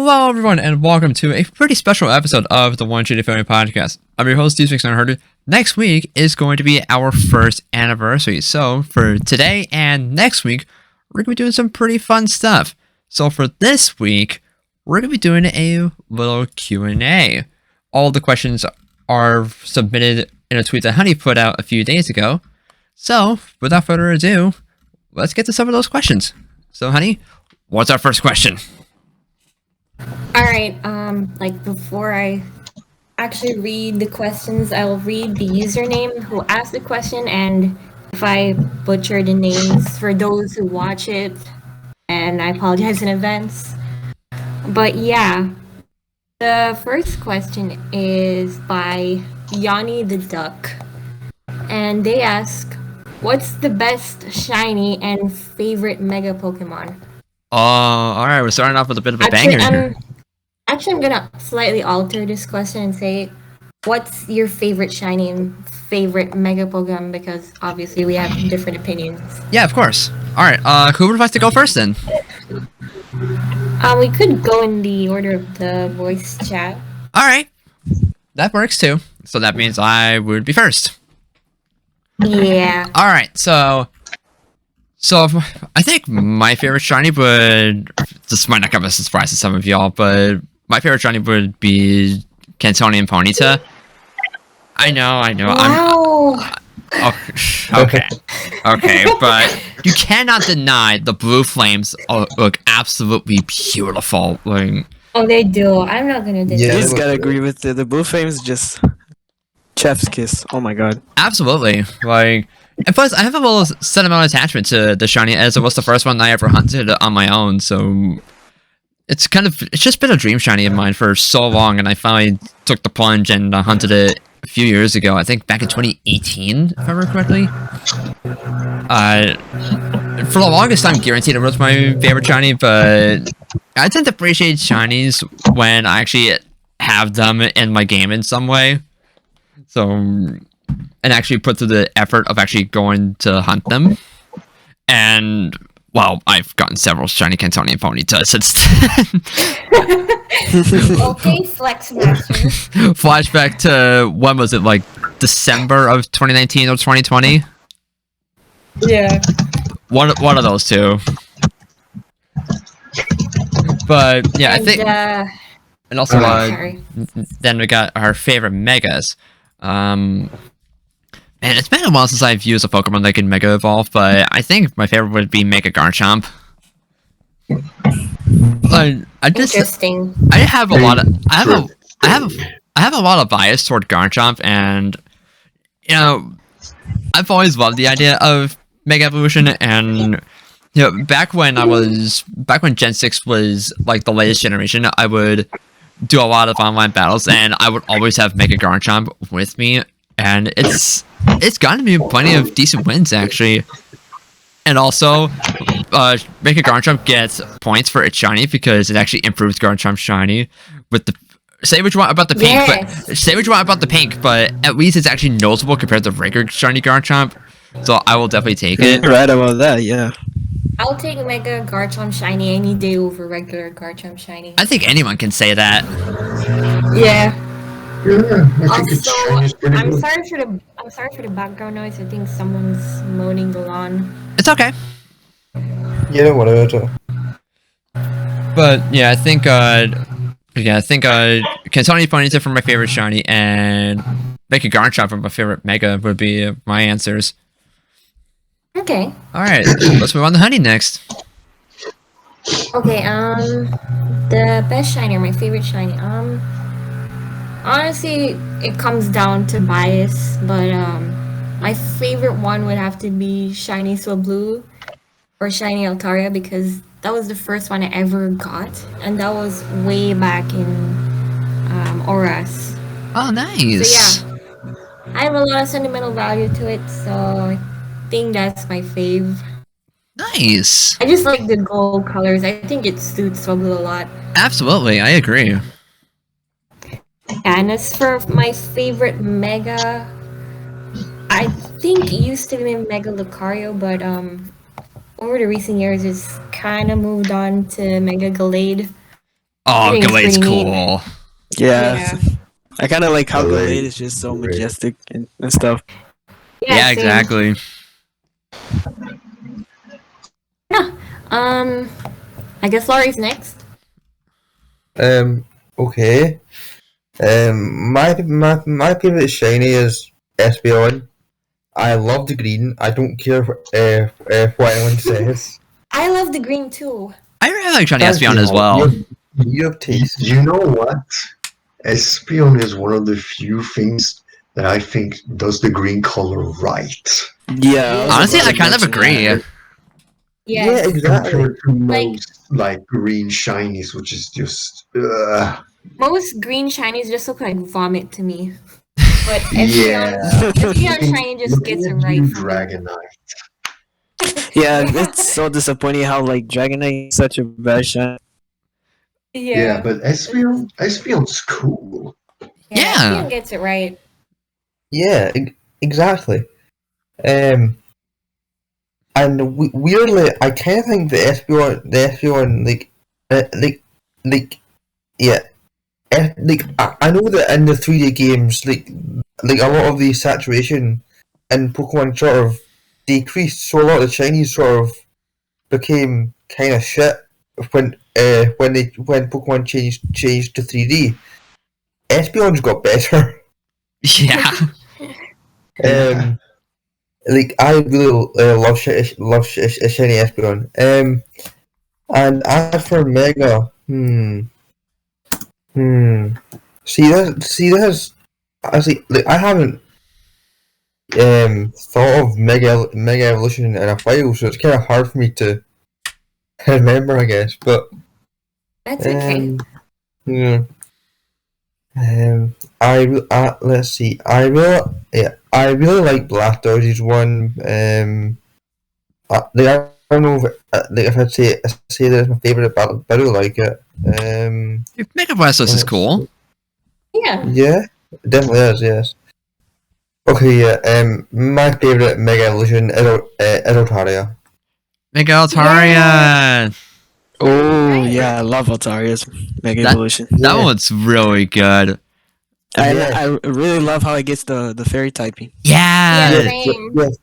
Hello, everyone, and welcome to a pretty special episode of the One Shitty Family Podcast. I'm your host, Steve600. Next week is going to be our first anniversary, so for today and next week, we're going to be doing some pretty fun stuff. So for this week, we're going to be doing a little Q&A. All the questions are submitted in a tweet that Honey put out a few days ago. So, without further ado, let's get to some of those questions. So, Honey, what's our first question? Alright, before I actually read the questions, I will read the username who asked the question, and if I butcher the names for those who watch it, and I apologize in advance. But yeah, the first question is by Yanni the Duck, and they ask, what's the best shiny and favorite Mega Pokemon? Alright, we're starting off with a bit of a banger here. Actually, I'm gonna slightly alter this question and say, what's your favorite shiny and favorite Mega Pokemon? Because obviously we have different opinions. Yeah, of course. Alright, who would like to go first then? We could go in the order of the voice chat. Alright, that works too. So that means I would be first. Yeah. Alright, so I think my favorite shiny would, this might not come as a surprise to some of y'all, but my favorite shiny would be Cantonian Ponyta. I know. Wow. Okay, but you cannot deny the blue flames look absolutely beautiful. Like, oh, they do. I'm not gonna deny. Yeah, I just gotta agree with the blue flames. Just chef's kiss. Oh my god. absolutely. Like, and plus, I have a little sentimental attachment to the shiny, as it was the first one I ever hunted on my own. So it's just been a dream shiny of mine for so long, and I finally took the plunge and hunted it a few years ago. I think back in 2018, if I remember correctly. For the longest time, guaranteed it was my favorite shiny, but I tend to appreciate shinies when I actually have them in my game in some way. So, and actually put through the effort of actually going to hunt them. And, well, I've gotten several shiny Cantonian Ponyta since then. Okay, Flex Master. Flashback to, when was it, like, December of 2019 or 2020? Yeah. One of those two. But, yeah, I think... and also, then we got our favorite Megas. Man, it's been a while since I've used a Pokemon that can Mega Evolve, but I think my favorite would be Mega Garchomp. Interesting. I have a lot of bias toward Garchomp, and you know, I've always loved the idea of Mega Evolution, and you know, back when Gen 6 was like the latest generation, I would do a lot of online battles, and I would always have Mega Garchomp with me, and it's gotten me plenty of decent wins actually. And also, Mega Garchomp gets points for its shiny because it actually improves Garchomp shiny. With the say what you want about the pink, but at least it's actually noticeable compared to regular shiny Garchomp. So I will definitely take it. You're right about that, yeah. I'll take Mega Garchomp Shiny any day over regular Garchomp Shiny. I think anyone can say that. Yeah. I think it's Also, Chinese pretty I'm good. sorry for the background noise. I think someone's mowing the lawn. It's okay. Yeah, whatever. But yeah, I think Cantonian Ponyta for my favorite shiny and Mega Garchomp for my favorite Mega would be my answers. Okay. Alright, let's move on to Honey next. Okay, the best shiny, or my favorite shiny, honestly, it comes down to bias, but, my favorite one would have to be Shiny Swablu, or Shiny Altaria, because that was the first one I ever got, and that was way back in, Oras. Oh, nice. So yeah, I have a lot of sentimental value to it, so I think that's my fave. Nice. I just like the gold colors. I think it suits Swablu a lot. Absolutely, I agree. And as for my favorite Mega, I think it used to be Mega Lucario, but over the recent years, it's kind of moved on to Mega Gallade. Oh, think it's Gallade's pretty neat. cool. Yeah. I kind of like how Glade. Glade is just so Great. majestic and stuff. Yeah, same. exactly. Yeah. I guess Laurie's next. Okay. My favorite shiny is Espeon. I love the green. I don't care what anyone says. I love the green too. I really like shiny Thank Espeon you, as well. You have taste. You know what? Espion is one of the few things that I think does the green color right. Yeah. was Honestly, about I to kind of mention agree. that. Yes. Yeah, exactly. Compared to Like- most like green shinies, which is just Most green shinies just look like vomit to me. But yeah. Espeon shiny just gets it right for me. Dragonite. Yeah, it's so disappointing how like Dragonite is such a bad shot. Yeah, but Espion's cool. Yeah. Espeon gets it right. Yeah, exactly. And weirdly, I kind of think the Espeon, yeah, I know that in the 3D games, like a lot of the saturation in Pokemon sort of decreased, so a lot of the Chinese sort of became kind of shit when Pokemon changed to 3D. Espeon's got better. Yeah. Um, like I really love shiny Espeon. And as for Mega, this. Like I haven't thought of Mega Evolution in a while, so it's kind of hard for me to remember, I guess. But That's okay. yeah. Let's see. I really like Blastoise's one. I don't know if I'd say that it's my favorite, but I do like it. Mega Blastoise is cool. Yeah. Yeah, it definitely is. Yes. Okay. Yeah. My favorite Mega Evolution is Altaria. Mega Altaria. Oh yeah, I love Altaria's Mega That- Evolution. That Yeah. one's really good. I really love how it gets the fairy typing. Yeah. Yeah, same. Yes.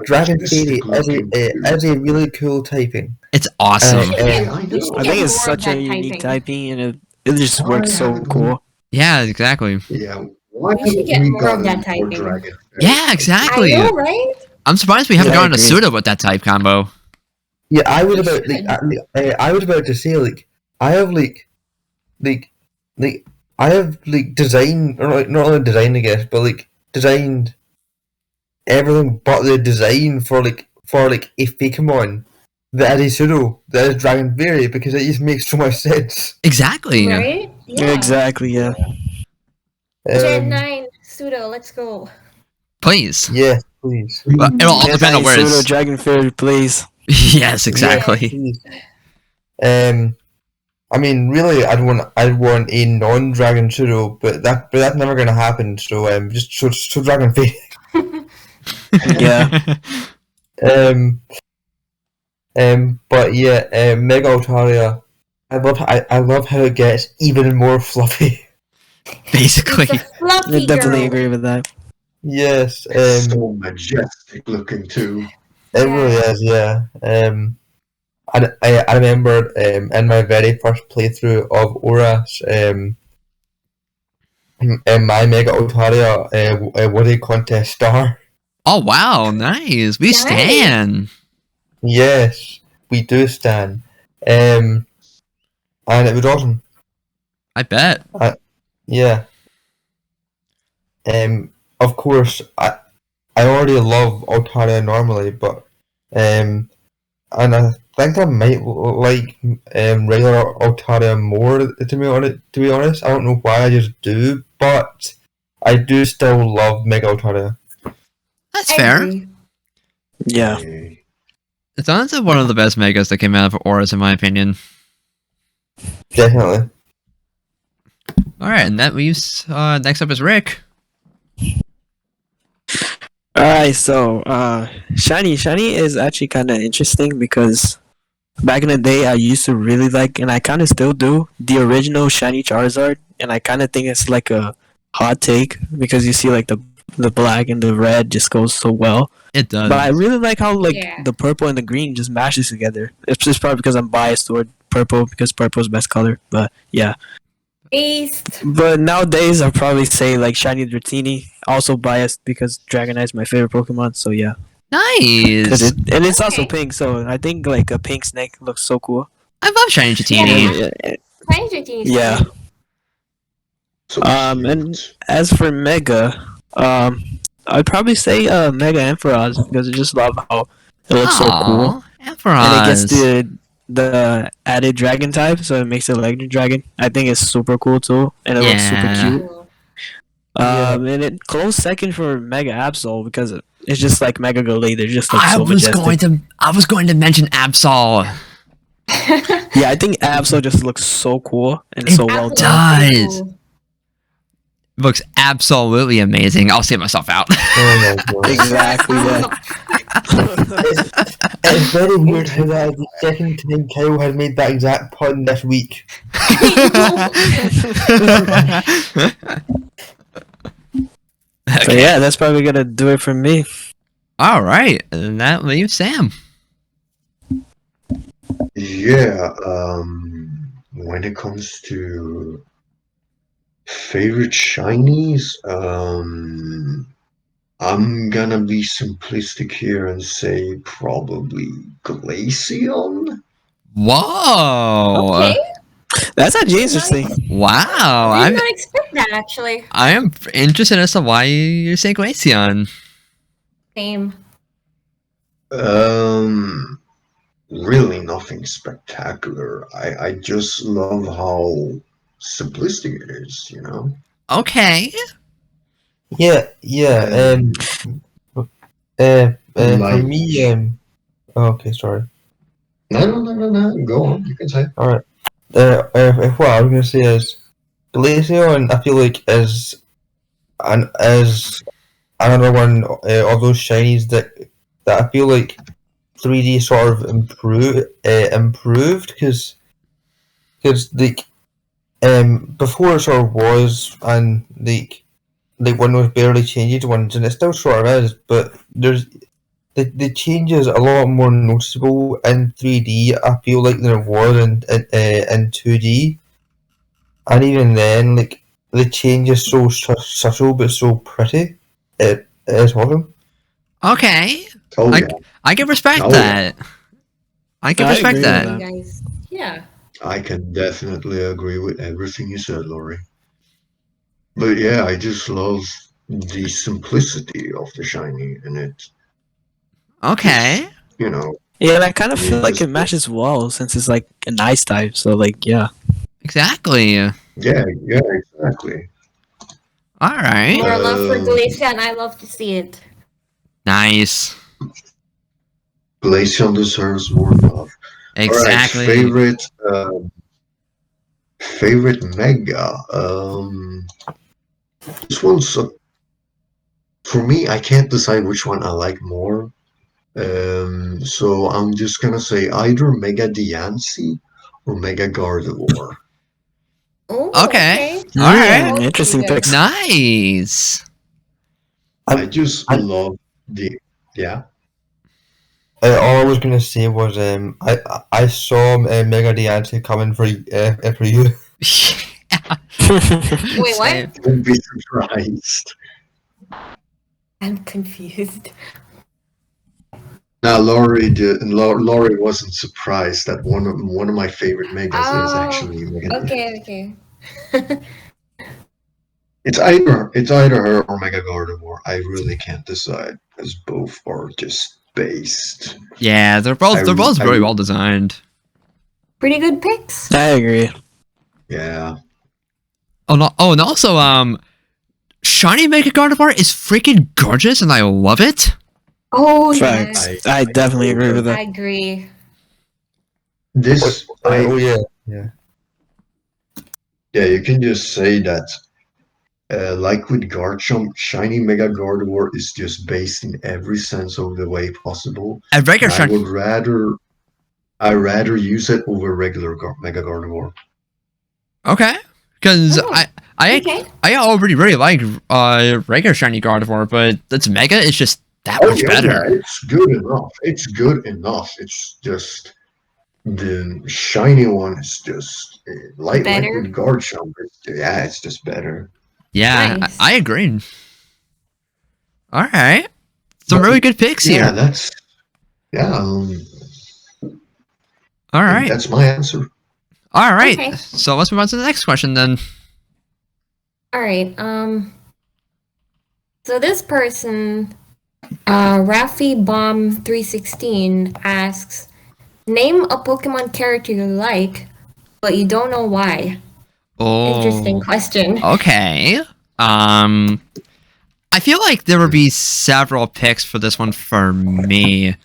Dragon Fairy Majestic looking is a really cool typing. It's awesome. You should get- I you know. should I get think it's more such of a that unique typing. typing, and it just works so cool. Yeah, exactly. Yeah. Why We should haven't get we more of gotten that more typing. Dragon? Yeah, exactly. I know, right? I'm surprised we haven't Yeah, I gotten a agree. Pseudo with that type combo. Yeah, I was You about I was about to say I have I have designed, or not only designed, I guess, but designed everything but the design for a Fakemon that is a pseudo that is Dragon Fairy, because it just makes so much sense. Exactly. Right? Yeah. Exactly, yeah. Gen Um, 9 pseudo, let's go. Please. yeah, please. But it'll all Yes, depend on where Pseudo it's. Dragon Fairy, please. Yes, exactly. Please. I mean, really, I'd want a non-dragon pseudo, but that's never gonna happen. So just so Dragon Fairy. Yeah. But yeah, Mega Altaria. I love how it gets even more fluffy. Basically. It's a fluffy I definitely girl. agree with that. Yes, It's so majestic looking too. it really is. Yeah. I remember in my very first playthrough of Oras, my Mega Altaria was a contest star. Oh wow, nice. We Nice. stand. Yes, we do stand. And it was awesome. I bet. Yeah. Of course, I already love Altaria normally, but and I think I might like regular Altaria more. To be honest, I don't know why, I just do, but I do still love Mega Altaria. That's I fair. agree. Yeah. It's honestly one of the best megas that came out of Auras, in my opinion. Definitely. Alright, and that leaves next up is Rick. Alright, so Shiny is actually kinda interesting because back in the day, I used to really like, and I kind of still do, the original shiny Charizard, and I kind of think it's like a hot take because you see like the black and the red just goes so well. It does. But I really like how like Yeah. the purple and the green just mashes together. It's just probably because I'm biased toward purple because purple is best color. But yeah. Beast. But nowadays, I'll probably say like shiny Dratini. Also biased because Dragonite is my favorite Pokemon. So yeah. Nice. And it's also Okay. pink, so I think like a pink snake looks so cool. I love shiny Dratini. Yeah. So And cute. as for Mega, I'd probably say Mega Ampharos because I just love how it looks so cool, and it gets Ampharos. the added dragon type, so it makes it Electric Dragon. I think it's super cool too, and it looks super Yeah. cute. And it close second for Mega Absol because it's just like Mega Golade. They're just like I so was majestic. going to mention Absol. Yeah, I think Absol just looks so cool and It so well done. does. Looks absolutely amazing. I'll save myself out. Oh my god. Exactly. Yeah. It's very weird how that is the second time Kyle had made that exact pun this week. So yeah, that's probably gonna do it for me. All right, and that leaves Sam. Yeah, when it comes to favorite shinies, I'm gonna be simplistic here and say probably Glaceon. Whoa! Okay. That's actually interesting. Wow! I I'm did not expect that actually. I am interested as to why you're saying Glaceon. Same. Really nothing spectacular. I just love how simplistic it is, you know? Okay. Yeah, yeah. For Like- me, okay, sorry. No, go on, you can say. What I was gonna say is, Glaceon, I feel like is another one of those shinies that I feel like 3D sort of improved because like before it sort of was, and like one was barely changed ones, and it still sort of is, but there's the changes a lot more noticeable in 3D. I feel like than it was in 2D, and even then, like the change is so subtle but so pretty. It is awesome. Okay. Oh, I, yeah. I can respect Oh, yeah. that. I can I respect agree with that. that. You guys. Yeah. I can definitely agree with everything you said, Laurie. But yeah, I just love the simplicity of the shiny, and it, Okay. you know, Yeah, and I kind of Yeah, feel like just- it matches well since it's like an ice type. So like, yeah. Exactly. yeah, exactly. All right. More love for Um, Glaceon. I love to see it. Nice. Glaceon deserves more love. Exactly. Alright, favorite Mega. This one's for me. I can't decide which one I like more. So I'm just gonna say either Mega Diancie or Mega Gardevoir. Oh, Okay. okay. All right. Both Interesting pretty good. picks. Nice. I just I- love the yeah. All I was gonna say was I saw Mega Diancie coming for you. Wait, what? Same. Don't be surprised. I'm confused. Now Laurie wasn't surprised that one of my favorite megas is Oh, actually Mega Diancie. Okay. It's either her or Mega Gardevoir. I really can't decide because both are just based. Yeah, they're both I- really well designed. Pretty good picks. I agree. Yeah. Oh no! Oh, and also, shiny Mega Gardevoir is freaking gorgeous, and I love it. Oh, Facts. yes. I definitely agree with I that. agree. This Oh yeah. yeah, you can just say that like with Garchomp, shiny Mega Gardevoir is just based in every sense of the way possible. And regular I shiny. would rather I rather use it over regular Mega Gardevoir. Okay, because Oh, okay. I already really like regular shiny Gardevoir, but that's Mega is just that Oh much yeah, better. it's good enough. It's good enough. It's just the shiny one is just like Better. with Garchomp. Yeah, it's just better. Yeah, Nice. I agree. All right, some But, really good picks yeah, here. that's yeah. All I think right, that's my answer. all right. Okay. So let's move on to the next question then. All right. So this person, Rafi Bomb 316 asks, name a Pokemon character you like, but you don't know why. Interesting Oh, question. okay. I feel like there would be several picks for this one for me.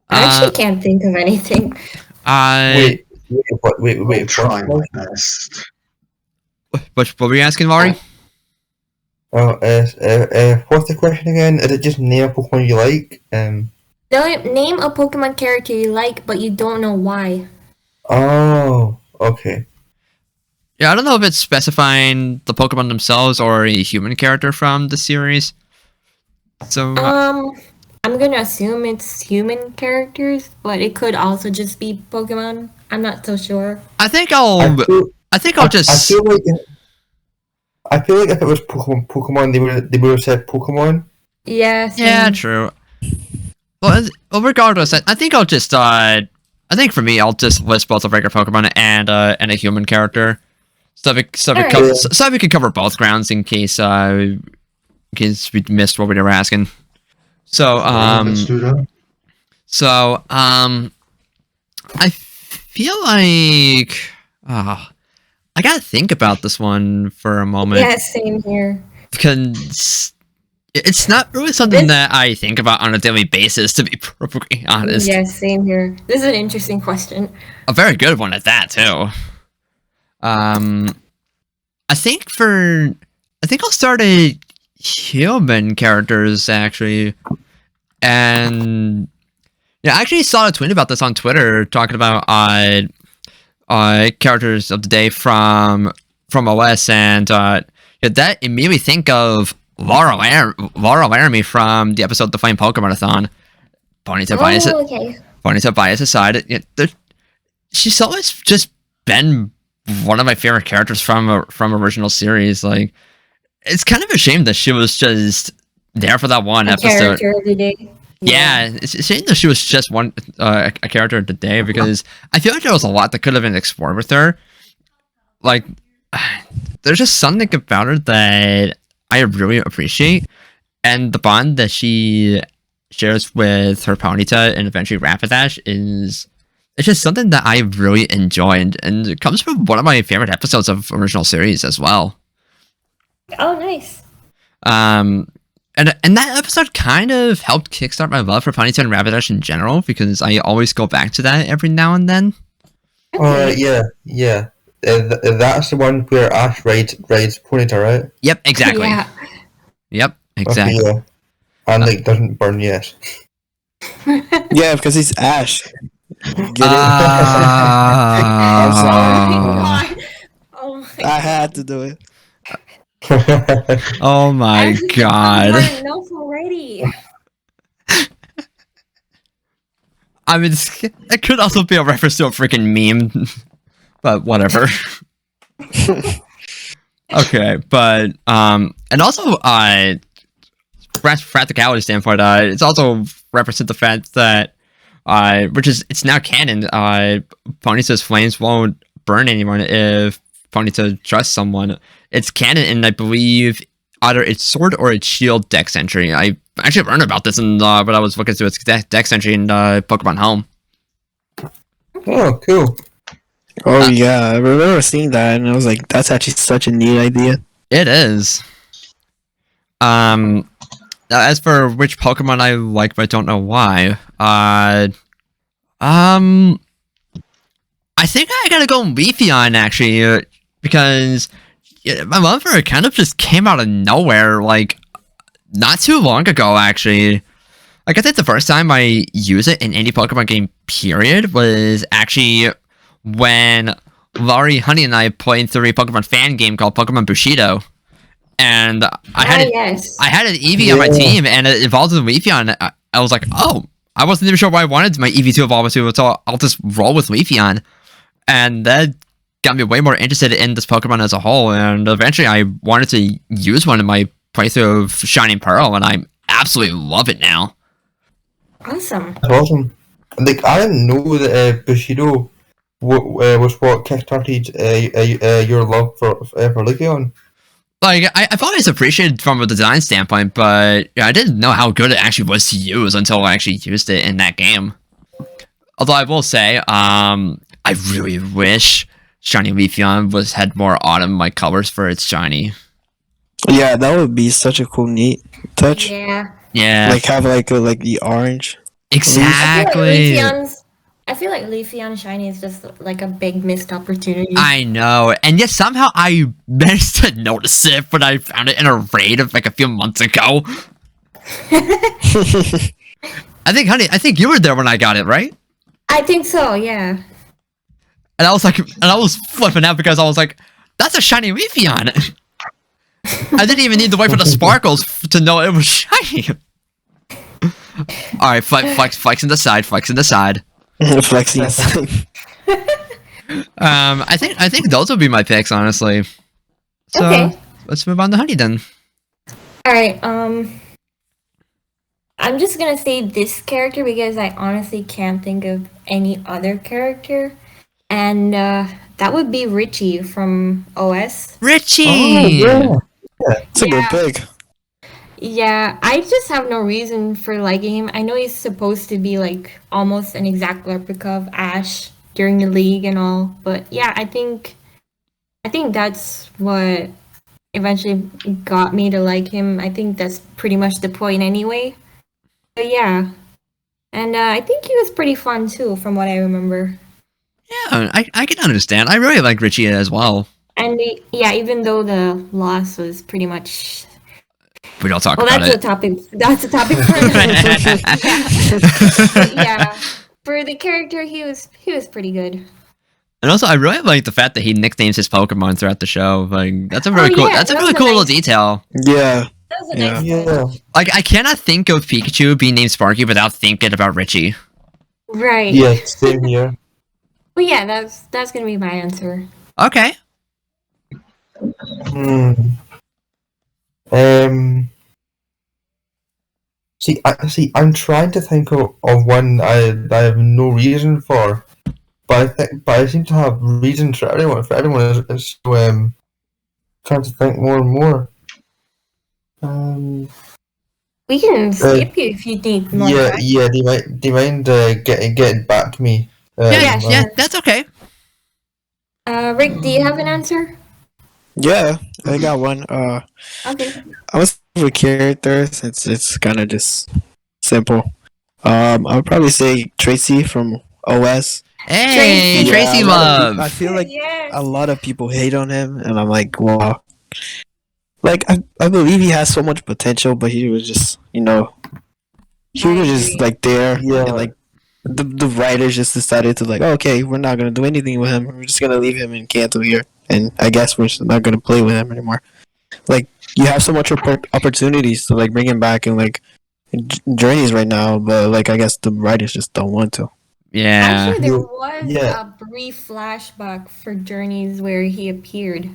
I actually can't think of anything. Wait. I'll try my best. What were you asking, Laurie? What's the question again? Is it just name a Pokemon you like? Name a Pokemon character you like, but you don't know why. Oh, okay. Yeah, I don't know if it's specifying the Pokemon themselves or a human character from the series. So, I'm gonna assume it's human characters, but it could also just be Pokemon. I'm not so sure. I think I I'll feel just. I feel like if it was Pokemon, they would have said Pokemon. Yeah. Yeah, same. true. Well, regardless, I think I'll just. I think for me, I'll just list both a regular Pokemon and a human character, so we can cover both grounds in case we missed what we were asking. So Let's do that. So, I feel like, I gotta think about this one for a moment. Yeah, same here. Because it's not really something that I think about on a daily basis, to be perfectly honest. Yeah, same here. This is an interesting question. A very good one at that, too. I think I'll start at human characters, actually. And yeah, I actually saw a tweet about this on Twitter talking about characters of the day from OS, and that immediately made me think of Laura Laramie from the episode The Flame Pokemon-a-thon. Ponyta bias aside, she's always just been one of my favorite characters from original series. Like, it's kind of a shame that she was just there for that one episode. Character of the day. Yeah, it's a shame that she was just one a character of the day, because I feel like there was a lot that could have been explored with her. Like, there's just something about her that I really appreciate, and the bond that she shares with her Ponyta and eventually Rapidash it's just something that I really enjoy, and it comes from one of my favorite episodes of original series as well. Oh, nice. And that episode kind of helped kickstart my love for Ponyta and Rapidash in general, because I always go back to that every now and then. Yeah. That's the one where Ash rides Ponyta, right? Yep, exactly. Yeah. Yep, exactly. Okay, yeah. And doesn't burn yet. Yeah, because he's Ash. Get it? Oh I'm my god. Oh my I had to do it. Oh my god. Enough already. I mean, it could also be a reference to a freaking meme, but whatever. Okay, but and also practicality standpoint, it's also represent the fact that it's now canon. Ponyta's flames won't burn anyone if Ponyta trusts someone. It's canon, and I believe either its sword or its shield dex entry. I actually learned about this when I was looking through its dex entry in Pokemon Home. Oh, cool. Oh yeah, I remember seeing that, and I was like, "That's actually such a neat idea." It is. Now, as for which Pokemon I like, but I don't know why, I think I gotta go Leafeon, actually, because my love for it kind of just came out of nowhere, like, not too long ago, actually. Like, I think the first time I used it in any Pokemon game, period, was actually when Laurie, Honey, and I played through a Pokemon fan game called Pokemon Bushido. And I had Yes. I had an Eevee on my team, and it evolved into Leafeon. I was like, oh, I wasn't even sure what I wanted my Eevee to evolve into, so I'll just roll with Leafeon. And that got me way more interested in this Pokemon as a whole, and eventually I wanted to use one in my playthrough of Shining Pearl, and I absolutely love it now. Awesome. That's awesome. Like, I didn't know that Bushido was what kickstarted your love for Leafeon. Like, I've always appreciated from a design standpoint, but I didn't know how good it actually was to use until I actually used it in that game. Although I will say, I really wish Shiny Leafeon had more autumn like colors for its shiny. Yeah, that would be such a cool, neat touch. Yeah. Yeah, Like have like the orange. exactly. I feel like Leafeon Shiny is just like a big missed opportunity. I know, and yet somehow I managed to notice it when I found it in a raid of like a few months ago. I think you were there when I got it, right? I think so, yeah. And I was like, and I was flipping out because I was like, that's a shiny Leafeon. I didn't even need to wait for the sparkles to know it was shiny. All right, flexing the side. Flexing. I think those would be my picks, honestly. So Okay. let's move on to Honey then. Alright, I'm just gonna say this character because I honestly can't think of any other character. And that would be Richie from OS. Richie. It's a good pick. Yeah, I just have no reason for liking him. I know he's supposed to be like almost an exact replica of Ash during the league and all, but yeah, I think that's what eventually got me to like him. I think that's pretty much the point anyway. But yeah, and I think he was pretty fun too, from what I remember. Yeah, I can understand. I really like Richie as well. And yeah, even though the loss was pretty much. We don't talk Well, about that's a it. topic. That's a topic for another time. But yeah, for the character, he was pretty good. And also, I really like the fact that he nicknames his Pokemon throughout the show. Like, that's a really cool. yeah, That's a that really was a cool little nice- detail. Yeah. That was a Yeah. nice Yeah. touch. Like, I cannot think of Pikachu being named Sparky without thinking about Richie. Right. Yeah, same here. But yeah, that's gonna be my answer. Okay. Hmm. I'm trying to think of one I have no reason for, but I seem to have reasons for everyone. For everyone is so trying to think more and more. We can skip you if you need more. Yeah, time. yeah. Do you mind getting back to me? Yeah, sure. yeah, that's okay. Rick, do you have an answer? Yeah, I got one. Okay. I was with character since it's kind of just simple. I would probably say Tracy from OS. Hey, Tracy. Tracy Yeah, a lot of peop- I Love. feel like yes. a lot of people hate on him, and I'm like, wow. Like I believe he has so much potential, but he was just, he was just like there, Yeah. and like the writers just decided to like, oh, okay, we're not gonna do anything with him. We're just gonna leave him in Kanto here, and I guess we're just not gonna play with him anymore. Like you have so much opportunities to like bring him back in like journeys right now, but like I guess the writers just don't want to. Yeah. Actually, there was Yeah. a brief flashback for Journeys where he appeared.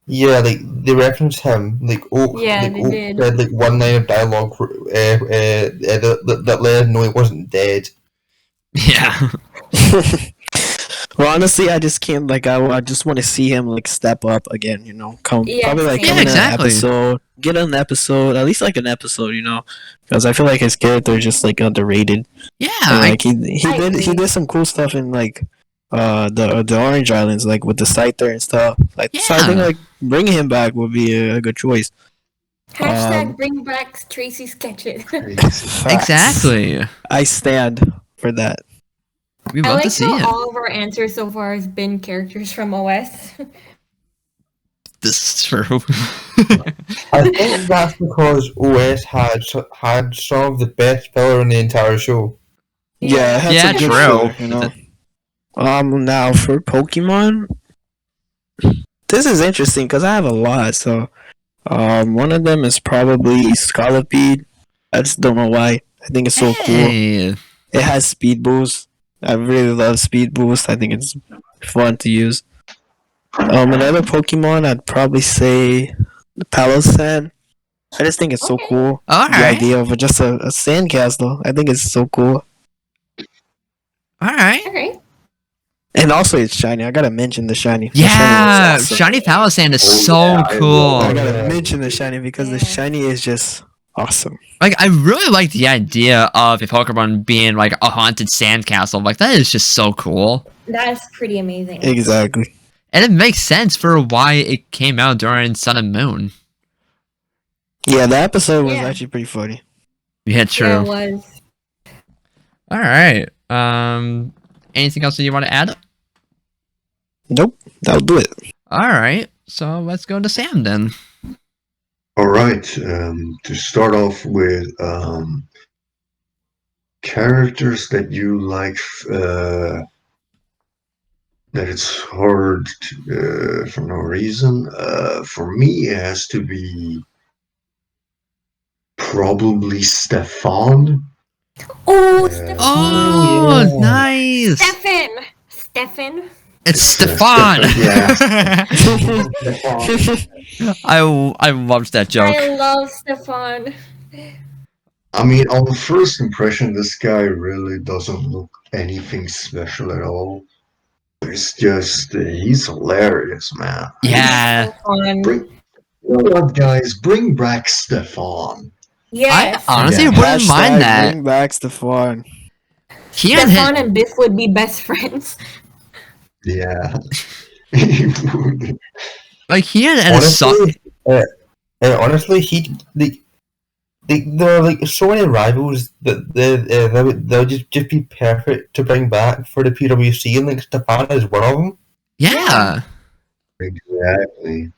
Yeah, like they reference him, like Oak. Yeah, like they Oak did. said like one line of dialogue that let us know he wasn't dead. Yeah. Well, honestly, I just can't like. I just want to see him like step up again. Come Yeah, probably like same. come Yeah, in exactly. an episode, get an episode, at least like an episode. Because I feel like his character is just like underrated. Yeah. And, I, like he I did agree. some cool stuff in like the Orange Islands, like with the Scyther and stuff. Like so, I think Yeah. like bringing him back would be a good choice. Hashtag bring back Tracy sketches. Facts. exactly. I stand for that. We I love to like see how it. all of our answers so far has been characters from OS. This is true. I think that's because OS had some of the best filler in the entire show. Yeah, it had Yeah, some good true. filler, you know. Now for Pokemon, this is interesting because I have a lot. So, one of them is probably Scolipede. I just don't know why. I think it's so cool. Hey. It has speed boost. I really love speed boost. I think it's fun to use. Another Pokemon, I'd probably say the Palossand. I just think it's so Okay. cool. All The right. idea of just a sandcastle. I think it's so cool. All right. Alright. And also, it's shiny. I gotta mention the shiny. The shiny Yeah, looks awesome. Shiny Palossand is Oh, so yeah, I cool. love I gotta Yeah. mention the shiny because the Yeah. shiny is just awesome. Like, I really like the idea of a Pokemon being like a haunted sandcastle. Like, that is just so cool. That's pretty amazing. Exactly. And it makes sense for why it came out during Sun and Moon. Yeah, the episode was Yeah. actually pretty funny. Yeah, Yeah, true. it was. All right. Anything else that you want to add? Nope, that'll do it. All right. So let's go to Sam then. All right. To start off with, characters that you like. That it's hard for no reason. For me, it has to be probably Stefan. Oh, Yeah. Stefan. Oh, yeah. nice. Stefan. It's Stefan, Stefan. yeah. I loved that joke. I love Stefan. I mean, on first impression, this guy really doesn't look anything special at all. It's just, he's hilarious, man. Yeah. So fun. Bring, you know what, guys? Bring back Stefan. Yes. I honestly Yeah. wouldn't mind Hashtag that. Bring back Stefan. He and Stefan his, and Biff would be best friends. Yeah. He would. like he and his son. Honestly, there are like so many rivals that they'll just be perfect to bring back for the PWC, and like Stefan is one of them. Yeah. Exactly.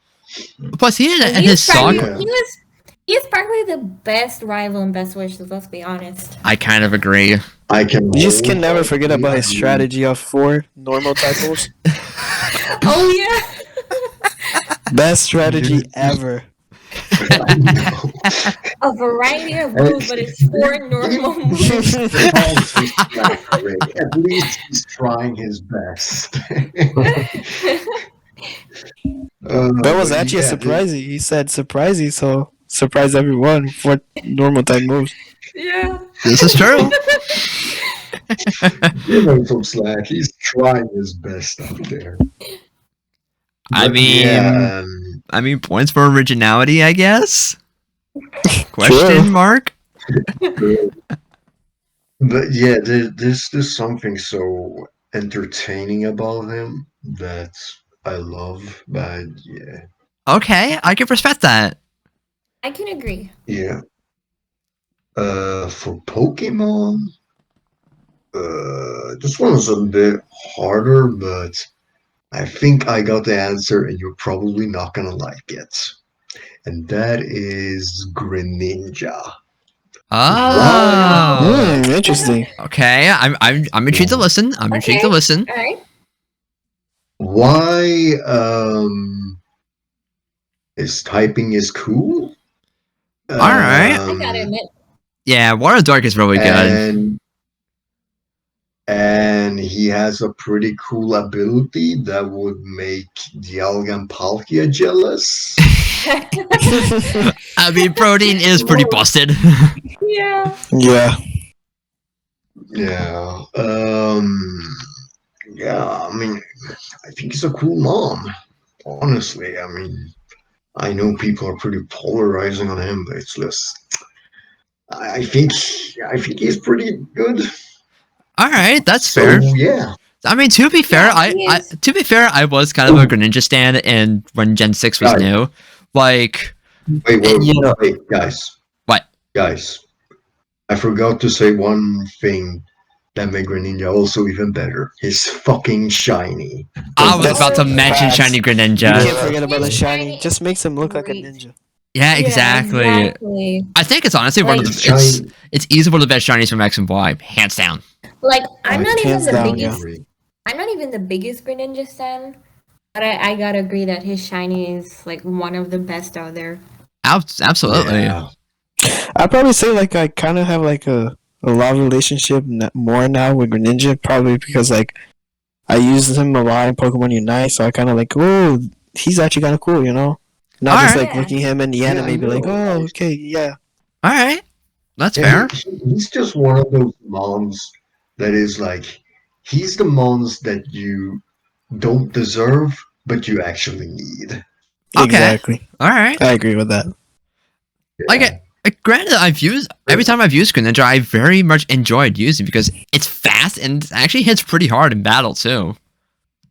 Plus, he and He's his probably, son. Yeah. he's probably the best rival and best wishes, let's be honest. I kind of agree. I can. You just can never forget wholeheartedly about his agree. strategy of 4 normal typos. Oh yeah. Best strategy ever. I know. A variety of moves, but it's 4 normal moves. At least he's trying his best. That was actually a surprising. He said surprising, so surprise everyone for normal type moves. Yeah. This is true. Give him some slack. He's trying his best out there. I But mean, yeah, points for originality, I guess. Question mark. but yeah, there's something so entertaining about him that I love. But yeah, Okay, I can respect that. I can agree. yeah. For Pokemon, this one's a bit harder, but I think I got the answer, and you're probably not gonna like it. And that is Greninja. Oh. Interesting. Okay, I'm intrigued to listen. I'm intrigued to Okay. listen. Alright. Why his typing is cool? Alright. I gotta admit. Yeah, Water Dark is really good. And he has a pretty cool ability that would make Dialga Palkia jealous. I mean, Protein is pretty busted. Yeah. Yeah. Yeah. Yeah, I mean, I think he's a cool mom. Honestly, I mean, I know people are pretty polarizing on him, but it's just, I think he's pretty good. All right, that's So fair. yeah, I mean, to be fair, Yeah, he is. I was kind of a Greninja stan, and when Gen 6 was Right. new, like, wait, Yeah. guys. What? Guys, I forgot to say one thing That made Greninja also even better. His fucking shiny. I was about to Oh, mention facts. Shiny You Greninja. can't forget about the His shiny. shiny Just makes him look like a great. ninja. Yeah, Yeah, exactly. exactly. I think it's honestly one of Like- the Shiny. it's easily one of the best shinies from X and Y, hands down. Like I'm not even Hands the down, biggest. Agree. I'm not even the biggest Greninja stan, but I gotta agree that his shiny is like one of the best out there. Absolutely. Yeah. I'd probably say like I kind of have like a love relationship more now with Greninja, probably because like I use him a lot in Pokemon Unite, so I kind of like, oh, he's actually kind of cool, you know? Not just Alright. like looking him in the Yeah, anime, I be like, know. oh, okay, yeah. All right, that's Yeah, fair. he's just one of those mons that is like, he's the mons that you don't deserve, but you actually need. Okay. Exactly. All right. I agree with that. Like, granted, every time I've used Greninja, I very much enjoyed using because it's fast and it actually hits pretty hard in battle too.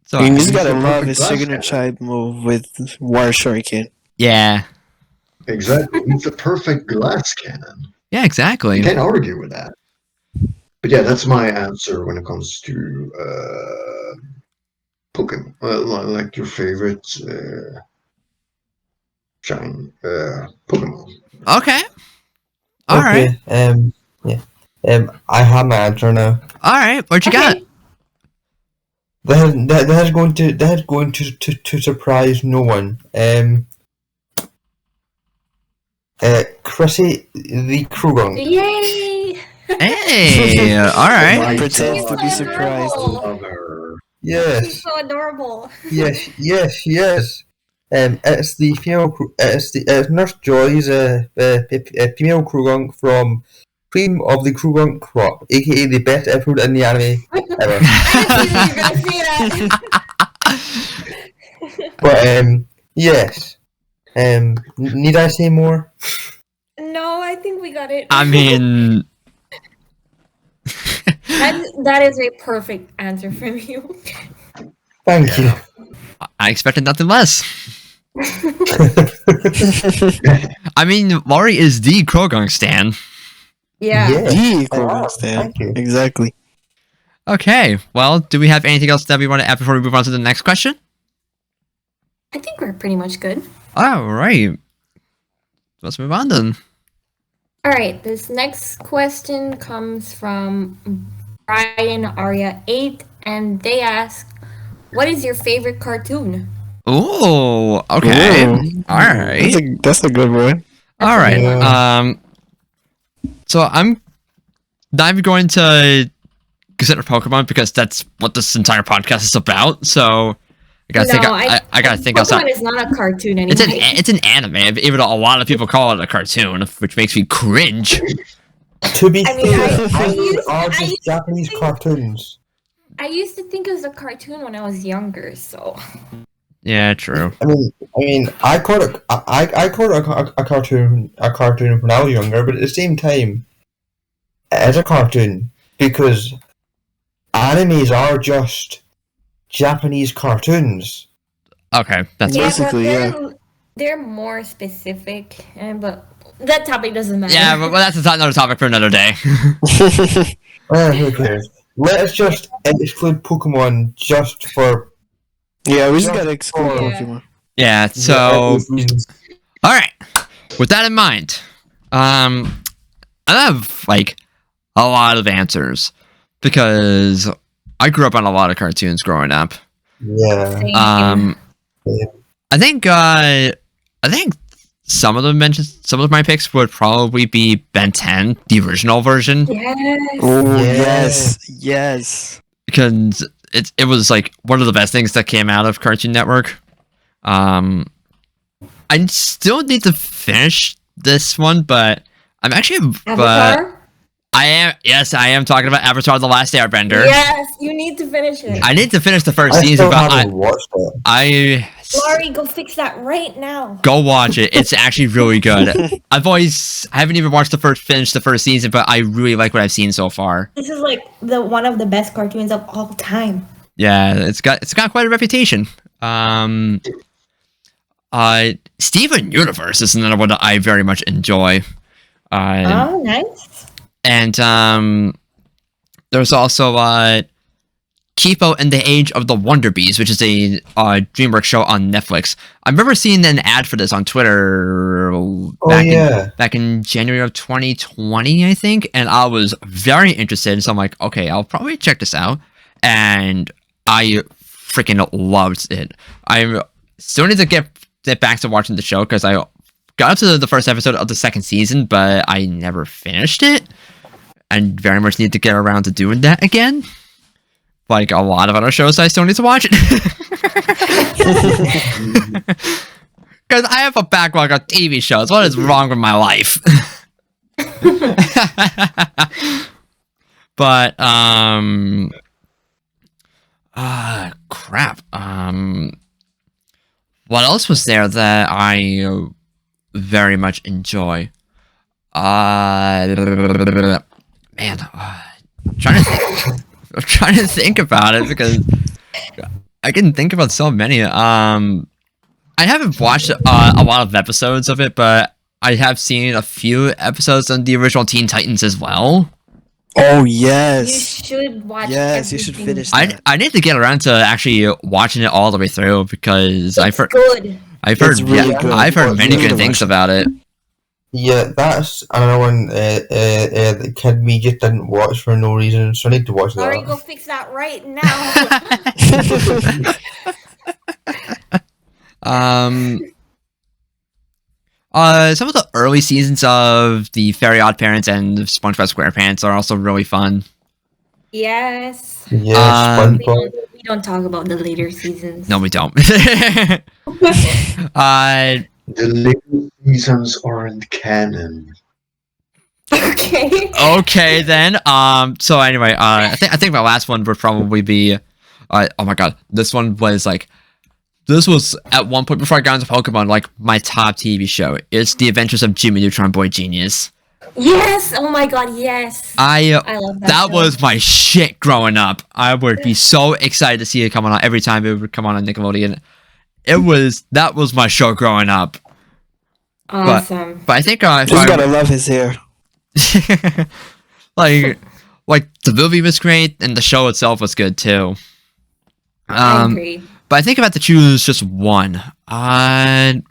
So You just he's gotta the love perfect his glass signature cannon. type move with Water Shuriken. yeah, Exactly. He's the perfect glass cannon. yeah, You exactly. can't argue with that. But yeah, that's my answer when it comes to Pokemon. Like your favorite shine Pokemon. Okay. All right. Yeah. I have my answer now. All right. What you got? Okay. That is going to surprise no one. Chrissy the Krugong. Yay! Hey. All right. My Pretends to God, be surprised. I love her. She's Yes, so adorable. yes, she is. It's the female. It's Nurse Joy's female Krugong from Cream of the Krugong crop, aka the best episode in the anime ever. I knew you were gonna say that. But yes. Need I say more? No, I think we got it. I mean, that is a perfect answer from you. Thank Yeah. I expected nothing less. I mean, Mari is the Krogung stan. Yeah. The Ah, Krugong stand. thank you. Exactly. Okay. Well, do we have anything else that we want to add before we move on to the next question? I think we're pretty much good. All right. Let's move on then. All right, this next question comes from Brian Arya 8, and they ask, "What is your favorite cartoon?" Oh, okay. Ooh. All right. That's a good one. All right. Yeah. So I'm not even going to consider Pokemon because that's what this entire podcast is about. So I gotta think. I gotta think outside. Pokemon is not a cartoon anymore. It's an anime. Even though a lot of people call it a cartoon, which makes me cringe. To be I mean, fair, I those used- are I just used to Japanese think- cartoons. I used to think it was a cartoon when I was younger, so Yeah, true. I mean, I caught a cartoon when I was younger, but at the same time, it is a cartoon because animes are just Japanese cartoons. Okay, that's Yeah. fine. Basically, they're more specific, but that topic doesn't matter. Yeah, but that's another topic for another day. Who cares? Let us just exclude Pokemon just for Yeah, we just gotta exclude Yeah. Pokemon. Yeah. So obvious reasons. all right. With that in mind, I have like a lot of answers because I grew up on a lot of cartoons growing up. Yeah. Same. I think some of my picks would probably be Ben 10, the original version, Yes. Oh Yeah. yes. because it was like one of the best things that came out of Cartoon Network. I still need to finish this one, but I'm actually Avatar. I am talking about Avatar: The Last Airbender. Yes, you need to finish it. I need to finish the first I season, still but haven't watched it. I Laurie, go fix that right now. go watch it. It's actually really good. I haven't even finished the first season, but I really like what I've seen so far. This is like one of the best cartoons of all time. Yeah, it's got quite a reputation. Steven Universe is another one that I very much enjoy. Oh, nice. And There's also Kipo and the Age of the Wonder Bees, which is a DreamWorks show on Netflix. I remember seeing an ad for this on Twitter back in January of 2020, I think, and I was very interested. So I'm like, okay, I'll probably check this out, and I freaking loved it. I still need to get back to watching the show because I got up to the first episode of the second season, but I never finished it, and very much need to get around to doing that again. Like a lot of other shows, I still need to watch it. Because I have a backlog of TV shows. What is wrong with my life? But, crap. What else was there that I very much enjoy? Man, trying to think. I'm trying to think about it because I can think about so many. I haven't watched a lot of episodes of it, but I have seen a few episodes on the original Teen Titans as well. Oh You yes. should watch. Yes, you should everything. finish that. I need to get around to actually watching it all the way through because It's good. I've heard It's really good. I've heard many Really good things watch it. about it. Yeah, that's another one the kid me just didn't watch for no reason, so I need to watch Sorry, that. go fix that right now. Some of the early seasons of the Very Odd Parents and SpongeBob SquarePants are also really fun. Yes. Yeah, SpongeBob. We don't talk about the later seasons. No, we don't. The later seasons aren't canon. Okay. Okay then. So anyway, I think my last one would probably be, oh my god, this one was like, this was at one point before I got into Pokemon, like my top TV show. It's The Adventures of Jimmy Neutron Boy Genius. Yes. Oh my god. Yes. I love that. that show. was my shit growing up. I would be so excited to see it come on every time it would come on Nickelodeon. That was my show growing up. awesome. But I think Just gotta love his hair. like the movie was great and the show itself was good too. I agree. But I think if I had to choose just one, oh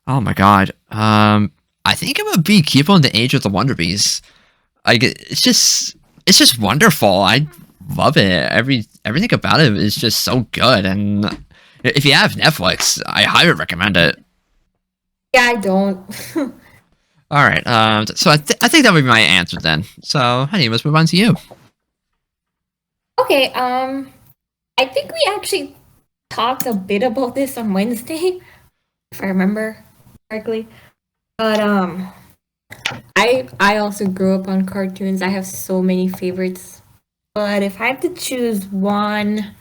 my god, I think it would be Kipo and the Age of the Wonder Bees. Like it's just wonderful. I love it. Everything about it is just so good. And if you have Netflix, I highly recommend it. Yeah, I don't. All right. So I think that would be my answer then. So honey, let's move on to you. Okay. I think we actually talked a bit about this on Wednesday, if I remember correctly. But I also grew up on cartoons. I have so many favorites. But if I had to choose one,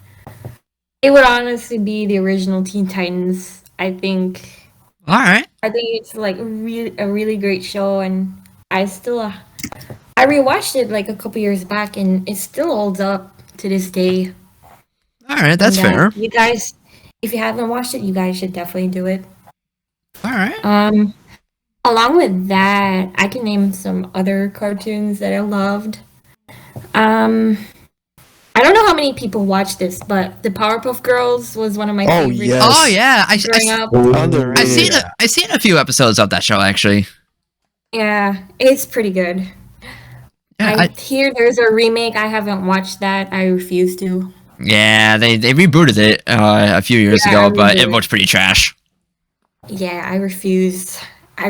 it would honestly be the original Teen Titans. I think All right. it's like a really great show, and I rewatched it like a couple years back, and it still holds up to this day. All right. That's And, fair. You guys, if you haven't watched it, you guys should definitely do it. All right. Along with that, I can name some other cartoons that I loved. I don't know how many people watch this, but the Powerpuff Girls was one of my Oh, favorites yes. Oh yeah. growing up. Underrated. I've seen a few episodes of that show actually. Yeah, it's pretty good. Yeah, I hear there's a remake. I haven't watched that. I refuse to. yeah, they rebooted it a few years Yeah, ago, but it rebooted. looked pretty trash. Yeah, I refuse. I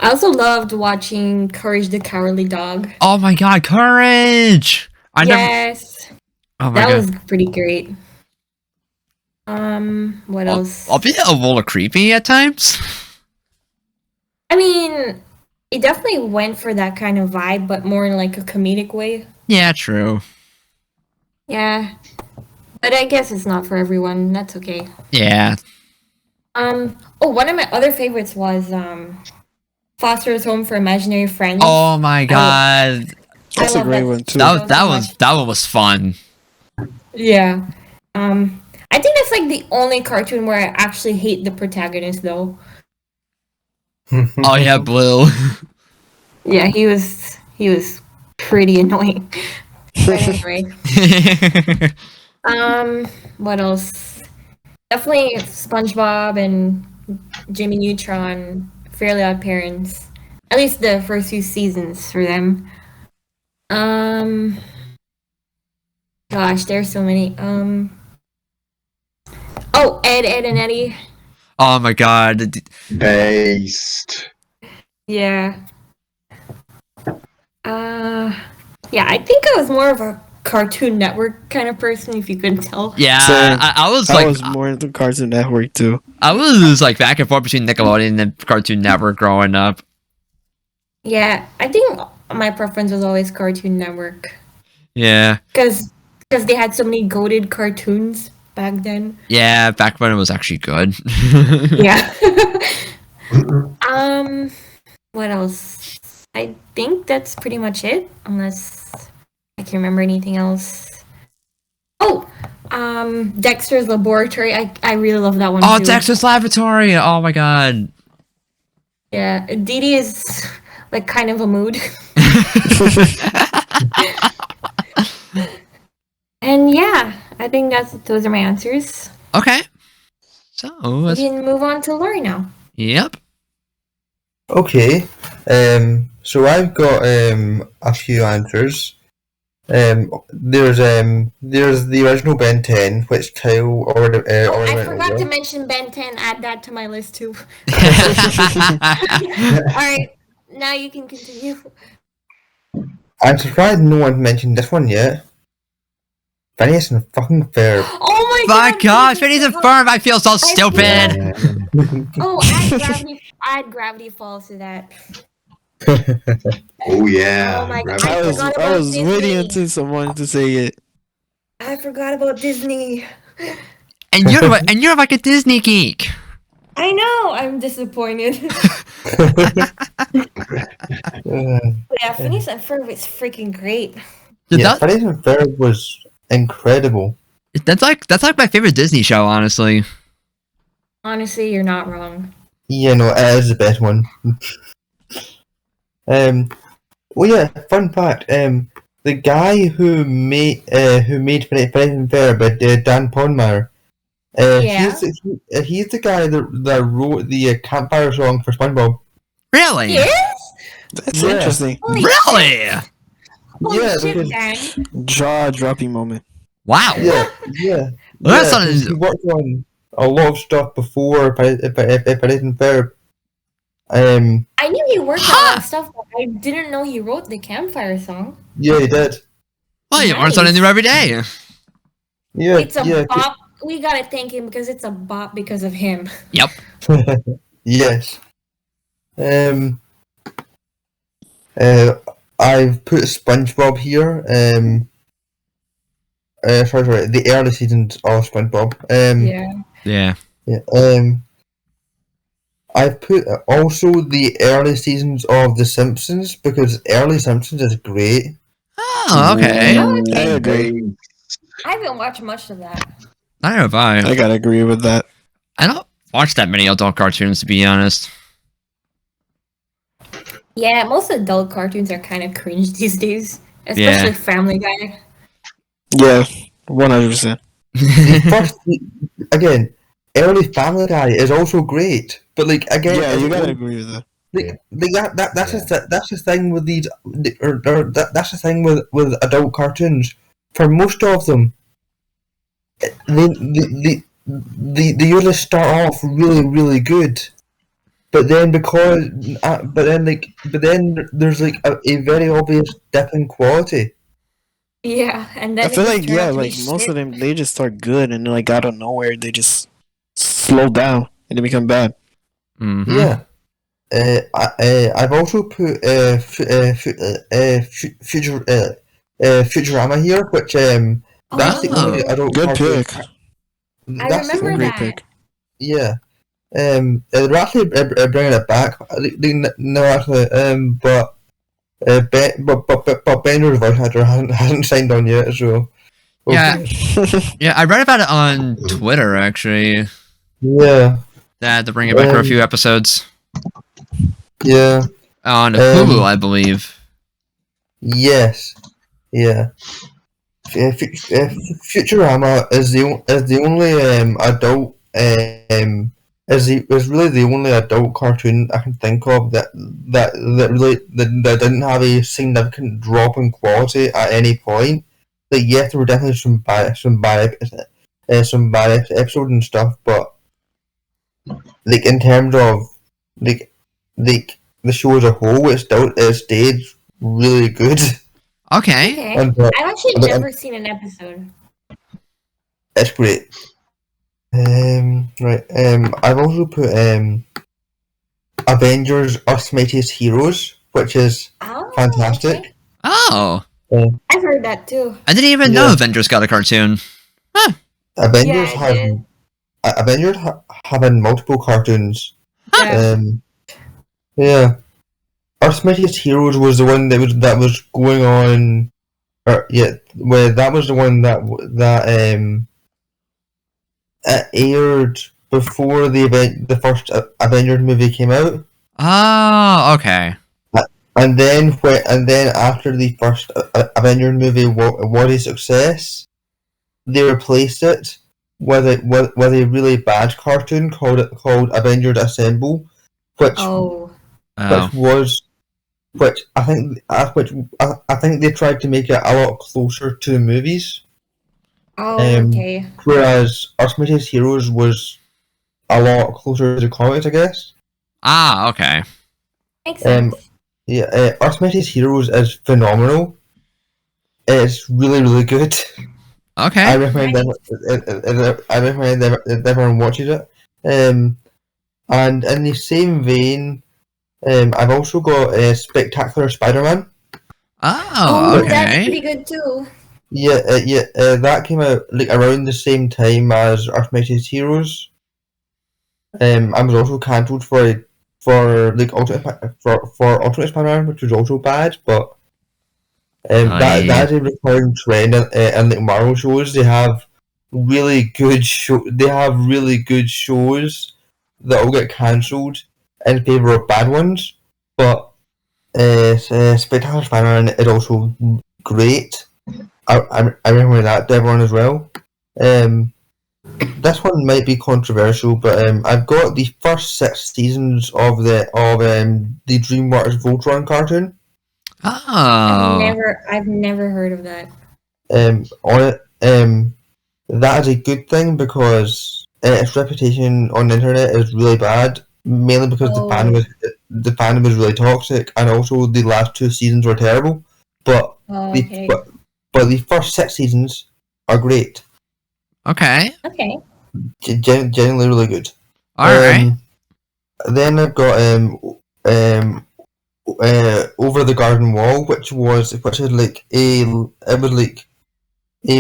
also loved watching Courage the Cowardly Dog. Oh my god, Courage! Yes, Oh my that god. was pretty great. What else? I'll be a little creepy at times. I mean, it definitely went for that kind of vibe, but more in like a comedic way. Yeah, true. Yeah, but I guess it's not for everyone. That's okay. Yeah. One of my other favorites was Foster's Home for Imaginary Friends. Oh my god. That's I a love great that one too. That one was fun. Yeah. I think that's like the only cartoon where I actually hate the protagonist though. Oh yeah, Blue. Yeah, he was He was pretty annoying. But anyway, what else? Definitely SpongeBob and Jimmy Neutron, Fairly Odd Parents. At least the first few seasons for them. Gosh, there's so many. Oh, Ed, Ed and Eddie. Oh my god. Based. Yeah. Yeah, I think I was more of a Cartoon Network kind of person, if you couldn't tell. Yeah, Same. I was I like, was more into Cartoon Network too. I was like back and forth between Nickelodeon and Cartoon Network growing up. Yeah, I think my preference was always Cartoon Network. Yeah. Because they had so many goated cartoons back then. Yeah, back when it was actually good. Yeah. What else? I think that's pretty much it, unless I can remember anything else. Oh, Dexter's Laboratory. I really love that one Oh, too. Dexter's Laboratory. Oh my god. Yeah, Dee Dee is like kind of a mood. And yeah, I think those are my answers. Okay. So, We can move on to Lori now. yep. Okay. So I've got a few answers. There's the original Ben 10, which Kyle already I went forgot over. to mention Ben 10. Add that to my list too. All right, now you can continue. I'm surprised no one mentioned this one yet. Phineas and fucking Ferb. Oh my My god! god, Phineas and Ferb, I feel so stupid. Oh, add Gravity Falls to that. Oh yeah. Oh my god, Gravity I Falls. forgot I about was Disney. waiting until someone to say it. I forgot about Disney. And you're like a Disney geek. I know. I'm disappointed. Yeah, Phineas and Ferb is freaking great. Dude, Yeah, Phineas and Ferb was incredible. that's like my favorite Disney show, honestly. Honestly, you're not wrong. Yeah, no, it is the best one. Well, yeah, fun fact. The guy who made Phineas and Ferb, Dan Ponmeyer. Yeah. He's the guy that wrote the campfire song for SpongeBob. Really? Yes? That's Yeah. interesting. Holy Really? Holy Yeah, shit, because- Dan. Jaw dropping moment. Wow. Yeah. Well, that's Yeah, not- 'cause he worked on a lot of stuff before Phineas and Ferb. I knew he worked on a lot of stuff, but I didn't know he wrote the campfire song. Yeah, he did. Well, you learn something new every day. Yeah, It's a yeah, bop. We gotta thank him because it's a bop because of him. Yep. yes. I've put SpongeBob here. Sorry, the early seasons of SpongeBob. Yeah. Yeah. Yeah. I've put also the early seasons of The Simpsons because early Simpsons is great. Oh, okay. I agree. I haven't watched much of that. I have I gotta agree with that. I don't watch that many adult cartoons, to be honest. Yeah, most adult cartoons are kind of cringe these days, especially Family Guy. Yeah, 100%. The first, again, early Family Guy is also great, but like again, Yeah, you gotta agree with that. that's the thing with these, that's the thing with adult cartoons. For most of them, they usually start off really good, but then there's like a very obvious dip in quality. Yeah, and then I feel it like, just turned out to be most shit. of them, they just start good and then, like, out of nowhere, they just slow down and they become bad. Mm-hmm. Yeah. I've also put Futurama here, which that's the Oh. only adult Good cartoon. pick. That's the remember only Great that. pick. Yeah. They're actually bringing it back. No, actually, but Bender's voice actor hasn't signed on yet, so. Yeah. Yeah, I read about it on Twitter, actually. Yeah. That to bring it back for a few episodes. Yeah. On Hulu, I believe. Yes, yeah. Futurama is the only adult is really the only adult cartoon I can think of that didn't have a significant drop in quality at any point. Like yes, there were definitely some bad episodes and stuff, but like in terms of like like the show as a whole, it stayed really good. Okay. Okay. and, I've actually and- never seen an episode. It's great. Right. I've also put Avengers: Earth's Mightiest Heroes, which is Oh, fantastic. okay. Oh, I've heard that too. I didn't even know Yeah. Avengers got a cartoon. Avengers Yeah, have it did. Avengers having multiple cartoons. Yeah. Yeah. Earth's Mightiest Heroes was the one that was going on. Where that was the one that it aired before the first Avengers movie came out. Oh, okay. And then after the first Avengers movie was a success, they replaced it with a really bad cartoon called Avengers Assemble, which Oh. Oh. which I think they tried to make it a lot closer to the movies, Oh, okay. whereas Earth's Mightiest Heroes was a lot closer to the comics, I guess. Ah, okay. Makes sense. Yeah, Earth's Mightiest Heroes is phenomenal. It's really, really good. I Okay. recommend everyone watches it. And in the same vein, I've also got Spectacular Spider-Man. Oh, That's okay. pretty good too. That came out like around the same time as Earth's Mightiest Heroes. I was also cancelled for like for Ultimate Spider-Man, which was also bad, but that yeah. is a recurring trend in like Marvel shows. They have really good shows that will get cancelled in favour of bad ones. But Spectacular Spider-Man is also great. I recommend that to everyone as well. This one might be controversial, but I've got the first 6 seasons of the DreamWorks Voltron cartoon. Oh. I've never heard of that. On it, that is a good thing because its reputation on the internet is really bad, mainly because the fandom is really toxic, and also the last 2 seasons were terrible. But Okay. but the first 6 seasons are great, Okay. Okay. genuinely really good. All right. Then I've got Over the Garden Wall, which is like a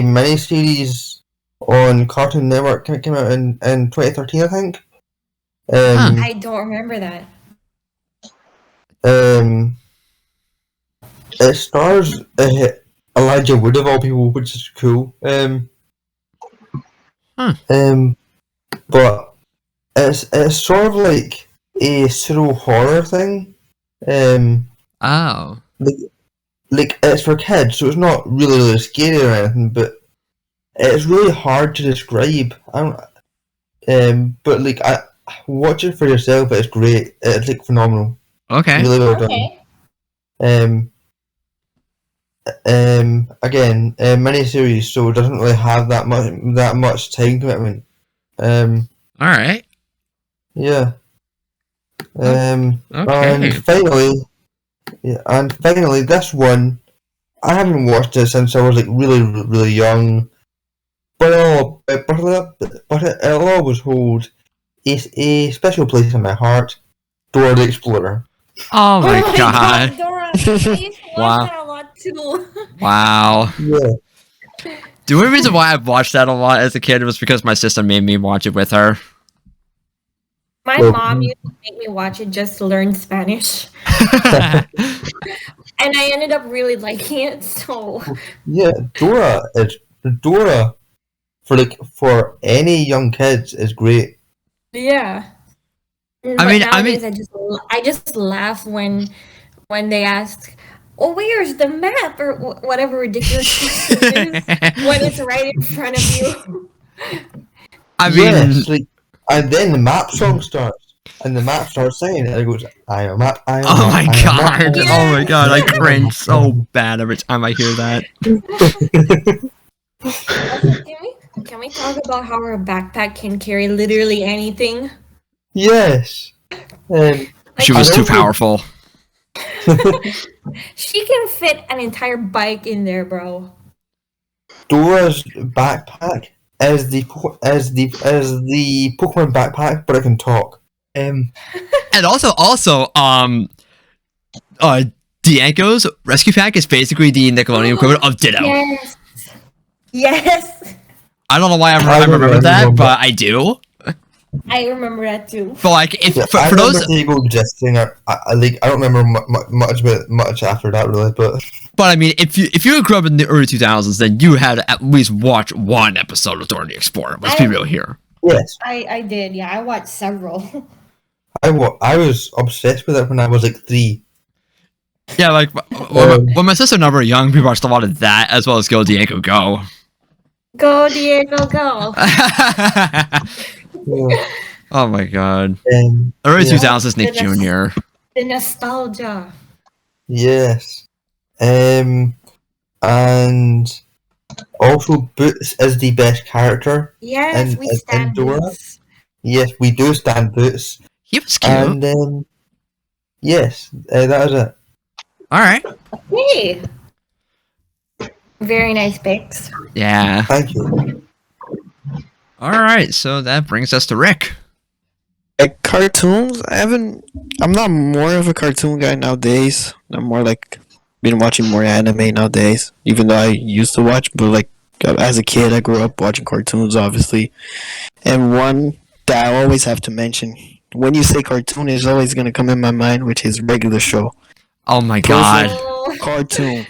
mini series on Cartoon Network. It came out in 2013, I think. I don't remember that. It stars Elijah Wood of all people, which is cool. But it's sort of like a pseudo horror thing. Oh. Like it's for kids, so it's not really scary or anything, but it's really hard to describe. But like watch it for yourself. It's great. It's like phenomenal. Okay. Really well done. Okay. Again, mini series, so it doesn't really have that much time commitment. All right. Yeah. Okay. And finally, this one I haven't watched it since I was like really young, but it'll always hold a special place in my heart. Dora the Explorer. Oh my god. Dora! I used to watch that a lot too. Wow. Yeah. The only reason why I've watched that a lot as a kid was because my sister made me watch it with her. My mom used to make me watch it just to learn Spanish, and I ended up really liking it. So Yeah, Dora for any young kids is great. yeah. I mean- I just laugh when they ask, oh, where's the map or whatever ridiculous question it is when it's right in front of you. I mean, Yes, like, and then the map song starts, and the map starts singing, and it goes, I am map, I am oh map, my I am map, god, I am oh my map, god, I I am cringe map, so bad every time I hear that. Also, can we talk about how her backpack can carry literally anything? Yes. She Like, was and too also- powerful. she can fit an entire bike in there, bro. Dora's backpack is the Pokemon backpack, but it can talk. And also, Dianco's rescue pack is basically the Nickelodeon equivalent of Ditto. Yes. Yes. I don't know why I I remember that, remember. but I do. I remember that too. But like, if Yeah, for I those, remember Diego existing. I don't remember much after that really, but but I mean, if you grew up in the early 2000s, then you had to at least watch one episode of Dora the Explorer. Let's be real here. yes, I did. Yeah, I watched several. I was obsessed with it when I was like 3. Yeah, like when my sister and I were young, we watched a lot of that as well as Go Dianco Go. Go Diego, go! Yeah. Oh my god, Um, early yeah. 2000s Nick Jr. The nostalgia. Yes. And also Boots is the best character. Yes, And- we and stand Dora? Boots. Yes, we do stand Boots. He was cute. And yes, that is it. All right. Hey. Very nice pics. Yeah. Thank you. All right. So that brings us to Rick. Like cartoons, I'm not more of a cartoon guy nowadays. I'm more like been watching more anime nowadays. Even though I used to watch, but like as a kid, I grew up watching cartoons, obviously. And one that I always have to mention when you say cartoon, is always gonna come in my mind, which is regular show. Oh my god. Oh, Cartoon,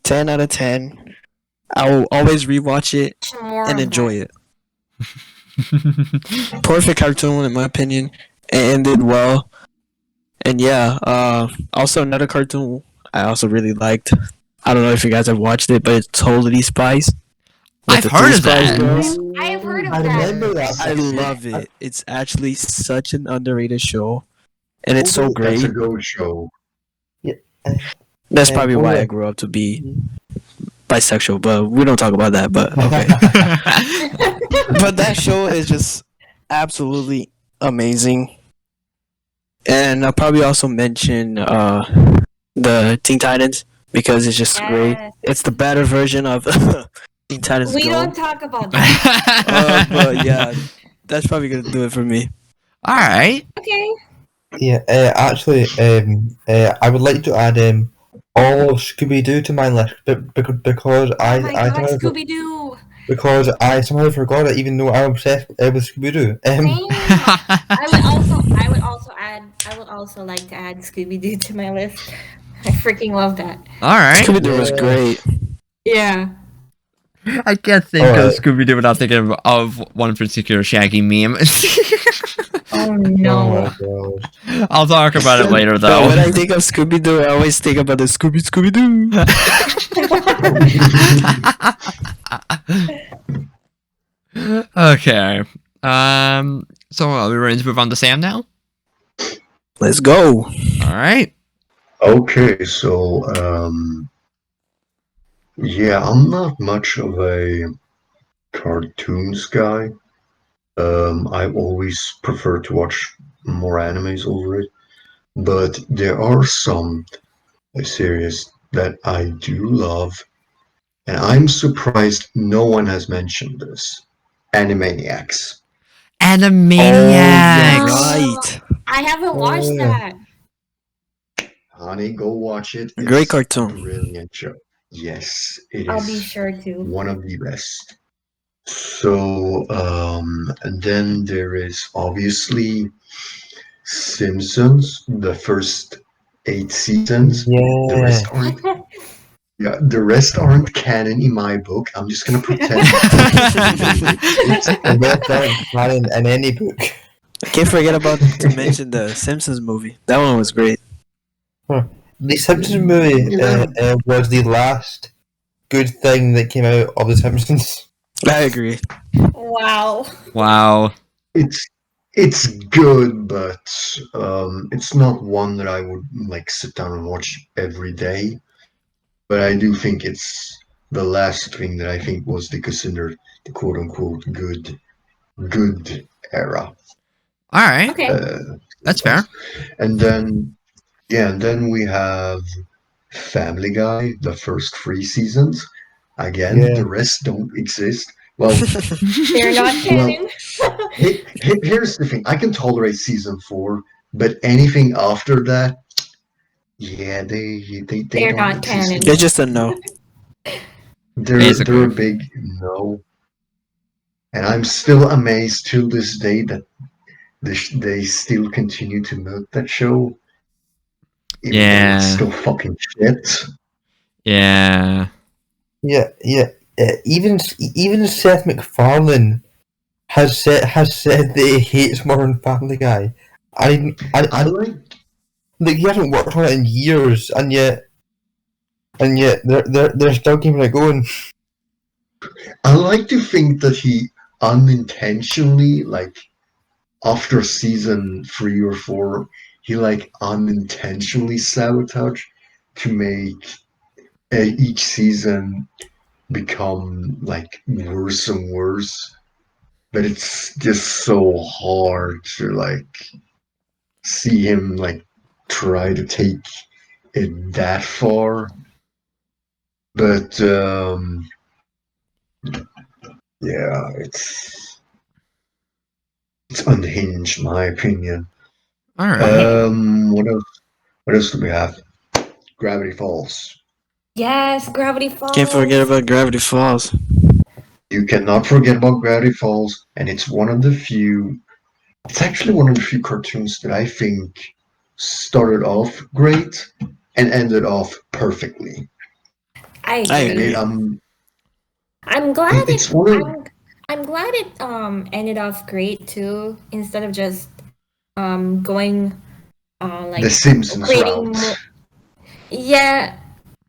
10 out of 10. I will always rewatch it more and of enjoy that. it. Perfect cartoon in my opinion, and ended well. And yeah, also another cartoon I also really liked. I don't know if you guys have watched it, but it's totally Spies. With I've the heard three of Spies that. girls. I've heard of I that. remember that. I love it. It's actually such an underrated show, and it's so great. That's a go show. That's And probably why I only- grew up to be bisexual, but we don't talk about that. But okay. But that show is just absolutely amazing. And I'll probably also mention the Teen Titans because it's just great. Yes. It's the better version of Teen Titans We Go. don't talk about that. But yeah, that's probably gonna do it for me. All right. Okay. Yeah, actually, I would like to add all of Scooby Doo to my list, because Oh my god, somehow, Scooby Doo. because I somehow forgot it, even though I'm obsessed with Scooby Doo. I would also like to add Scooby Doo to my list. I freaking love that. All right. Scooby Doo was great. Yeah. I can't think All of right. Scooby Doo without thinking of one particular Shaggy meme. Oh Oh no. my gosh. I'll talk about it later, But though. when I think of Scooby Doo, I always think about the Scooby Doo. Okay. So are we ready to move on to Sam now? Let's go. All right. Okay, so yeah, I'm not much of a cartoons guy. I always prefer to watch more animes over it, but there are some series that I do love, and I'm surprised no one has mentioned this. Animaniacs. Animaniacs. Right. I haven't watched Oh, yeah. that. Honey, go watch it. Great It's cartoon. a brilliant show. Yes, it I'll is. be sure to. One of the best. So, and then there is obviously Simpsons, the first 8 seasons. The Yeah. rest aren't. Yeah, the rest aren't canon in my book. I'm just gonna pretend. The best canon in any book. Can't forget about to mention the Simpsons movie. That one was great. The Simpsons movie was the last good thing that came out of The Simpsons. I agree. Wow. Wow. It's good, but it's not one that I would like sit down and watch every day. But I do think it's the last thing that I think was considered the quote unquote good era. All right. Okay. That's fair. And then we have Family Guy, the first 3 seasons. Again, Yeah. the rest don't exist. Well, They're not canon. here's the thing: I can tolerate season 4, but anything after that, yeah, they They're don't not exist. canon. It's just a no. They're Basically. a big no, and I'm still amazed till this day that they still continue to milk that show, even though it's Yeah. still fucking shit. Yeah. Yeah. Even Seth MacFarlane has said that he hates Modern Family Guy. I Like he hasn't worked on it in years, and yet they're still keeping it going. like to think that he unintentionally, like after season 3 or 4, he like unintentionally sabotaged to make each season become like worse and worse. But it's just so hard to like see him like try to take it that far. But yeah, it's unhinged, my opinion. All right. What else? What else do we have? Gravity Falls. Yes, Gravity Falls. Can't forget about Gravity Falls. You cannot forget about Gravity Falls, and it's one of the few. It's actually one of the few cartoons that I think started off great and ended off perfectly. I I agree. agree. I'm glad It's it. one of I'm glad it ended off great too, instead of just going like the Simpsons creating route. more. Yeah,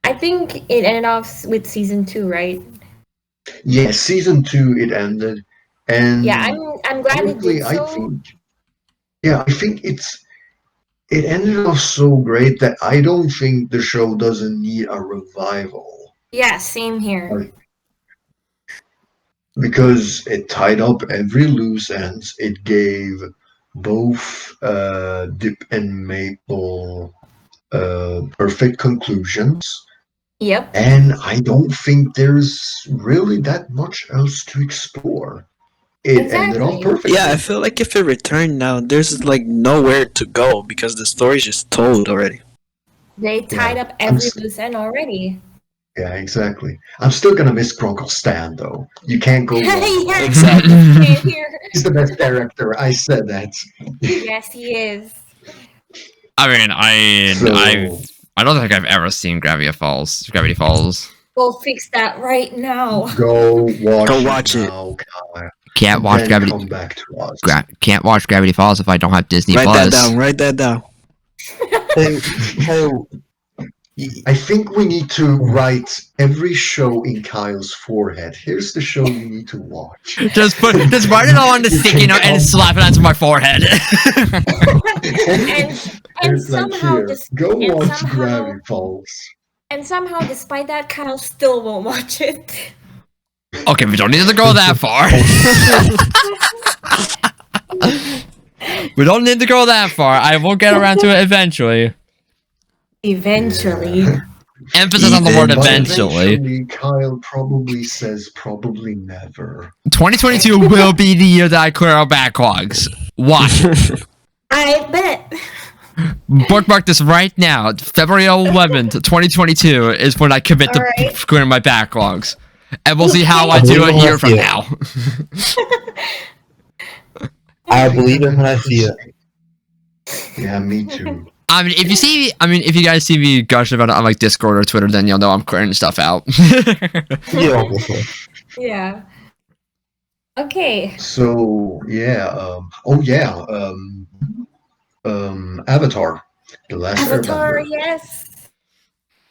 I think it ended off with season 2, right? Yeah, season 2 it ended, and Yeah, I'm glad it honestly, did so. I think it ended off so great that I don't think the show doesn't need a revival. Yeah, same here. Like, because it tied up every loose ends. It gave both Dip and Maple perfect conclusions. Yep. And I don't think there's really that much else to explore. It ended off Exactly. perfectly. Yeah, I feel like if it returned now, there's like nowhere to go because the story's just told already. They tied up every loose end already. Yeah, exactly. I'm still gonna miss Grunkle Stan though. You can't go wrong. Yeah, Exactly. same here. He's the best character. I said that. Yes, he is. I mean, So I don't think I've ever seen Gravity Falls. Go fix that right now. go watch it it. now, Kyle. Can't watch Then Gravity. come back to us. Can't watch Gravity Falls if I don't have Disney Write that Plus. down. Write that down. How I think we need to write every show in Kyle's forehead. Here's the show you need to watch. Just write it all on the sticky note and slap it onto my forehead. and It's like somehow here, this go and watch somehow Gravity Falls. and somehow despite that, Kyle still won't watch it. Okay, we don't need to go that far. We don't need to go that far. I will get around to it eventually. Eventually. Yeah. Emphasis on the word But eventually. Kyle probably says probably never. 2022 will be the year that I clear out backlogs. Watch. I bet. Bookmark this right now. February 11th, 2022 is when I commit to Alright. clearing my backlogs. And we'll see how I Okay. do a year from now. I believe it when I see it. Yeah, me too. I mean, if you guys see me gushing about it on like Discord or Twitter, then you'll know I'm clearing stuff out. Yeah, obviously. Yeah. Okay. So yeah, Avatar, The Last Avatar, Airbender. yes.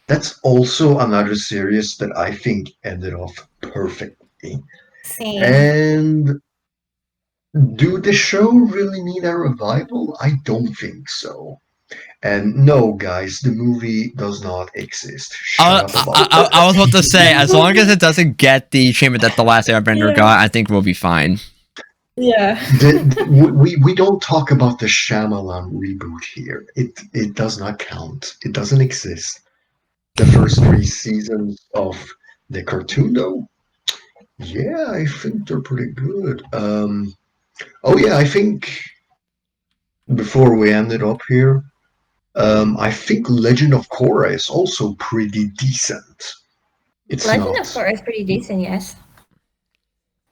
That's also another series that I think ended off perfectly. Same. And do the show really need a revival? I don't think so. And no, guys, the movie does not exist. Shut up about that. I was about to say, as long as it doesn't get the treatment that The Last Airbender Yeah. got, I think we'll be fine. Yeah. We don't talk about the Shyamalan reboot here. It does not count. It doesn't exist. The first 3 seasons of the cartoon, though, yeah, I think they're pretty good. Oh yeah, I think before we ended up here, I think Legend of Korra is also pretty decent. It's Legend not. of Korra is pretty decent, yes.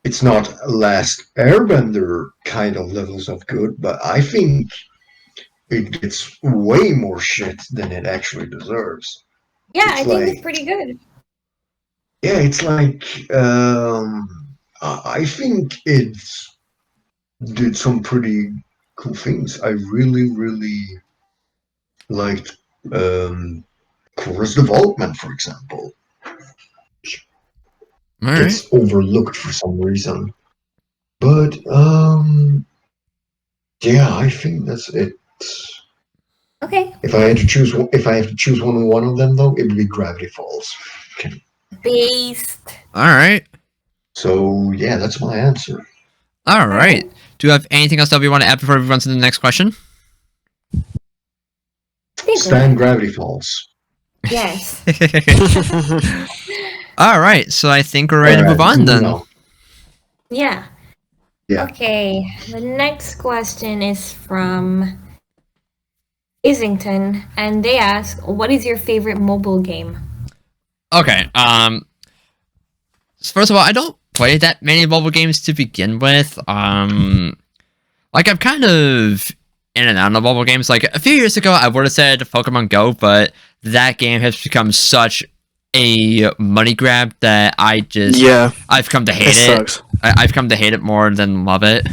It's not Last Airbender kind of levels of good, but I think it gets way more shit than it actually deserves. Yeah, It's I think like- it's pretty good. Yeah, it's like I think it did some pretty cool things. I really liked Korra's development, for example. All right. Gets overlooked for some reason. But yeah, I think that's it. Okay. If I had to choose one of them though, it would be Gravity Falls. Based. All right. So yeah, that's my answer. All right. Do you have anything else that we want to add before we run to the next question? I think Stan Gravity Falls. yes. All right. So I think we're ready to move Alright, on then. no. Yeah. Yeah. Okay. The next question is from Islington, and they ask, "What is your favorite mobile game?" Okay. First of all, I don't play that many mobile games to begin with. Like I'm kind of in and out of mobile games. Like a few years ago, I would have said Pokemon Go, but that game has become such a money grab that I've come to hate it. sucks. I've come to hate it more than love it,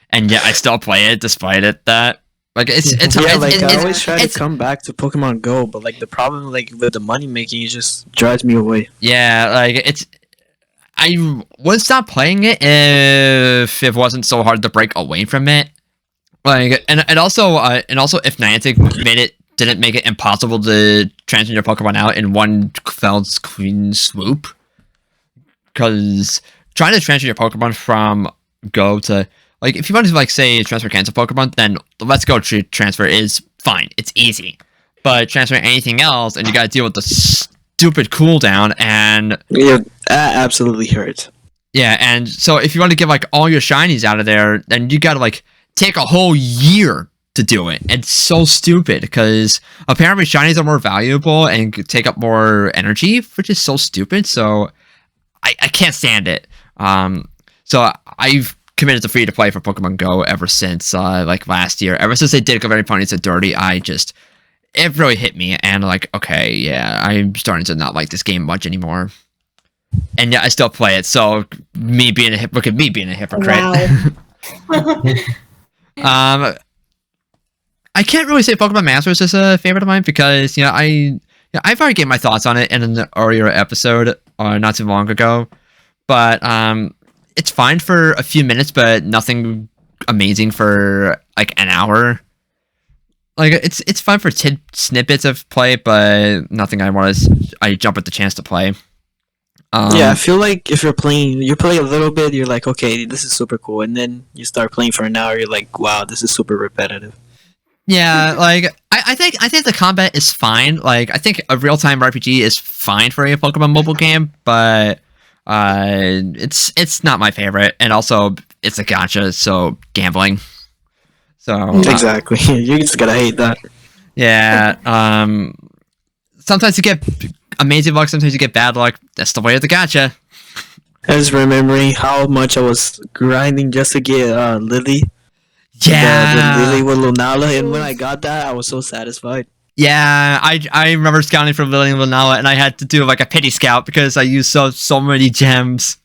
and yet I still play it despite it. That like it's Yeah, like I it's- always try to it's- come back to Pokemon Go, but like the problem, like with the money making, it just drives me away. yeah, like it's. I would stop playing it if it wasn't so hard to break away from it. Like, and also if Niantic didn't make it impossible to transfer your Pokemon out in one fell clean swoop. Because trying to transfer your Pokemon from Go to like, if you want to like say transfer cancel Pokemon, then Let's Go transfer is fine. It's easy. But transferring anything else, and you got to deal with the stupid cooldown and. Yeah, that absolutely hurts. Yeah, and so if you want to get like all your shinies out of there, then you gotta like take a whole year to do it. It's so stupid because apparently shinies are more valuable and could take up more energy, which is so stupid. So I can't stand it. So I've committed to free to play for Pokemon Go ever since like last year. Ever since they did Very Ponies to Dirty, it really hit me, and like, okay, yeah, I'm starting to not like this game much anymore. And yeah, I still play it. So look at me being a hypocrite. Wow. I can't really say Pokemon Masters is a favorite of mine because I've already gave my thoughts on it in an earlier episode not too long ago. But it's fine for a few minutes, but nothing amazing for like an hour. Like it's fun for snippets of play, but nothing I jump at the chance to play. Yeah, I feel like if you play a little bit, you're like, okay, this is super cool, and then you start playing for an hour, you're like, wow, this is super repetitive. Yeah, like I think the combat is fine. Like I think a real time RPG is fine for a Pokemon mobile game, but it's not my favorite, and also it's a gacha, so gambling. So Exactly, you just gotta hate that. yeah, sometimes you get amazing luck, sometimes you get bad luck. That's the way of the gacha. I was remembering how much I was grinding just to get Lily. Yeah, The Lily with Lunala, and when I got that, I was so satisfied. yeah. I remember scouting for Lily and Lunala, and I had to do like a pity scout because I used so many gems.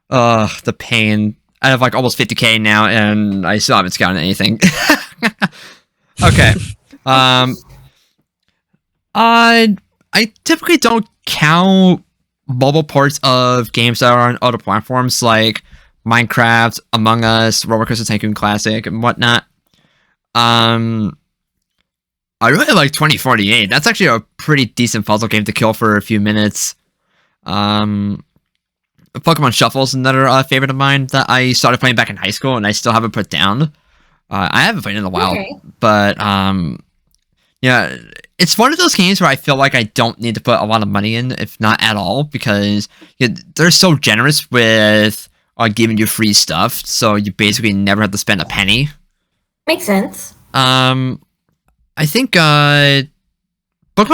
Ugh, the pain. I have like almost 50k now, and I still haven't scouted anything. Okay. I I typically don't count mobile ports of games that are on other platforms like Minecraft, Among Us, Roller Coaster Tycoon Classic, and whatnot. I really like 2048. That's actually a pretty decent puzzle game to kill for a few minutes. Pokemon Shuffle is another favorite of mine that I started playing back in high school, and I still haven't put down. I haven't played in a while, but yeah, it's one of those games where I feel like I don't need to put a lot of money in, if not at all, because they're so generous with giving you free stuff, so you basically never have to spend a penny. Makes sense. I think Pokemon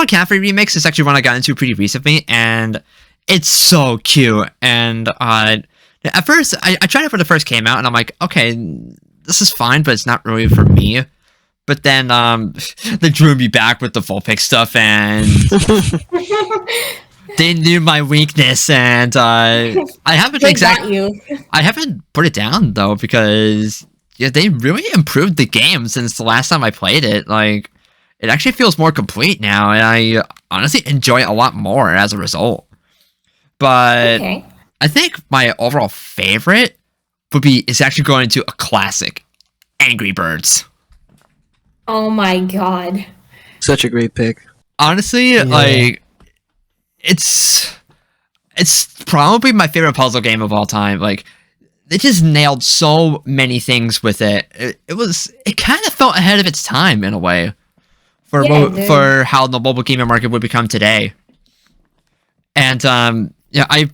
Cafe Remix is actually one I got into pretty recently, and it's so cute. And at first, I tried it when it first came out, and I'm like, okay, this is fine, but it's not really for me. But then they drew me back with the Vulpix stuff, and they knew my weakness, and I haven't I haven't put it down though, because they really improved the game since the last time I played it. Like, it actually feels more complete now, and I honestly enjoy it a lot more as a result. But I think my overall favorite is actually going to a classic, Angry Birds. Oh my god. Such a great pick. Honestly, like, it's probably my favorite puzzle game of all time. Like, they just nailed so many things with it. It kind of felt ahead of its time in a way for how the mobile gaming market would become today. And yeah, I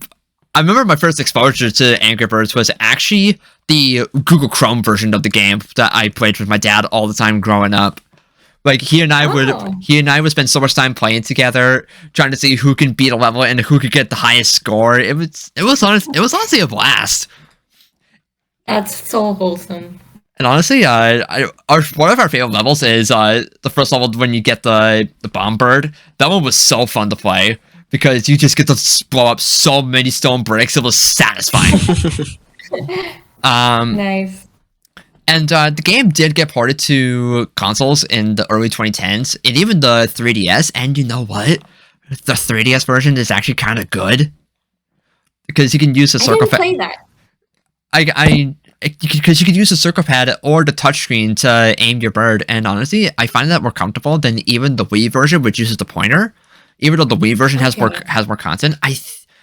remember my first exposure to Angry Birds was actually the Google Chrome version of the game that I played with my dad all the time growing up. Like, he and I would spend so much time playing together, trying to see who can beat a level and who could get the highest score. It was honestly a blast. That's so wholesome. And honestly, one of our favorite levels is the first level when you get the bomb bird. That one was so fun to play because you just get to blow up so many stone bricks. It was satisfying. Nice. And the game did get ported to consoles in the early 2010s, and even the 3DS. And you know what? The 3DS version is actually kind of good because you can use the circle pad. I didn't play that. Because you can use the circle pad or the touchscreen to aim your bird, and honestly, I find that more comfortable than even the Wii version, which uses the pointer. Even though the Wii version has more content,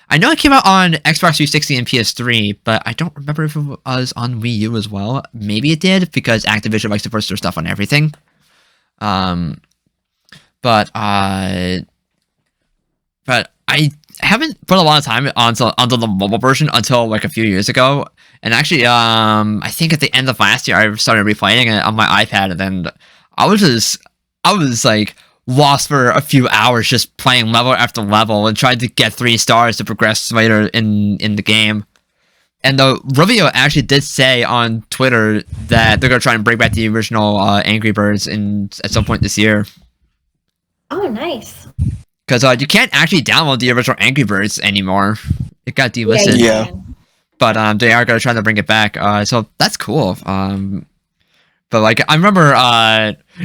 I know it came out on Xbox 360 and PS3, but I don't remember if it was on Wii U as well. Maybe it did, because Activision likes to push their stuff on everything. But I haven't put a lot of time onto the mobile version until like a few years ago. And actually, I think at the end of last year, I started replaying it on my iPad, and then I was like lost for a few hours just playing level after level and tried to get 3 stars to progress later in the game. And the Revio actually did say on Twitter that they're gonna try and bring back the original Angry Birds at some point this year. Oh, nice. Because you can't actually download the original Angry Birds anymore. It got delisted. Yeah. But they are gonna try to bring it back. So that's cool. But like, I remember,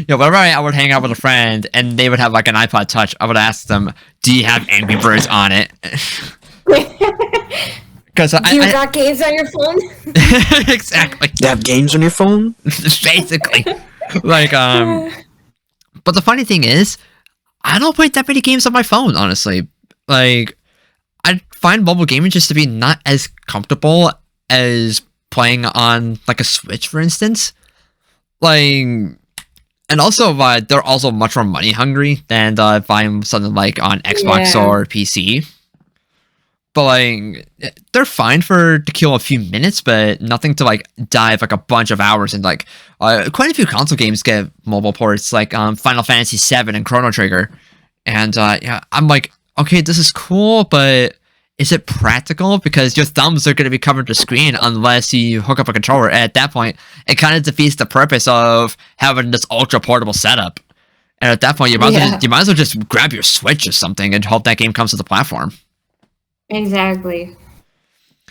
whenever I would hang out with a friend and they would have like an iPod Touch, I would ask them, "Do you have Angry Birds on it?" Because you got games on your phone? Exactly. You have games on your phone? Basically. Like, but the funny thing is, I don't play that many games on my phone, honestly. Like, I find mobile gaming just to be not as comfortable as playing on like a Switch, for instance. Like, and also they're also much more money hungry than buying something like on Xbox or PC. But like, they're fine to kill a few minutes, but nothing to like dive like a bunch of hours. And like, quite a few console games get mobile ports, like Final Fantasy VII and Chrono Trigger. And I'm like, okay, this is cool, but is it practical? Because your thumbs are going to be covering the screen unless you hook up a controller. And at that point, it kind of defeats the purpose of having this ultra portable setup. And at that point, you might as well just grab your Switch or something and hope that game comes to the platform. Exactly.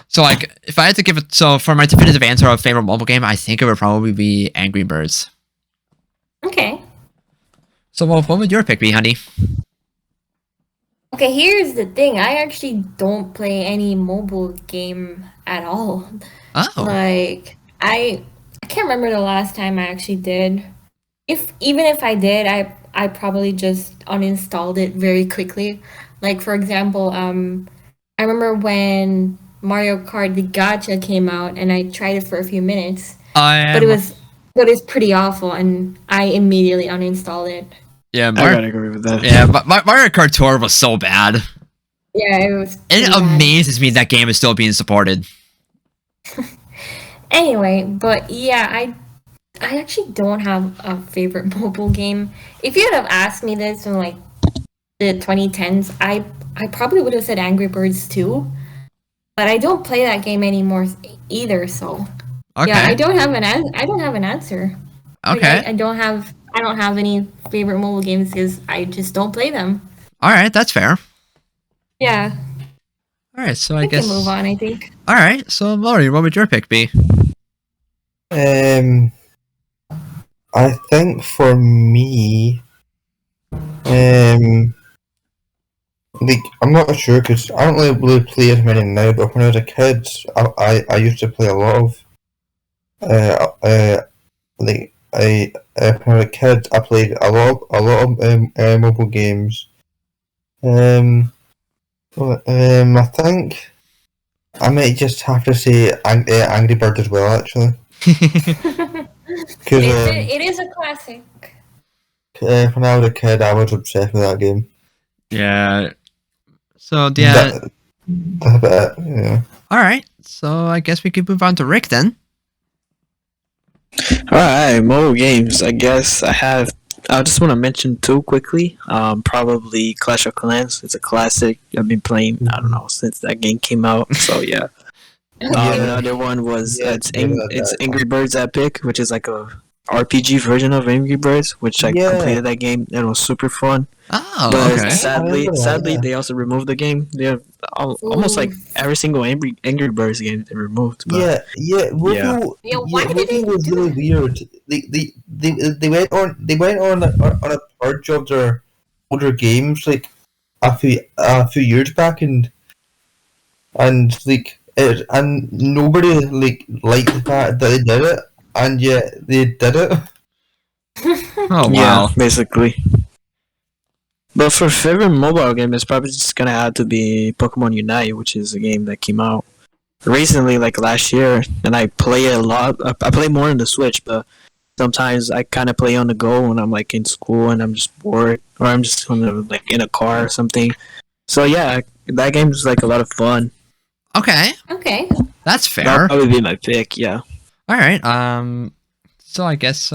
So like, if I had to give it, so for my definitive answer of favorite mobile game, I think it would probably be Angry Birds. Okay. So what would your pick be, honey? Okay, here's the thing. I actually don't play any mobile game at all. Oh, Like I can't remember the last time I actually did. If even if I did, I probably just uninstalled it very quickly. Like for example, I remember when Mario Kart the Gacha came out and I tried it for a few minutes, I but it am. was but it's pretty awful and I immediately uninstalled it. Yeah, I Mario. gotta agree with that. Yeah, but Mario Kart Tour was so bad. Yeah, it was It pretty bad. amazes me that game is still being supported. Anyway, but yeah, I actually don't have a favorite mobile game. If you'd have asked me this in like the 2010s, I probably would have said Angry Birds too. But I don't play that game anymore either, so yeah, Okay. I don't have an answer. Like, Okay. I don't have any favorite mobile games because I just don't play them. All right, that's fair. Yeah, All right, so I we guess. can move on. I think. All right, so Laurie, what would your pick be? I think for me, like I'm not sure because I don't really play as many now. But when I was a kid, I used to play a lot of like when I was a kid, I played a lot of mobile games. I think I might just have to say Angry Bird as well, actually, because It is a classic. when I was a kid, I was obsessed with that game. Yeah. So yeah. That's about it. Yeah. All right, so I guess we could move on to Rick then. Alright, mobile games. I guess I just want to mention two quickly. Probably Clash of Clans. It's a classic. I've been playing, I don't know, since that game came out. So yeah. Another one was Yeah, it's Angry Birds Epic, which is like a RPG version of Angry Birds, which I Yeah. completed that game. It was super fun. Oh, But okay. sadly, Yeah. they also removed the game. They have almost like every single Angry Birds game they removed. But Yeah. Woofoo, Yeah, why did they was do really weird. They went on a purge of their older games like a few years back and and nobody liked the fact that they did it and yet they did it. Oh wow. yeah, basically. But for favorite mobile game, it's probably just gonna have to be Pokemon Unite, which is a game that came out recently, like last year, and I play it a lot. I play more on the Switch, but sometimes I kind of play on the go when I'm like in school and I'm just bored, or I'm just like in a car or something. So yeah, that game is like a lot of fun. Okay, Okay. that's That'll fair. probably be my pick. Yeah. All right. So I guess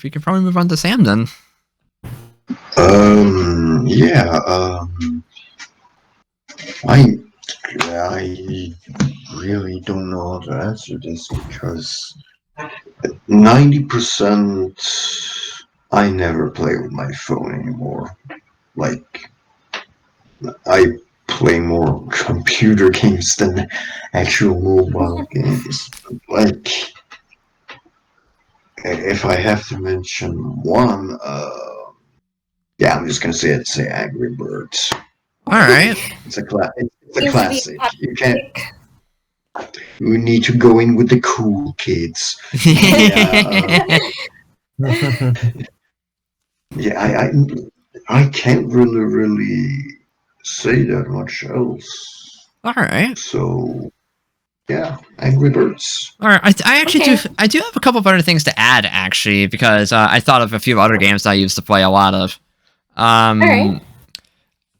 we could probably move on to Sam then. Yeah. I really don't know how to answer this because 90% I never play with my phone anymore. Like I play more computer games than actual mobile games. Like if I have to mention one, yeah, I'm just gonna say Angry Birds. All right. Seems It's a to be classic. a You can't. pick. We need to go in with the cool kids. Yeah, I can't really say that much else. All right. So yeah, Angry Birds. All right. I actually Okay. I do have a couple of other things to add actually because I thought of a few other games that I used to play a lot of. All right.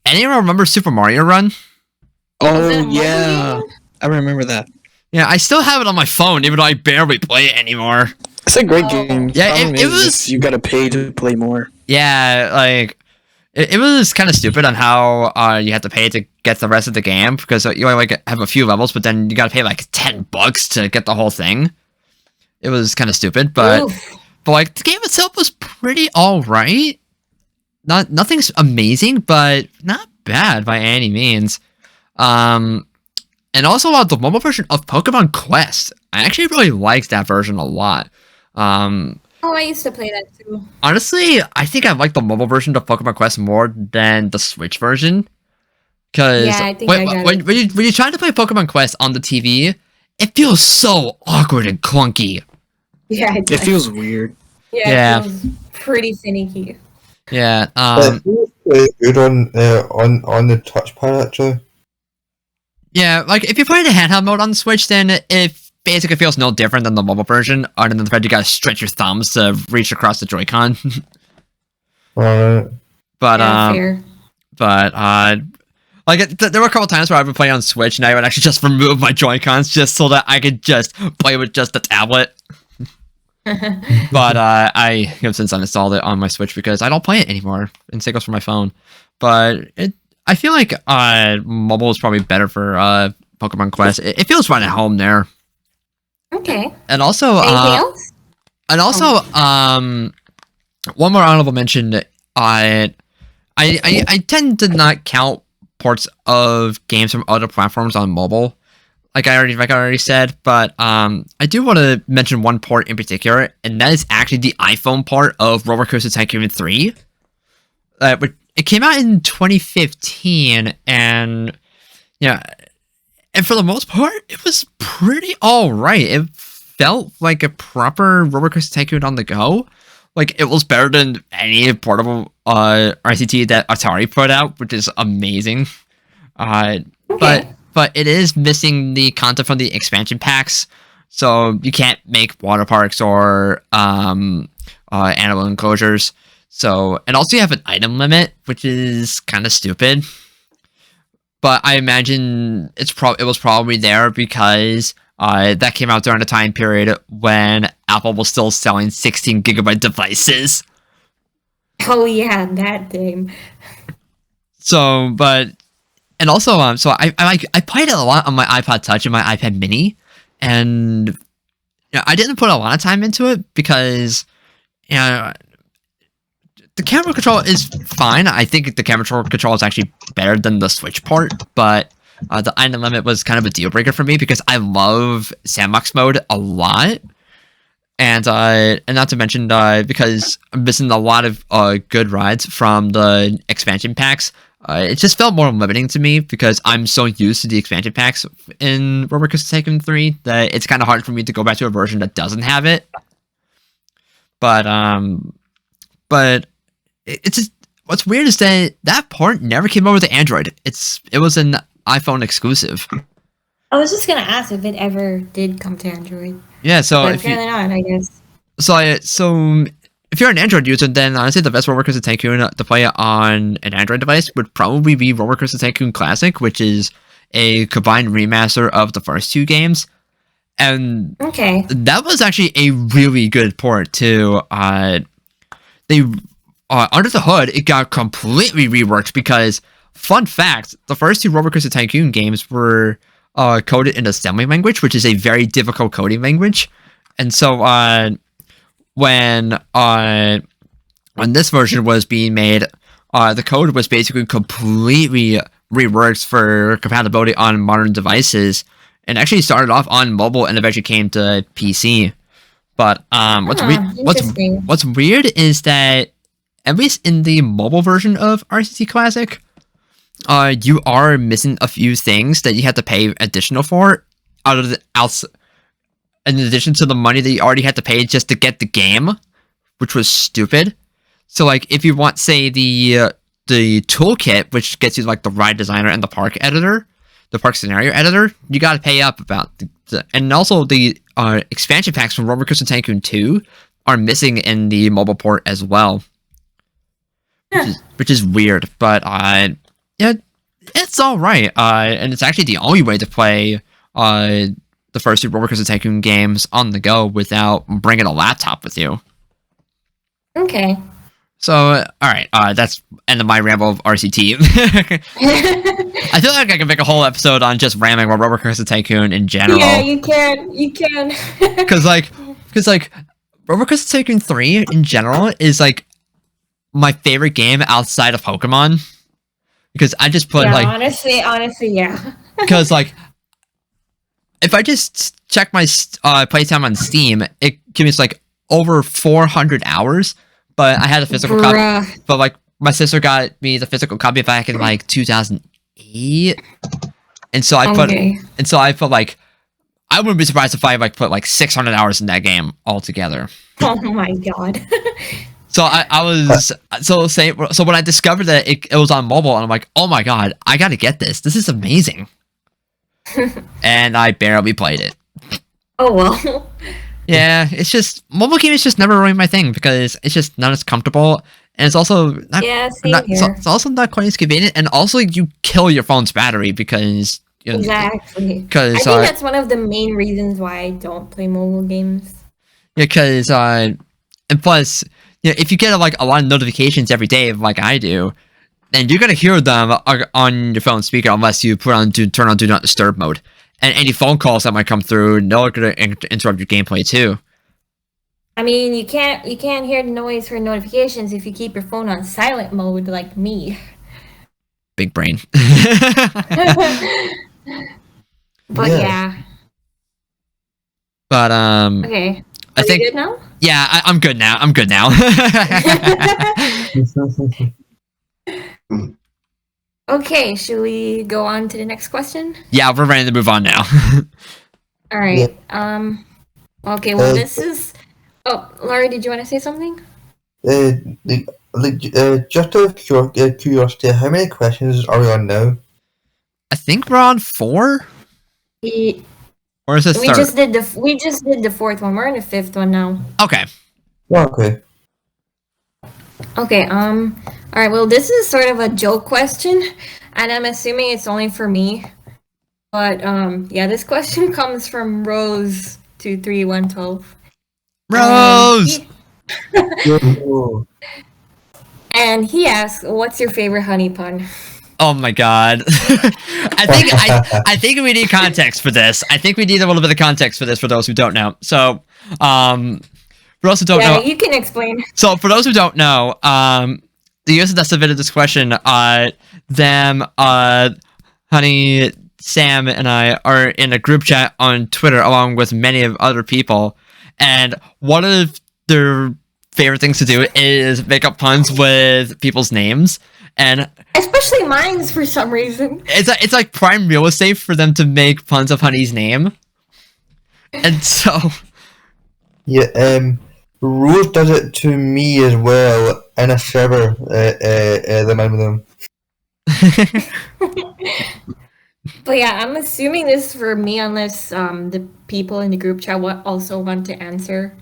Anyone remember Super Mario Run? Was it Oh a mobile yeah, game? I remember that. Yeah, I still have it on my phone, even though I barely play it anymore. It's a great Oh. game. Yeah, Problem it is was- just you gotta pay to play more. Yeah, like it was kind of stupid on how you have to pay to get the rest of the game because you only like have a few levels, but then you got to pay like $10 to get the whole thing. It was kind of stupid, but Oof. like the game itself was pretty all right. Nothing's amazing, but not bad by any means. And also the mobile version of Pokemon Quest. I actually really liked that version a lot. Oh, I used to play that too. Honestly, I think I like the mobile version of Pokemon Quest more than the Switch version. Because Yeah, I think I got when you try to play Pokemon Quest on the TV, it feels so awkward and clunky. Yeah, It feels weird. Yeah. It feels pretty finicky. Yeah. It feels quite good on the touchpad actually. Yeah, like if you play the handheld mode on the Switch, then it basically feels no different than the mobile version, other than the fact you gotta stretch your thumbs to reach across the Joy-Con. Alright. But Yeah, fair. like there were a couple times where I would play on Switch, and I would actually just remove my Joy-Cons just so that I could just play with just the tablet. But I have since uninstalled it on my Switch because I don't play it anymore. Instead, it goes for my phone. But I feel like mobile is probably better for Pokemon Quest. It feels right at home there. Okay. And also, Anything else? and also, one more honorable mention. I tend to not count ports of games from other platforms on mobile, like I already said. But I do want to mention one port in particular, and that is actually the iPhone port of Roller Coaster Tycoon 3. It came out in 2015, and yeah, and for the most part, it was pretty alright. It felt like a proper Roller Coaster Tycoon on the go. Like, it was better than any portable RCT that Atari put out, which is amazing. Okay. But it is missing the content from the expansion packs, so you can't make water parks or animal enclosures. So, and also you have an item limit, which is kind of stupid. But I imagine it was probably there because that came out during a time period when Apple was still selling 16 gigabyte devices. Oh yeah, that thing. So, and also, so I played it a lot on my iPod Touch and my iPad Mini, and you know, I didn't put a lot of time into it because, you know, the camera control is fine. I think the camera control is actually better than the Switch part, but the item limit was kind of a deal breaker for me because I love sandbox mode a lot, and not to mention because I'm missing a lot of good rides from the expansion packs. It just felt more limiting to me because I'm so used to the expansion packs in Roller Coaster Tycoon 3 that it's kind of hard for me to go back to a version that doesn't have it. But it's just, what's weird is that port never came over to Android. It was an iPhone exclusive. I was just gonna ask if it ever did come to Android. Yeah, so But apparently not, I guess. so if you're an Android user, then honestly the best Roller Coaster Tycoon to play on an Android device would probably be Roller Coaster Tycoon Classic, which is a combined remaster of the first two games. And Okay. that was actually a really good port too. They under the hood, it got completely reworked because, fun fact, the first two Roller Coaster Tycoon games were coded in assembly language, which is a very difficult coding language. And so when this version was being made, the code was basically completely reworked for compatibility on modern devices, and actually started off on mobile and eventually came to PC. But what's weird is that, at least in the mobile version of RCT Classic, you are missing a few things that you have to pay additional for in addition to the money that you already had to pay just to get the game, which was stupid. So, like, if you want, say, the toolkit, which gets you like the ride designer and the park editor, the park scenario editor, you got to pay up about and also the expansion packs from Roller Coaster Tycoon 2 are missing in the mobile port as well. Which is weird, but yeah, it's all right. And it's actually the only way to play the first two Roller Coaster Tycoon games on the go without bringing a laptop with you. Okay. So, all right, that's end of my ramble of RCT. I feel like I can make a whole episode on just ramming about Roller Coaster Tycoon in general. Yeah, you can. You can. Because Roller Coaster Tycoon 3 in general is like my favorite game outside of Pokemon, because I just put honestly, yeah. Because like, if I just check my playtime on Steam, it gives me like over 400 hours. But I had a physical copy. But like, my sister got me the physical copy back in like 2008, 8. And so I put like I wouldn't be surprised if I like put like 600 hours in that game altogether. Oh my god. So I was so when I discovered that it was on mobile, and I'm like, oh my god, I gotta get this. This is amazing. And I barely played it. Oh well. Yeah, it's just mobile game is just never really my thing because it's just not as comfortable, and it's also not, Same here. it's also not quite as convenient, and also you kill your phone's battery because Exactly. Because I think that's one of the main reasons why I don't play mobile games. Yeah, because and plus, if you get like a lot of notifications every day, like I do, then you're gonna hear them on your phone speaker unless you turn on Do Not Disturb mode. And any phone calls that might come through, they're gonna interrupt your gameplay too. I mean, you can't hear the noise for notifications if you keep your phone on silent mode like me. Big brain. But yeah. But Okay. I think good now? Yeah, I'm good now. I'm good now. Okay, should we go on to the next question? Yeah, we're ready to move on now. All right. Okay. Well, this is. Oh, Laurie, did you want to say something? Just out of curiosity, how many questions are we on now? I think we're on 4. Or is this we 3rd? We just did the 4th one. We're in the 5th one now. Okay. Okay. Okay. All right. Well, this is sort of a joke question, and I'm assuming it's only for me. But yeah, this question comes from Rose23112. Rose. And he asks, "What's your favorite honey pun?" Oh my god. I think we need context for this. I think we need a little bit of context for this for those who don't know. So, for those who don't know, you can explain. So, for those who don't know, the user that submitted this question, Honey, Sam, and I are in a group chat on Twitter along with many of other people, and one of their favorite things to do is make up puns with people's names. And especially mine's for some reason. It's like prime real estate for them to make puns of Honey's name. And so Rose does it to me as well in a server that I'm with them. But yeah, I'm assuming this is for me unless the people in the group chat also want to answer.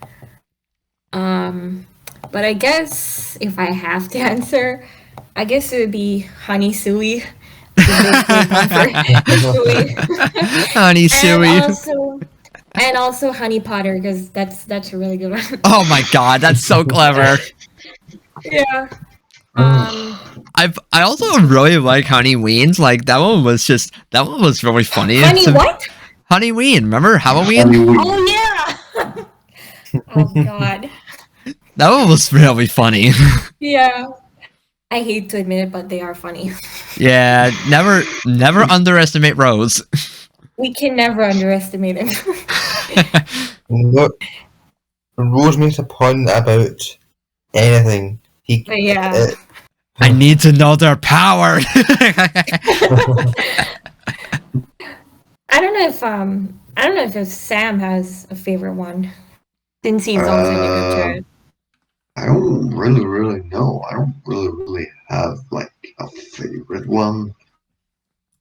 But I guess if I have to answer, I guess it would be Honey Suey. Honey Suey. And also Honey Potter, because that's a really good one. Oh my god, that's so clever. Yeah. I also really like Honey Weens. Like that one was really funny. Honey what? Honey Ween. Remember Halloween? Oh yeah. Oh god. That one was really funny. Yeah. I hate to admit it, but they are funny. Yeah, never underestimate Rose. We can never underestimate him. Look, Rose makes a pun about anything. Yeah. I need to know their power. I don't know if Sam has a favorite one, since he's also in the group chat. I don't really know. I don't really have like a favorite one.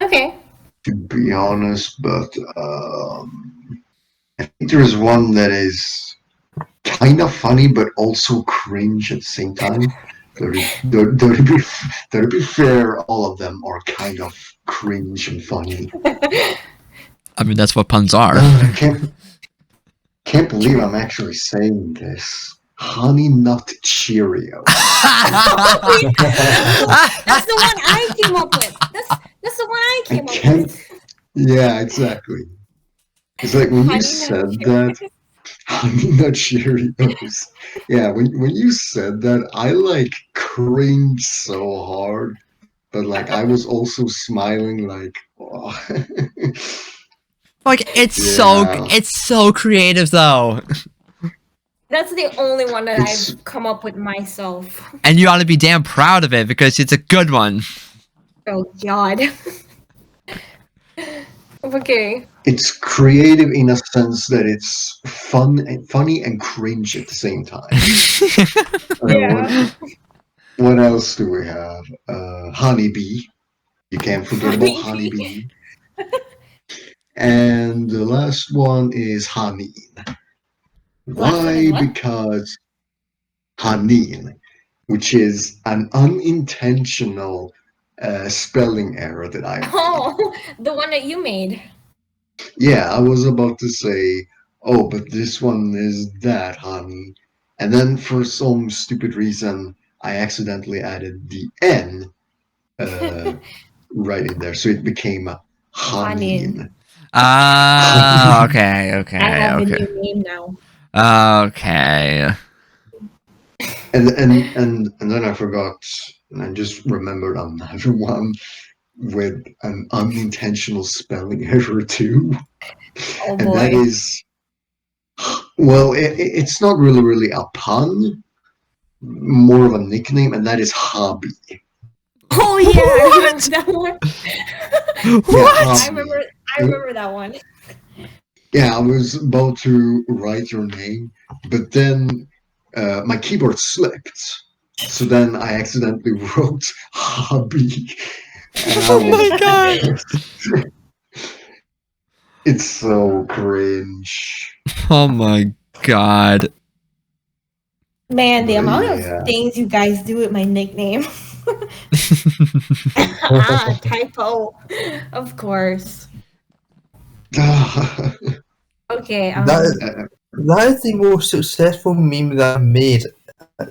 Okay. To be honest, but I think there's one that is kind of funny but also cringe at the same time. To be fair, all of them are kind of cringe and funny. I mean, that's what puns are. I can't believe I'm actually saying this. Honey Nut Cheerio. That's the one I came up with. That's the one I came up with. Yeah, exactly. It's like when you said that, Honey Nut Cheerios. Yeah, when you said that, I like cringed so hard, but like I was also smiling like, oh. Like it's so creative though. That's the only one that I've come up with myself. And you ought to be damn proud of it because it's a good one. Oh god. Okay. It's creative in a sense that it's funny and cringe at the same time. Yeah. What else do we have? Honeybee. You can't forget about Honeybee. And the last one is Hanin. Last one is Why? what? Because Hanin, which is an unintentional spelling error that I made. Oh, the one that you made. Yeah, I was about to say, oh, but this one is that, honey. And then for some stupid reason, I accidentally added the N right in there. So it became Hanin. Hanin. Ah, okay, I okay, have a okay. new name now. Okay. And then I forgot, and I just remembered another one with an unintentional spelling error too. Oh And that boy. is, well, it's not really a pun, more of a nickname, and that is Hobby. Oh yeah, I remember that one. Yeah, I Hobby. remember that one. Yeah, I was about to write your name, but then my keyboard slipped. So then I accidentally wrote Hobby. And I Oh was my god. It's so cringe. Oh my god. Man, the But amount yeah. of things you guys do with my nickname. Typo. Of course. Okay, That is the most successful meme that I've made.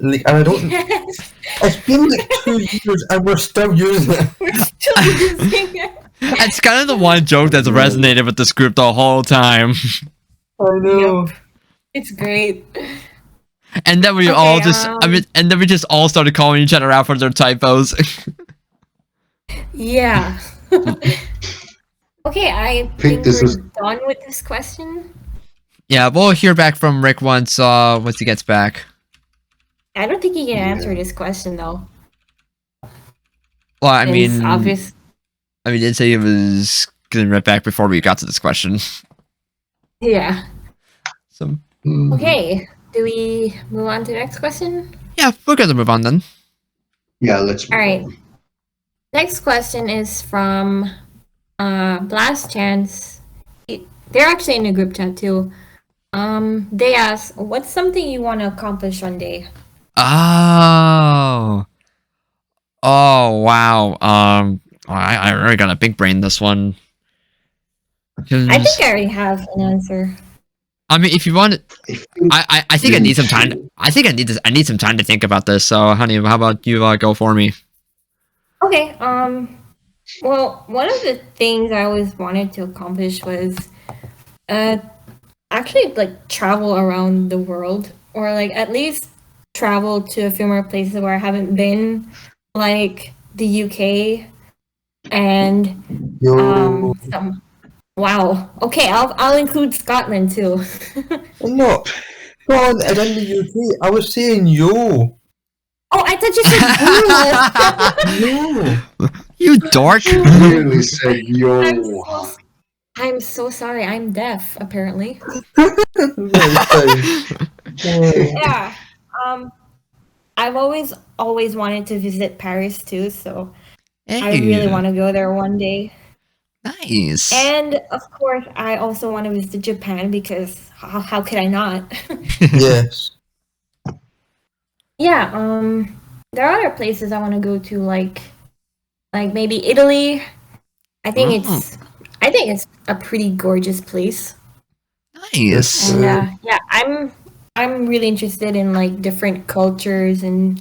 Like, and I don't. yes, It's been like 2 years, and we're still using it. we're still using it. It's kind of the one joke that's resonated with this group the whole time. I know. Yep. It's great. And then we Okay, all just, and then we just all started calling each other out for their typos. Yeah. Okay, I think this we're was- done with this question. Yeah, we'll hear back from Rick once he gets back. I don't think he can answer Yeah. this question though. Well, I It's mean, obvious. he did say he was getting right back before we got to this question. Yeah. So Okay. Do we move on to the next question? yeah, we're gonna move on then. Yeah, let's. All right. Next question is from Blast Chance. They're actually in the group chat too. They ask, "What's something you want to accomplish one day?" Oh. Oh wow. I already got a big brain this one. I think I already have an answer. I mean, if you want, I think I need some time. I think I need some time to think about this. So, honey, how about you go for me? Okay. Well, one of the things I always wanted to accomplish was, actually like travel around the world, or like at least travel to a few more places where I haven't been, like the UK and Yo. some. Wow. Okay, I'll include Scotland too. No. God, and in the UK, I was saying yo. Oh, I thought you said No. You dork. Clearly said yo. I'm so sorry. I'm deaf, apparently. That's fine. Yeah. I've always wanted to visit Paris too, so I really want to go there one day. Nice. And of course, I also want to visit Japan because how could I not? Yes. Yeah. There are other places I want to go to, like maybe Italy. I think it's a pretty gorgeous place. Nice. And yeah, I'm really interested in like different cultures and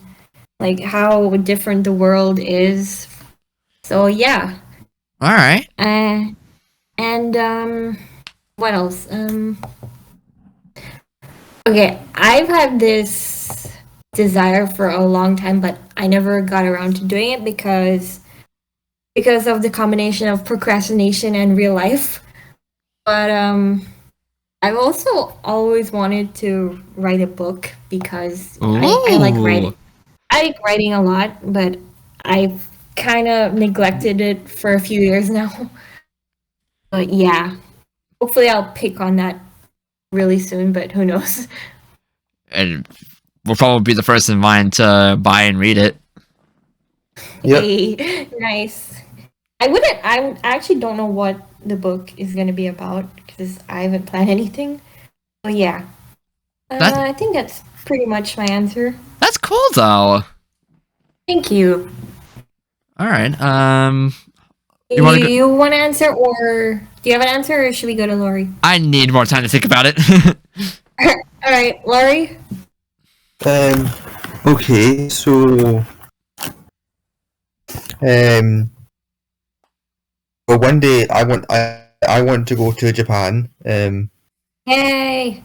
like how different the world is. So yeah. All right. And what else? Okay, I've had this desire for a long time, but I never got around to doing it because of the combination of procrastination and real life. But I've also always wanted to write a book because I like writing. I like writing a lot, but I've kind of neglected it for a few years now. But yeah, hopefully I'll pick on that really soon, but who knows? And we'll probably be the first in line to buy and read it. Yep. Hey, nice. I actually don't know what the book is going to be about because I haven't planned anything. But yeah, I think that's pretty much my answer. That's cool, though. Thank you. All right. You wanna go- you want to answer, or do you have an answer, or should we go to Lori? I need more time to think about it. All right, Lori. Okay, so well, one day I want to go to Japan. Yay!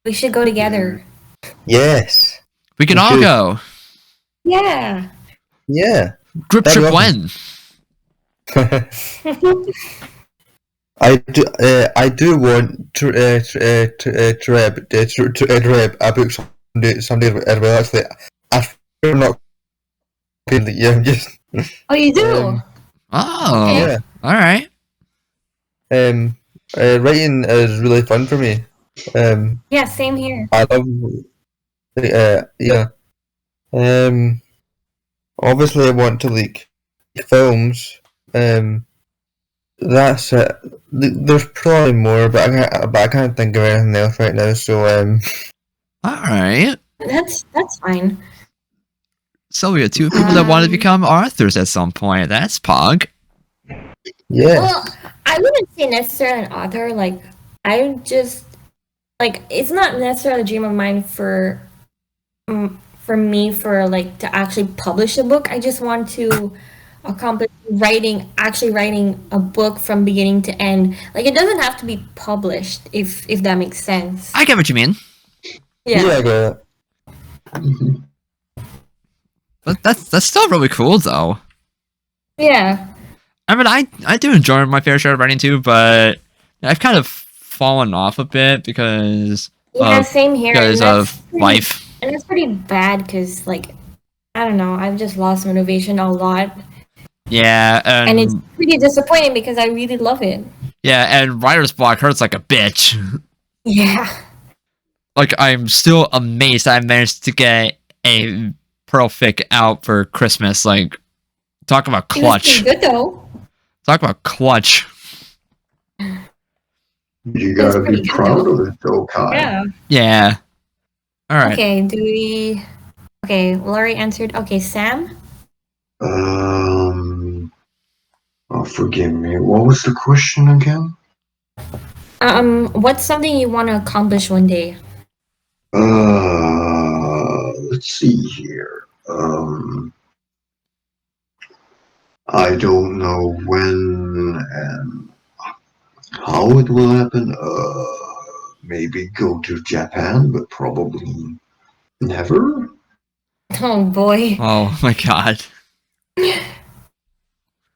We should go together. Yes. We can We all should. go. Yeah. Yeah. Group That'd trip be awesome. when? I do want to read a book someday as well. Actually, I'm not kidding. Yeah, I'm just Oh, you do? Oh. Okay. yeah. All right. Writing is really fun for me. Yeah, same here. I love yeah. Obviously I want to like films. That's it. There's probably more, but I can't think of anything else right now. So All right. That's fine. So we have two people that want to become authors at some point. That's Pog. yeah. Well, I wouldn't say necessarily an author. Like, I just like it's not necessarily a dream of mine for me for like to actually publish a book. I just want to accomplish actually writing a book from beginning to end. Like, it doesn't have to be published if that makes sense. I get what you mean. Yeah, I got it. Mhm. But that's still really cool, though. Yeah. I mean, I do enjoy my fair share of writing too, but I've kind of fallen off a bit because Yeah, same here. because and of that's pretty- life. And it's pretty bad because, like, I don't know, I've just lost motivation a lot. Yeah, And it's pretty disappointing because I really love it. yeah, and writer's block hurts like a bitch. Yeah. Like, I'm still amazed I managed to get a Pearl fic out for Christmas. Like, talk about It was pretty clutch. good, though. Talk about clutch. You That's gotta be pretty good, proud though. of it, though, Kai. Yeah. Yeah. All right. Okay, Laurie answered. Okay, Sam? Oh, forgive me. What was the question again? What's something you want to accomplish one day? Let's see here. I don't know when and how it will happen. Maybe go to Japan, but probably never. Oh, boy. Oh my god.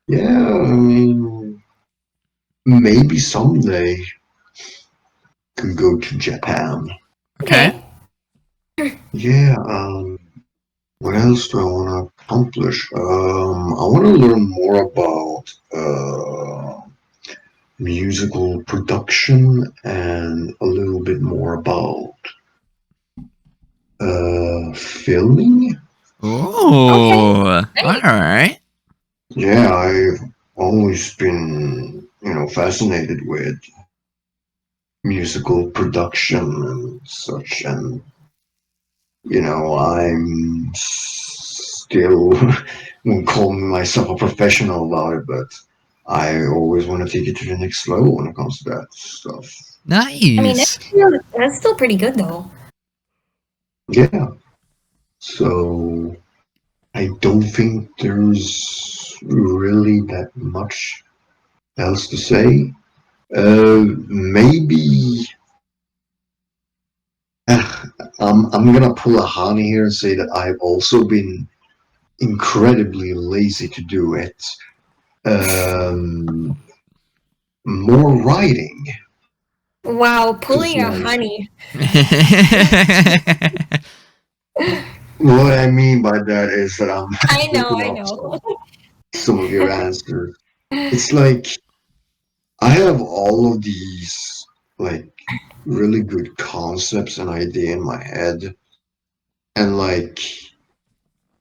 Yeah, I mean, maybe someday can go to Japan. Okay. Yeah, what else do I want to accomplish? I want to learn more about musical production and a little bit more about filming. Ooh. Okay. All right. Yeah, I've always been, fascinated with musical production and such, and I'm still won't call myself a professional about it, but I always want to take it to the next level when it comes to that stuff. I mean, Nice. that's still pretty good, though. Yeah. So I don't think there's really that much else to say. Maybe I'm gonna pull a Hani here and say that I've also been incredibly lazy to do it. More writing. Wow, pulling a Nice. honey. What I mean by that is that I'm I picking know. up some of your answers. It's like I have all of these like really good concepts and idea in my head, and like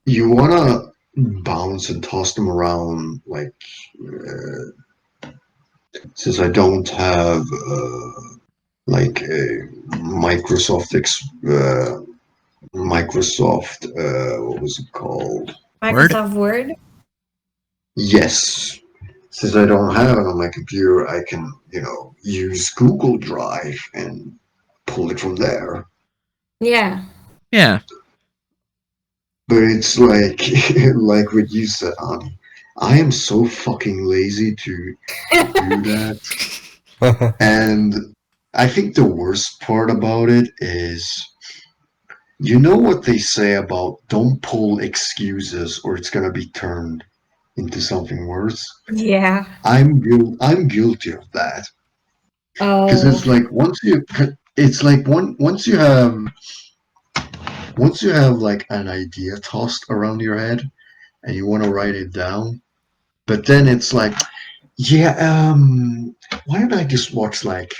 you wanna bounce and toss them around. Like since I don't have like a Microsoft what was it called? Word? Microsoft Word. Yes. Since I don't have it on my computer, I can, use Google Drive and pull it from there. Yeah. Yeah. But it's like, like what you said, Ani. I am so fucking lazy to do that. And I think the worst part about it is, you know what they say about don't pull excuses or it's gonna be turned into something worse. Yeah. I'm guilty of that. Because Oh. it's like once you have like an idea tossed around your head and you want to write it down, but then it's like, yeah, why don't I just watch like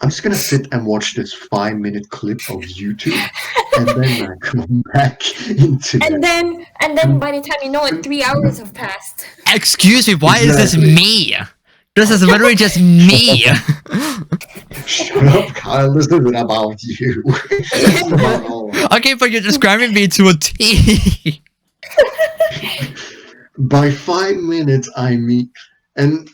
I'm just gonna sit and watch this 5 minute clip of YouTube and then I come back into And it. then by the time you know it, 3 hours have passed. Excuse me, why is this Exactly. me? This is literally just me. Shut up, Kyle. This isn't about you. It's about all of us. Okay, but you're describing me to a T. By 5 minutes, I mean, and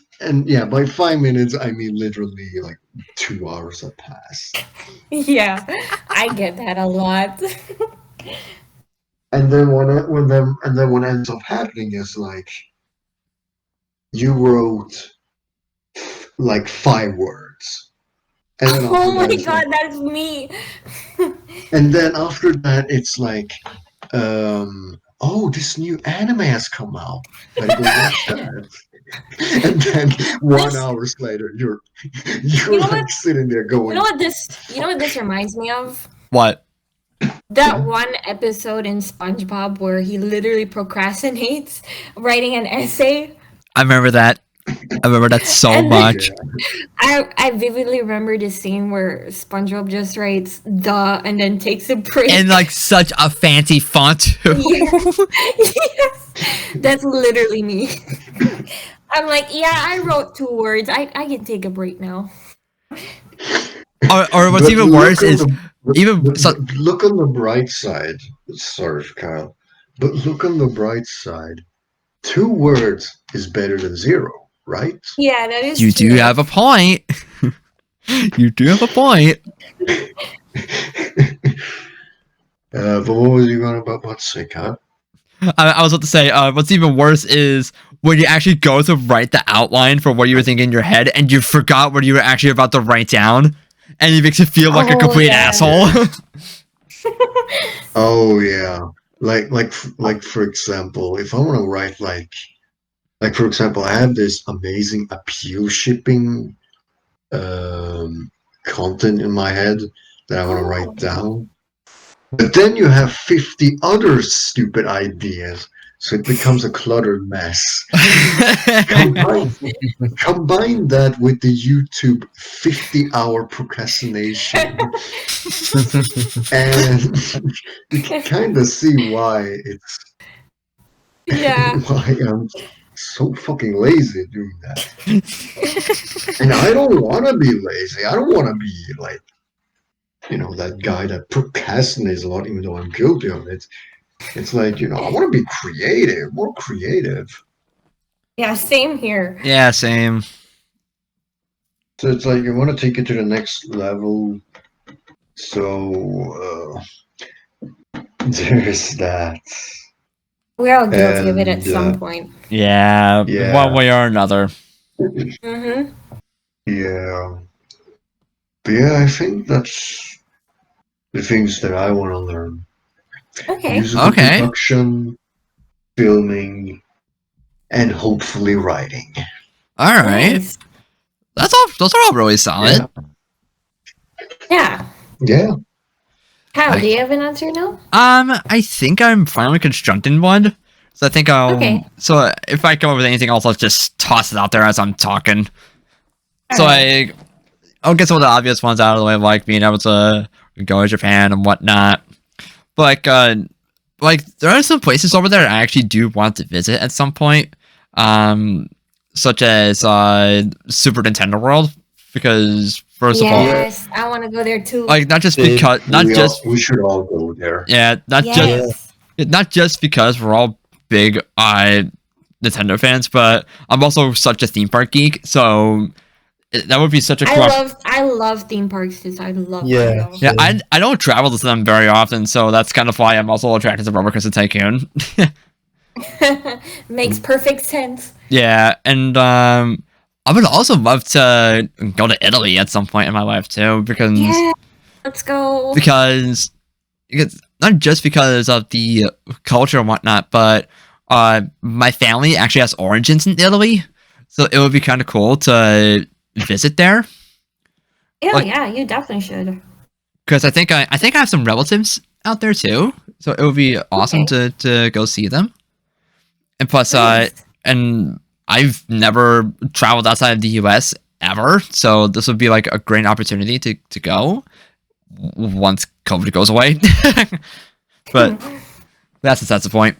yeah, by 5 minutes, I mean literally like 2 hours have passed. Yeah, I get that a lot. And then what ends up happening is like you wrote like 5 words, and then after Oh my that, it's god, like, that's me. and then after that, it's like, oh, this new anime has come out. Better go watch that. And then 1 hour later, you're You know what? like sitting there going, You know what this reminds me of? What? That one episode in Spongebob where he literally procrastinates writing an essay. I remember that. I remember that so And much. I vividly remember the scene where SpongeBob just writes "duh" and then takes a break. And like such a fancy font too. Yes, that's literally me. I'm like, yeah, I wrote 2 words. I can take a break now. Or what's But even look worse on is look on the bright side. Sorry, Kyle, but look on the bright side. 2 words is better than 0, right? Yeah, that is you true. do have a point. You do have a point. But what was you going about to say, Kyle? I was about to say, what's even worse is when you actually go to write the outline for what you were thinking in your head and you forgot what you were actually about to write down, and it makes you feel like a Oh, complete yeah. asshole. Oh yeah, like for example, if I want to write like for example, I have this amazing appeal shipping content in my head that I want to write down. But then you have 50 other stupid ideas, so it becomes a cluttered mess. Combine that with the YouTube 50-hour procrastination, and you can kind of see why it's Yeah. why I'm so fucking lazy doing that. And I don't want to be lazy. I don't want to be like, that guy that procrastinates a lot, even though I'm guilty of it. It's like, I want to be creative, more creative. Yeah, same here. Yeah, same. So it's like you want to take it to the next level. So there's that. We're all guilty of it at And, some point. Yeah, Yeah. one way or another. Mm-hmm. Yeah. But yeah, I think that's the things that I want to learn. Okay. Musical Okay. production, filming, and hopefully writing. All right, Nice. those are all really solid. Yeah. Yeah. Kyle, do you have an answer now? I think I'm finally constructing one. So I think I'll. Okay. So if I come up with anything else, I'll just toss it out there as I'm talking. So like, I'll get some of the obvious ones out of the way, like being able to go to Japan and whatnot. But like there are some places over there I actually do want to visit at some point, such as Super Nintendo World, because first of all, Yes, I want to go there too. like not just because, we should all go there. yeah, not just because we're all big Nintendo fans, but I'm also such a theme park geek, so that would be such a cool. I love theme parks too. So I love Yeah. Mario. Yeah, I don't travel to them very often, so that's kind of why I'm also attracted to Roller Coaster Tycoon. Makes perfect sense. Yeah, and I would also love to go to Italy at some point in my life too, because Yeah, let's go. because not just because of the culture and whatnot, but my family actually has origins in Italy, so it would be kind of cool to visit there. Yeah, like- yeah, you definitely should. Because I think I have some relatives out there too, so it would be awesome Okay. to go see them. And plus, Nice. and I've never traveled outside of the U.S. ever, so this would be like a great opportunity to go once COVID goes away. But that's the point.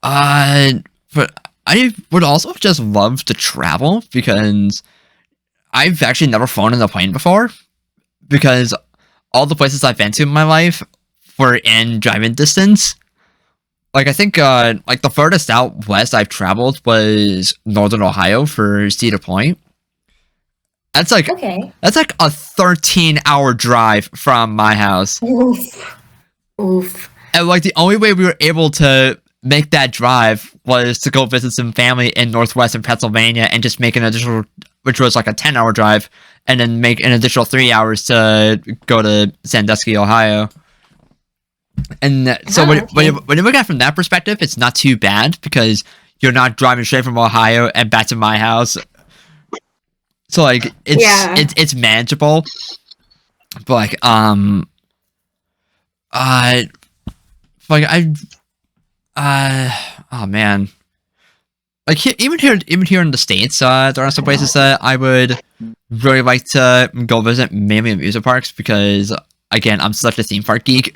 But I would also just love to travel because I've actually never flown in a plane before, because all the places I've been to in my life were in driving distance. Like I think like the furthest out west I've traveled was Northern Ohio for Cedar Point. That's like Okay. a 13-hour drive from my house. Oof. Oof. And like the only way we were able to make that drive was to go visit some family in northwestern Pennsylvania and just make an additional, which was like a 10-hour drive, and then make an additional 3 hours to go to Sandusky, Ohio. And so when you look at it from that perspective, it's not too bad because you're not driving straight from Ohio and back to my house. So like it's manageable. But like oh man, like even here in the States, there are some places that I would really like to go visit, mainly amusement parks, because again, I'm such a theme park geek.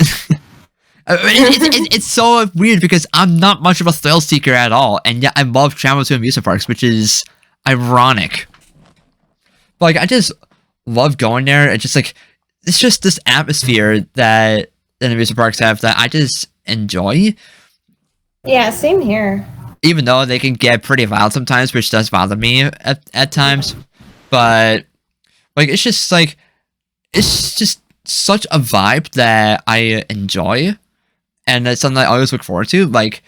It's so weird because I'm not much of a thrill seeker at all, and yet I love traveling to amusement parks, which is ironic. But like I just love going there, and just like it's just this atmosphere that amusement parks have that I just enjoy. Yeah, same here. Even though they can get pretty wild sometimes, which does bother me at times. But like it's just such a vibe that I enjoy, and it's something I always look forward to. Like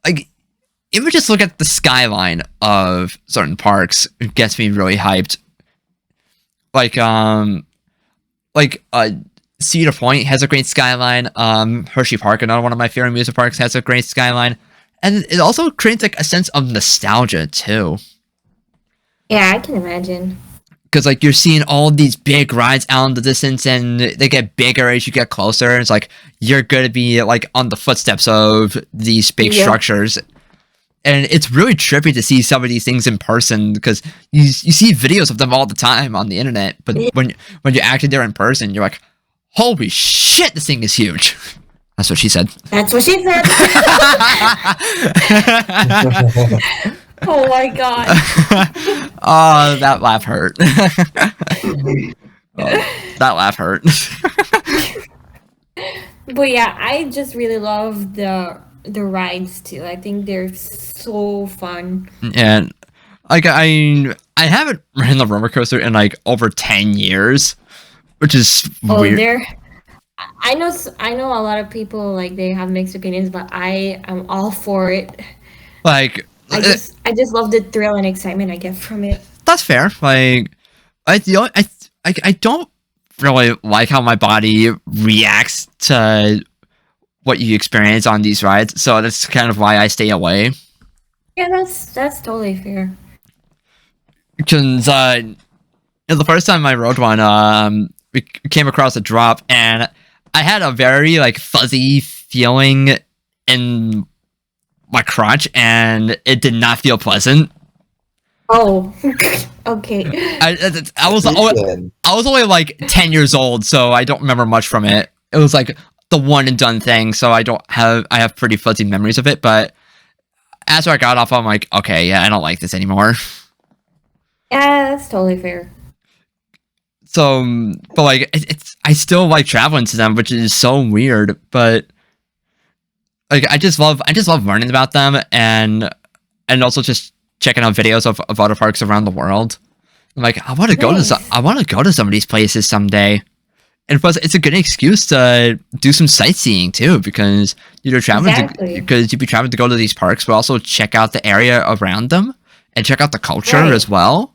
even just look at the skyline of certain parks, it gets me really hyped. Like Cedar Point has a great skyline. Hershey Park, another one of my favorite amusement parks, has a great skyline, and it also creates like a sense of nostalgia too. Yeah, I can imagine. Because like you're seeing all these big rides out in the distance, and they get bigger as you get closer. It's like you're gonna be like on the footsteps of these big structures, and it's really trippy to see some of these things in person, because you see videos of them all the time on the internet, but when you're actually there in person, you're like, holy shit, this thing is huge. That's what she said. That's what she said. Oh my god. Oh, that laugh hurt. That laugh hurt. But yeah, I just really love the rides too. I think they're so fun. And like I haven't ridden the roller coaster in like over 10 years, which is weird. I know a lot of people like they have mixed opinions, but I am all for it. Like I just love the thrill and excitement I get from it. that's fair. Like I don't really like how my body reacts to what you experience on these rides, so that's kind of why I stay away. Yeah, that's totally fair. Because the first time I rode one, we came across a drop, and I had a very like fuzzy feeling in my crotch, and it did not feel pleasant. Oh, okay. I was only like 10 years old, so I don't remember much from it. It was like the one and done thing, so I have pretty fuzzy memories of it. But after I got off, I'm like, okay, yeah, I don't like this anymore. Yeah, that's totally fair. So, but like, I still like traveling to them, which is so weird. But like, I just love learning about them and also just checking out videos of other parks around the world. I'm like, I want to go to some of these places someday. And plus, it's a good excuse to do some sightseeing too, because you're traveling because you'd be traveling to go to these parks, but also check out the area around them and check out the culture as well.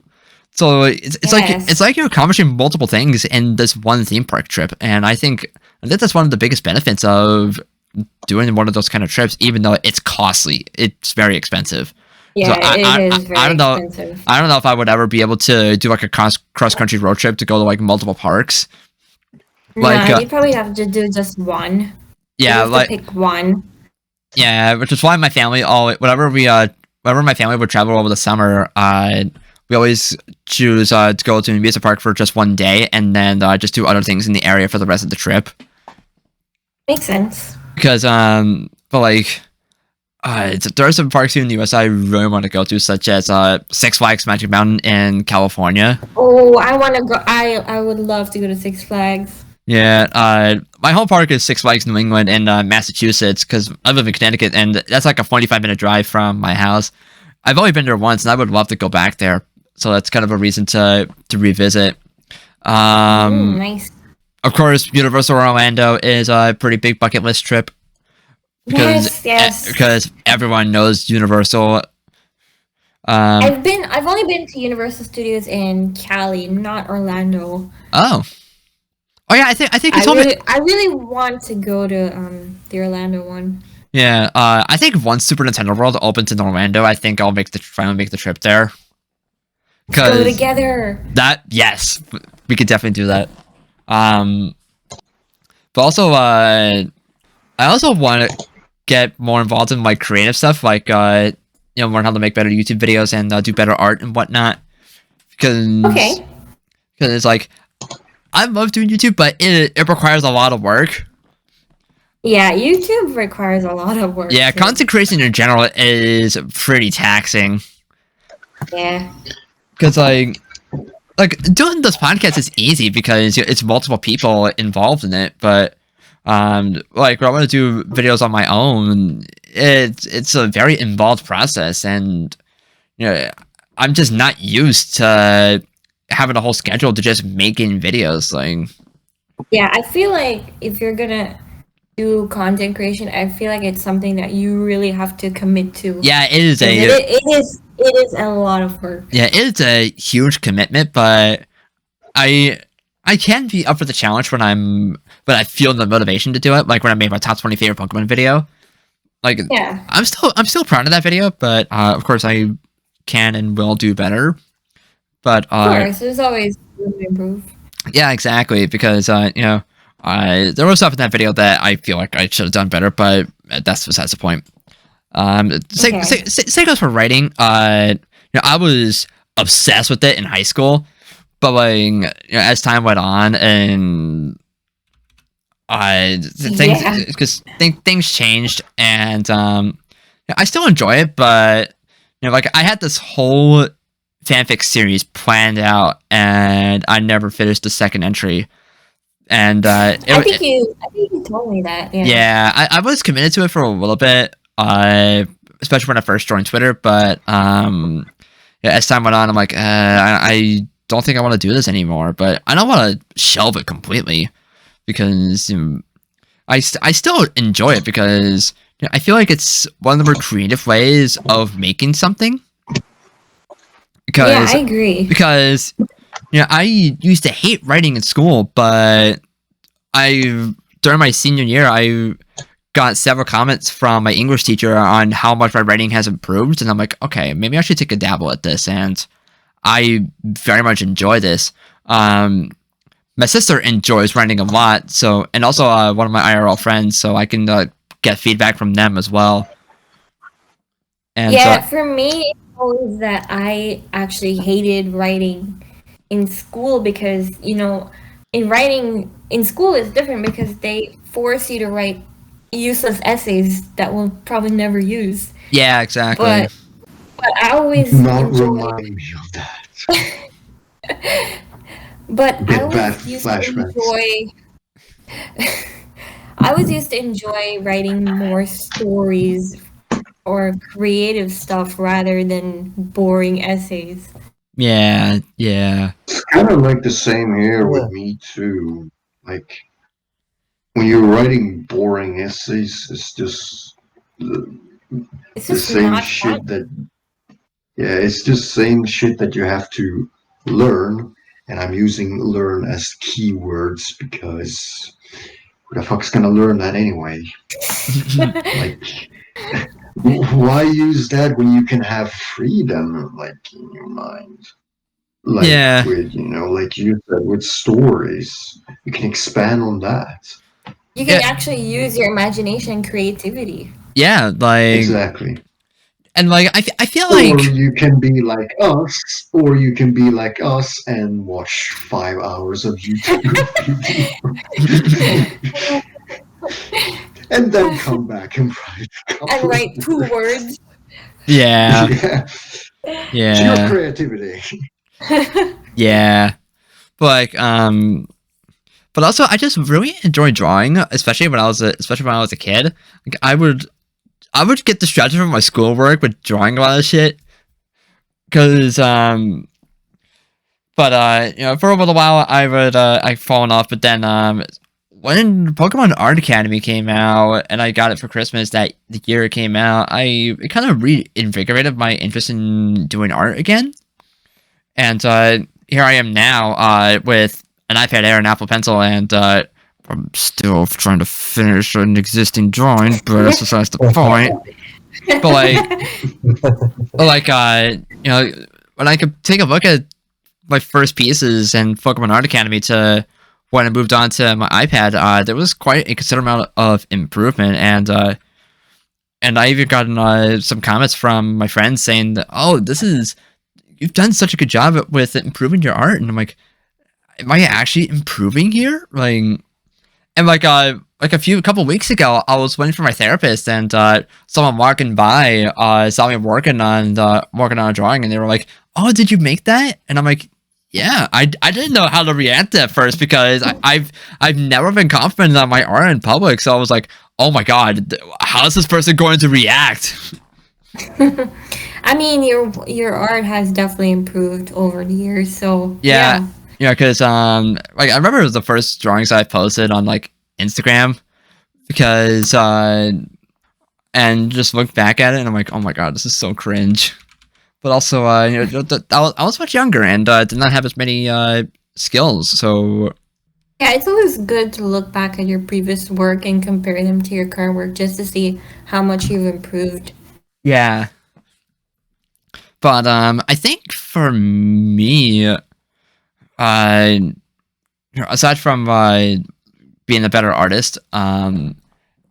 So it's like you're accomplishing multiple things in this one theme park trip, and I think that's one of the biggest benefits of doing one of those kind of trips, even though it's costly. It's very expensive. Yeah, so it is very expensive. I don't know if I would ever be able to do like a cross country road trip to go to like multiple parks. Like, you probably have to do just one. Yeah, like pick one. Yeah, which is why my family whenever my family would travel over the summer, we always choose to go to an amusement park for just one day, and then just do other things in the area for the rest of the trip. Makes sense. Because but like, there are some parks here in the U.S. I really want to go to, such as Six Flags Magic Mountain in California. Oh, I want to go. I would love to go to Six Flags. Yeah, my home park is Six Flags New England in Massachusetts, because I live in Connecticut, and that's like a 45-minute drive from my house. I've only been there once, and I would love to go back there. So that's kind of a reason to revisit. Nice. Of course, Universal Orlando is a pretty big bucket list trip. Yes. Because everyone knows Universal. I've only been to Universal Studios in Cali, not Orlando. Oh yeah, I think you told me. I really want to go to the Orlando one. Yeah, I think once Super Nintendo World opens in Orlando, I think I'll finally make the trip there. Let's go together. Yes, we could definitely do that. But also, I also want to get more involved in like creative stuff, like learn how to make better YouTube videos and do better art and whatnot. Because it's like, I love doing YouTube, but it requires a lot of work. Yeah, YouTube requires a lot of work. Yeah, content creation in general is pretty taxing. Yeah. Because like doing this podcast is easy because it's multiple people involved in it, but like when I want to do videos on my own, it's a very involved process, and I'm just not used to having a whole schedule to just making videos. Like, yeah, I feel like if you're gonna do content creation, I feel like it's something that you really have to commit to. Yeah, it is it is a lot of work. Yeah, it is a huge commitment, but I can be up for the challenge when I feel the motivation to do it. Like when I made my top 20 favorite Pokemon video. Like, yeah, I'm still proud of that video, but of course I can and will do better. But of course, there's always room to improve. Yeah, exactly. Because there was stuff in that video that I feel like I should have done better, but that's besides the point. Same goes for writing. I was obsessed with it in high school, but like as time went on and things changed, and I still enjoy it, but like I had this whole fanfic series planned out, and I never finished the second entry. And I think you told me that. Yeah, I was committed to it for a little bit. Especially when I first joined Twitter, but as time went on, I'm like, I don't think I want to do this anymore. But I don't want to shelve it completely, because I still enjoy it, because I feel like it's one of the more creative ways of making something. Because, yeah, I agree. Because I used to hate writing in school, but during my senior year, I got several comments from my English teacher on how much my writing has improved, and I'm like, okay, maybe I should take a dabble at this, and I very much enjoy this. My sister enjoys writing a lot, and also one of my IRL friends, so I can get feedback from them as well. And yeah, for me, know is that I actually hated writing in school because, in writing in school is different because they force you to write useless essays that we'll probably never use. Yeah, exactly. But I always Not enjoyed. remind me of that. But I Get bad always used to flashbacks. enjoy. I always used to enjoy writing more stories or creative stuff rather than boring essays. Yeah, yeah. It's kind of like the same here Yeah. with me too. Like when you're writing boring essays, it's just the, It's the just same not fun. shit that it's just same shit that you have to learn, and I'm using learn as keywords because who the fuck's gonna learn that anyway? Like, why use that when you can have freedom, like, in your mind? Like Yeah, with, like you said, with stories, you can expand on that. You can yeah, actually use your imagination and creativity. yeah. Like, Exactly. and like, I feel Or like, you can be like us, and watch 5 hours of YouTube and then come back and write a And couple write of 2 words. yeah, Yeah. Pure yeah, creativity. yeah. But like, but also, I just really enjoy drawing, especially when I was a kid. Like, I would get distracted from my schoolwork with drawing a lot of shit, because but for a little while I'd fallen off, but then when Pokemon Art Academy came out and I got it for Christmas that the year it came out, it kind of reinvigorated my interest in doing art again. And here I am now with an iPad Air and Apple Pencil, and I'm still trying to finish an existing drawing, but that's besides the point. But when I could take a look at my first pieces in Pokemon Art Academy to when I moved on to my iPad, there was quite a considerable amount of improvement, and I even gotten some comments from my friends saying that, "Oh, you've done such a good job with improving your art," and I'm like, "Am I actually improving here?" And like a couple weeks ago, I was waiting for my therapist, and someone walking by saw me working on a drawing, and they were like, "Oh, did you make that?" And I'm like, "Yeah, I didn't know how to react at first because I've never been confident on my art in public, so I was like, oh my god, how is this person going to react?" I mean, your art has definitely improved over the years, so Yeah, because like I remember it was the first drawings I posted on like Instagram, because and just look back at it and I'm like, oh my god, this is so cringe. But also, I was much younger and did not have as many skills, so Yeah, it's always good to look back at your previous work and compare them to your current work just to see how much you've improved. yeah. But I think for me, aside from being a better artist, and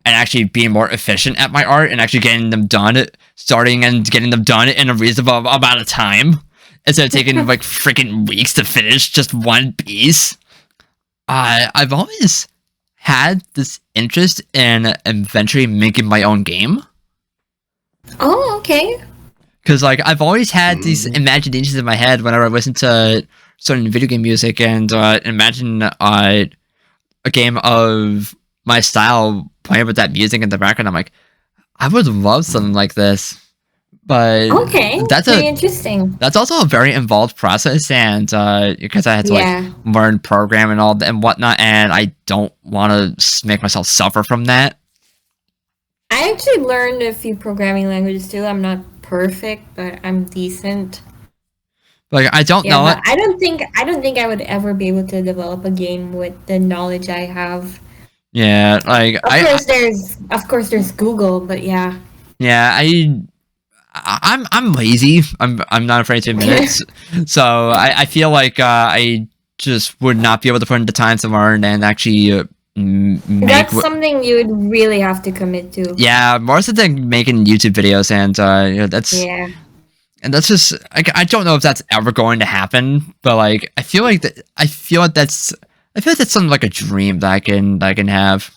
actually being more efficient at my art and actually getting them done, starting and getting them done in a reasonable amount of time, instead of taking like freaking weeks to finish just one piece. I've always had this interest in eventually making my own game. Oh, okay. Because like I've always had these Mhm. imaginations in my head whenever I listen to certain video game music and imagine a game of my style playing with that music in the background. I'm like, I would love something like this, but Okay, pretty interesting. that's also a very involved process, and because I had to like Yeah. learn program and all and whatnot, and I don't want to make myself suffer from that. I actually learned a few programming languages too. I'm not perfect, but I'm decent. Like I don't Yeah, know it. but I don't think I would ever be able to develop a game with the knowledge I have. Yeah, like Of course there's Google, but yeah. yeah, I'm lazy. I'm not afraid to admit it. So I feel like I just would not be able to put in the time to learn and actually make. That's something you would really have to commit to. Yeah, more so than making YouTube videos, and that's Yeah. And that's just I don't know if that's ever going to happen, but like I feel like that's something like a dream that I can have.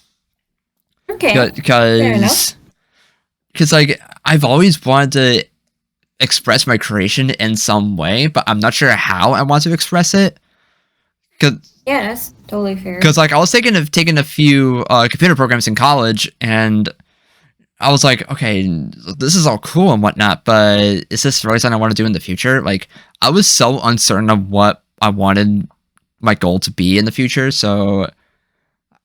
Okay. Fair enough. Because like I've always wanted to express my creation in some way, but I'm not sure how I want to express it. Yeah, that's totally fair. Because like I was taking a few computer programs in college, and I was like, okay, this is all cool and whatnot, but is this really something I want to do in the future? Like, I was so uncertain of what I wanted my goal to be in the future, so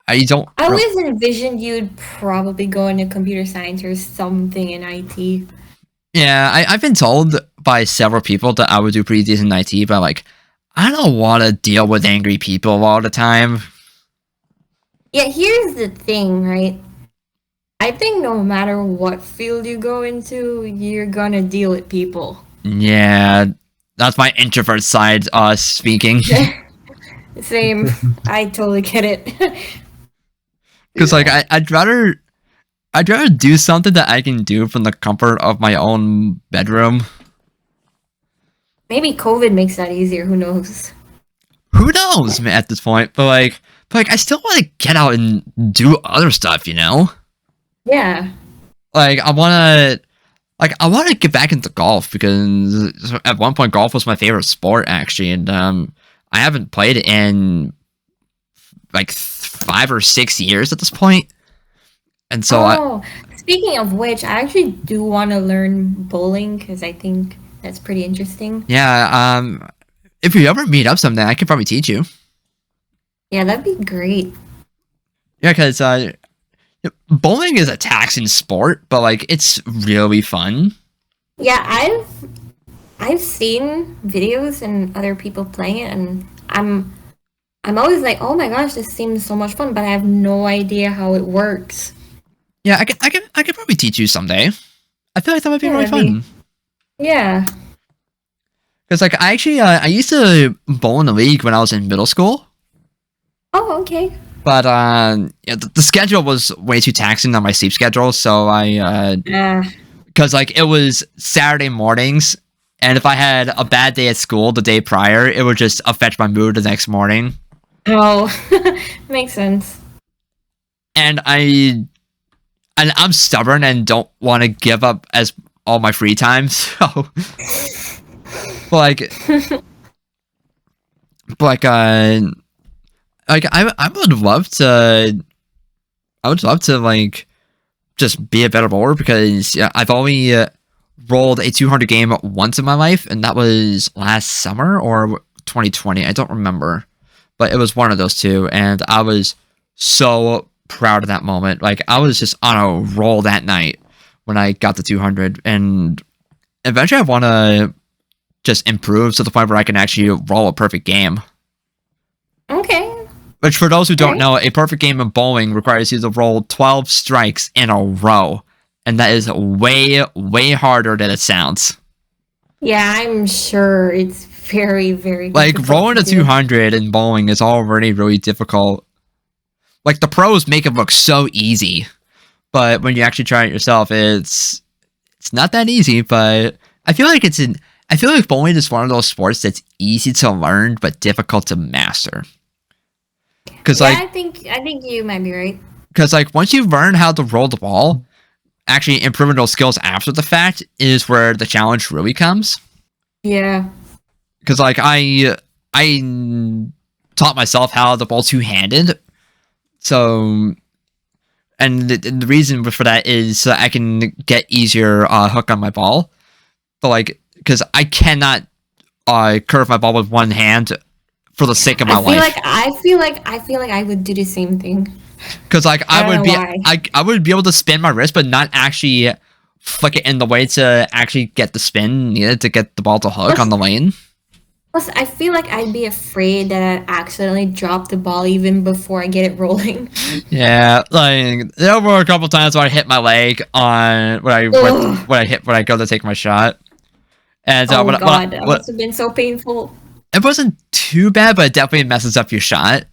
I always envisioned you'd probably go into computer science or something in IT. Yeah, I've been told by several people that I would do pretty decent in IT, but like, I don't want to deal with angry people all the time. Yeah, here's the thing, right? I think no matter what field you go into, you're gonna deal with people. Yeah, that's my introvert side speaking. Same. I totally get it. Because like I'd rather do something that I can do from the comfort of my own bedroom. Maybe COVID makes that easier. Who knows? Who knows, man, at this point? But like I still want to get out and do other stuff, you know? Yeah. Like I want to get back into golf because at one point golf was my favorite sport actually, and I haven't played it in like 5 or 6 years at this point. And so speaking of which, I actually do want to learn bowling because I think that's pretty interesting. Yeah, if you ever meet up someday, I could probably teach you. Yeah, that'd be great. Yeah, because bowling is a taxing sport, but like it's really fun. Yeah, I've seen videos and other people playing it, and I'm always like, oh my gosh, this seems so much fun, but I have no idea how it works. Yeah, I could probably teach you someday. I feel like that would be really fun. Yeah. Because like I actually I used to bowl in the league when I was in middle school. Oh, okay. But yeah, the schedule was way too taxing on my sleep schedule, so I because like it was Saturday mornings, and if I had a bad day at school the day prior, it would just affect my mood the next morning. Oh, makes sense. And I'm stubborn and don't want to give up as all my free time, so like I would love to like just be a better bowler because I've only rolled a 200 game once in my life, and that was last summer or 2020. I don't remember, but it was one of those two, and I was so proud of that moment. Like I was just on a roll that night when I got the 200, and eventually I want to just improve to the point where I can actually roll a perfect game. Okay. Which, for those who don't know, a perfect game of bowling requires you to roll 12 strikes in a row. And that is way, way harder than it sounds. Yeah, I'm sure it's very, very like, rolling a 200 in bowling is already really difficult. Like, the pros make it look so easy. But when you actually try it yourself, it's not that easy, but I feel like bowling is one of those sports that's easy to learn, but difficult to master. Because I think you might be right. Because like once you learn how to roll the ball, actually improving those skills after the fact is where the challenge really comes. Yeah. Because like I taught myself how to bowl two-handed, so and the reason for that is so I can get easier hook on my ball. But like because I cannot curve my ball with one hand. For the sake of my life. I feel like I would do the same thing. Because like I would be able to spin my wrist, but not actually flick it in the way to actually get the spin needed to get the ball to hook on the lane. Plus, I feel like I'd be afraid that I'd accidentally drop the ball even before I get it rolling. Yeah, like there were a couple times where I hit my leg on when I go to take my shot. And God, that must have been so painful. It wasn't too bad, but it definitely messes up your shot.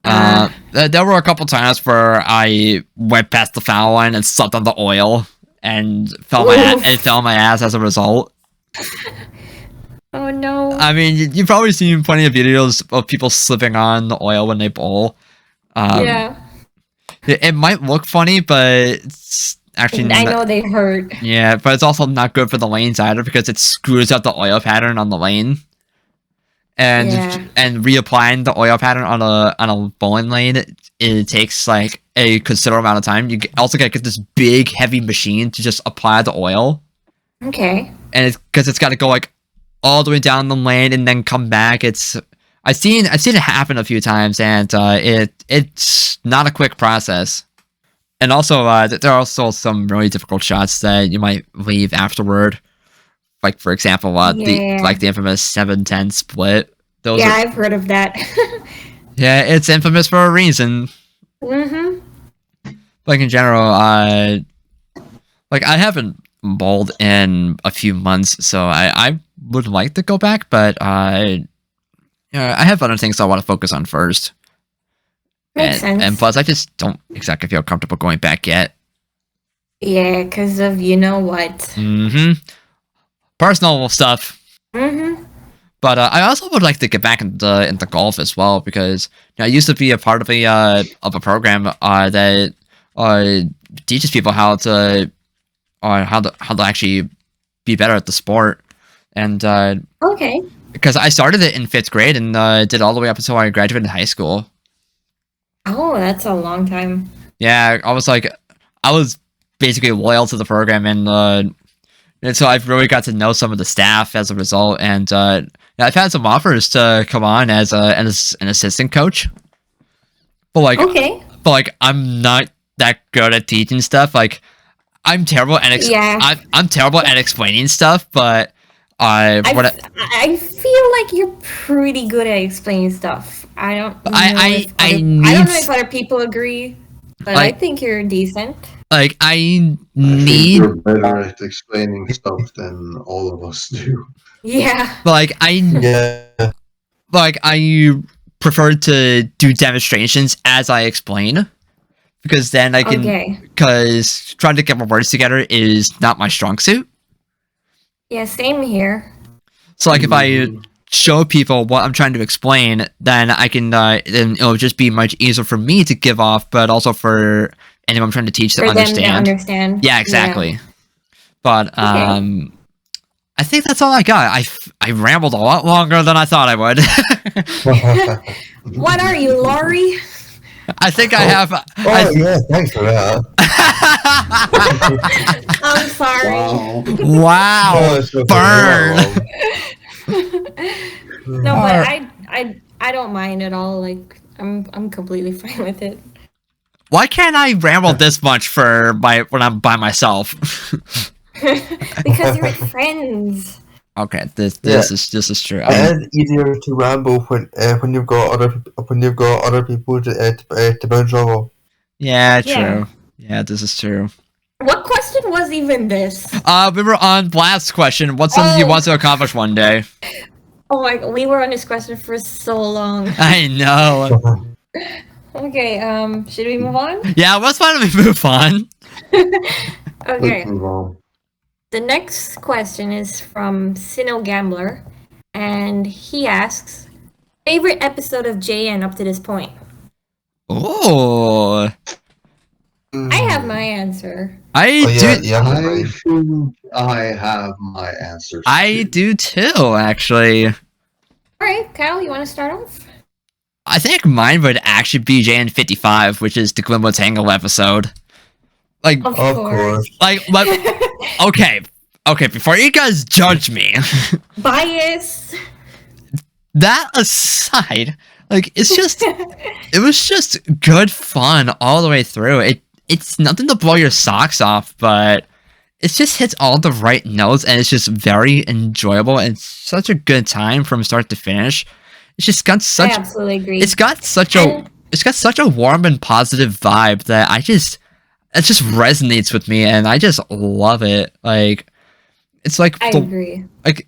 There were a couple times where I went past the foul line and slipped on the oil and fell my ass as a result. Oh no. I mean, you've probably seen plenty of videos of people slipping on the oil when they bowl. Yeah. It might look funny, but it's actually I not, know they hurt. yeah, but it's also not good for the lanes either because it screws up the oil pattern on the lane. And Yeah. and reapplying the oil pattern on a bowling lane, it takes like a considerable amount of time. You also gotta get this big heavy machine to just apply the oil, Okay. and it's because it's got to go like all the way down the lane and then come back. I've seen it happen a few times, and it's not a quick process. And also, there are also some really difficult shots that you might leave afterward. Like for example, the infamous 7-10 split. Those Yeah, are, I've heard of that. yeah, it's infamous for a reason. Mm-hmm. Like in general, like I haven't bowled in a few months, so I would like to go back, but I have other things I want to focus on first. Makes sense. And plus, I just don't exactly feel comfortable going back yet. Yeah, because of you know what. Mm-hmm. Personal stuff. Mm-hmm. But I also would like to get back into golf as well because I used to be a part of a program that teaches people how to actually be better at the sport, and Okay. because I started it in 5th grade and did all the way up until I graduated high school. Oh, that's a long time. Yeah, I was basically loyal to the program, and so I've really got to know some of the staff as a result, and I've had some offers to come on as an assistant coach, but Okay. I'm not that good at teaching stuff. Like I'm terrible at I'm terrible at explaining stuff, but I feel like you're pretty good at explaining stuff. I don't know I don't know if other people agree, but I think you're decent. Like I think need you're better at explaining stuff than all of us do. Yeah. like Yeah. I prefer to do demonstrations as I explain because then I can because trying to get my words together is not my strong suit. Yeah, same here. So like if I show people what I'm trying to explain, then I can then it'll just be much easier for me to give off, but also for anyone I'm trying to teach to For understand. them to understand. Yeah, exactly. Yeah. But I think that's all I got. I rambled a lot longer than I thought I would. What are you, Laurie? I think I have. Yeah, thanks for that. I'm sorry. Wow. Oh, it's okay. Burn. No, but I don't mind at all. Like I'm completely fine with it. Why can't I ramble this much when I'm by myself? Because you're with friends. Okay, this is true. It's easier to ramble when you've got other people to bounce off. Yeah, true. Yeah. Yeah, this is true. What question was even this? We were on Blast's question. What's something you want to accomplish one day? Oh my god, we were on this question for so long. I know. Okay, should we move on? Yeah, why don't we move on? Okay. Let's move on. The next question is from Sino Gambler, and he asks, favorite episode of JN up to this point? Oh, I have my answer. I do. I think I have my answer. I do too, actually. All right, Kyle, you want to start off? I think mine would actually be JN55, which is the Glimbo Tangle episode. Like, Of Of course. course. okay, before you guys judge me, Bias. that aside, like, it was just good fun all the way through. It's nothing to blow your socks off, but it just hits all the right notes, and it's just very enjoyable, and such a good time from start to finish. It's just got such. I absolutely agree. It's got such a warm and positive vibe that it just resonates with me, and I just love it. Like, it's like I agree. Like,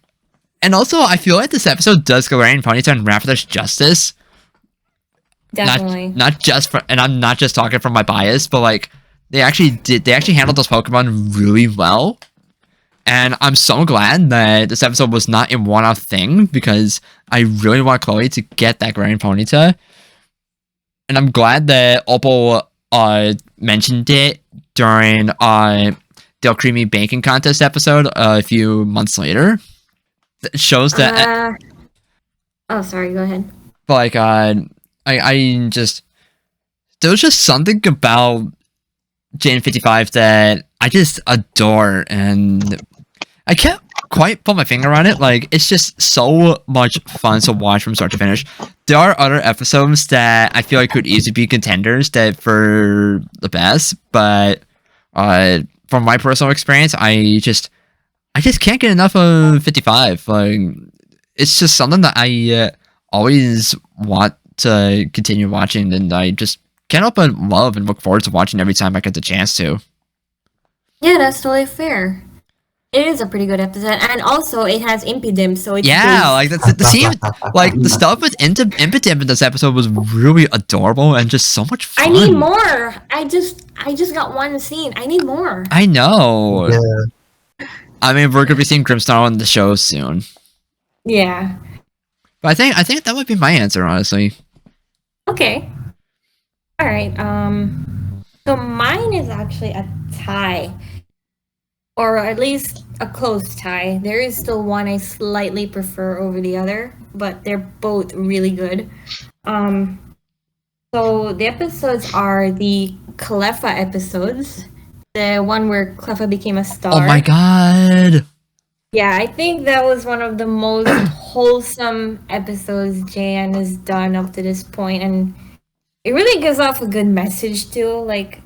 and also I feel like this episode does Galarian Ponyta and Raptor's justice. Definitely. Not just for, and I'm not just talking from my bias, but like they actually handled those Pokemon really well. And I'm so glad that this episode was not a one-off thing because I really want Chloe to get that Grand Ponyta. And I'm glad that Opal mentioned it during the Creamy Baking Contest episode a few months later. It shows that... oh, sorry, go ahead. Like, I just... There was just something about Jane 55 that I just adore, and I can't quite put my finger on it. Like, it's just so much fun to watch from start to finish. There are other episodes that I feel like could easily be contenders that for the best, but from my personal experience, I just can't get enough of 55. Like, it's just something that I always want to continue watching, and I just can't help but love and look forward to watching every time I get the chance to. Yeah, that's totally fair. It is a pretty good episode, and also it has Impidim, so it's Like that's the scene, like the stuff with Impidim in this episode was really adorable and just so much fun. I need more. I just got one scene. I need more. I know. Yeah. I mean, we're gonna be seeing Grimstar on the show soon. Yeah. But I think that would be my answer, honestly. Okay. All right. So mine is actually a tie, or at least a close tie. There is still one I slightly prefer over the other, but they're both really good. So the episodes are the Cleffa episodes, the one where Cleffa became a star. Oh my god! Yeah, I think that was one of the most wholesome episodes JN has done up to this point, and it really gives off a good message too. Like,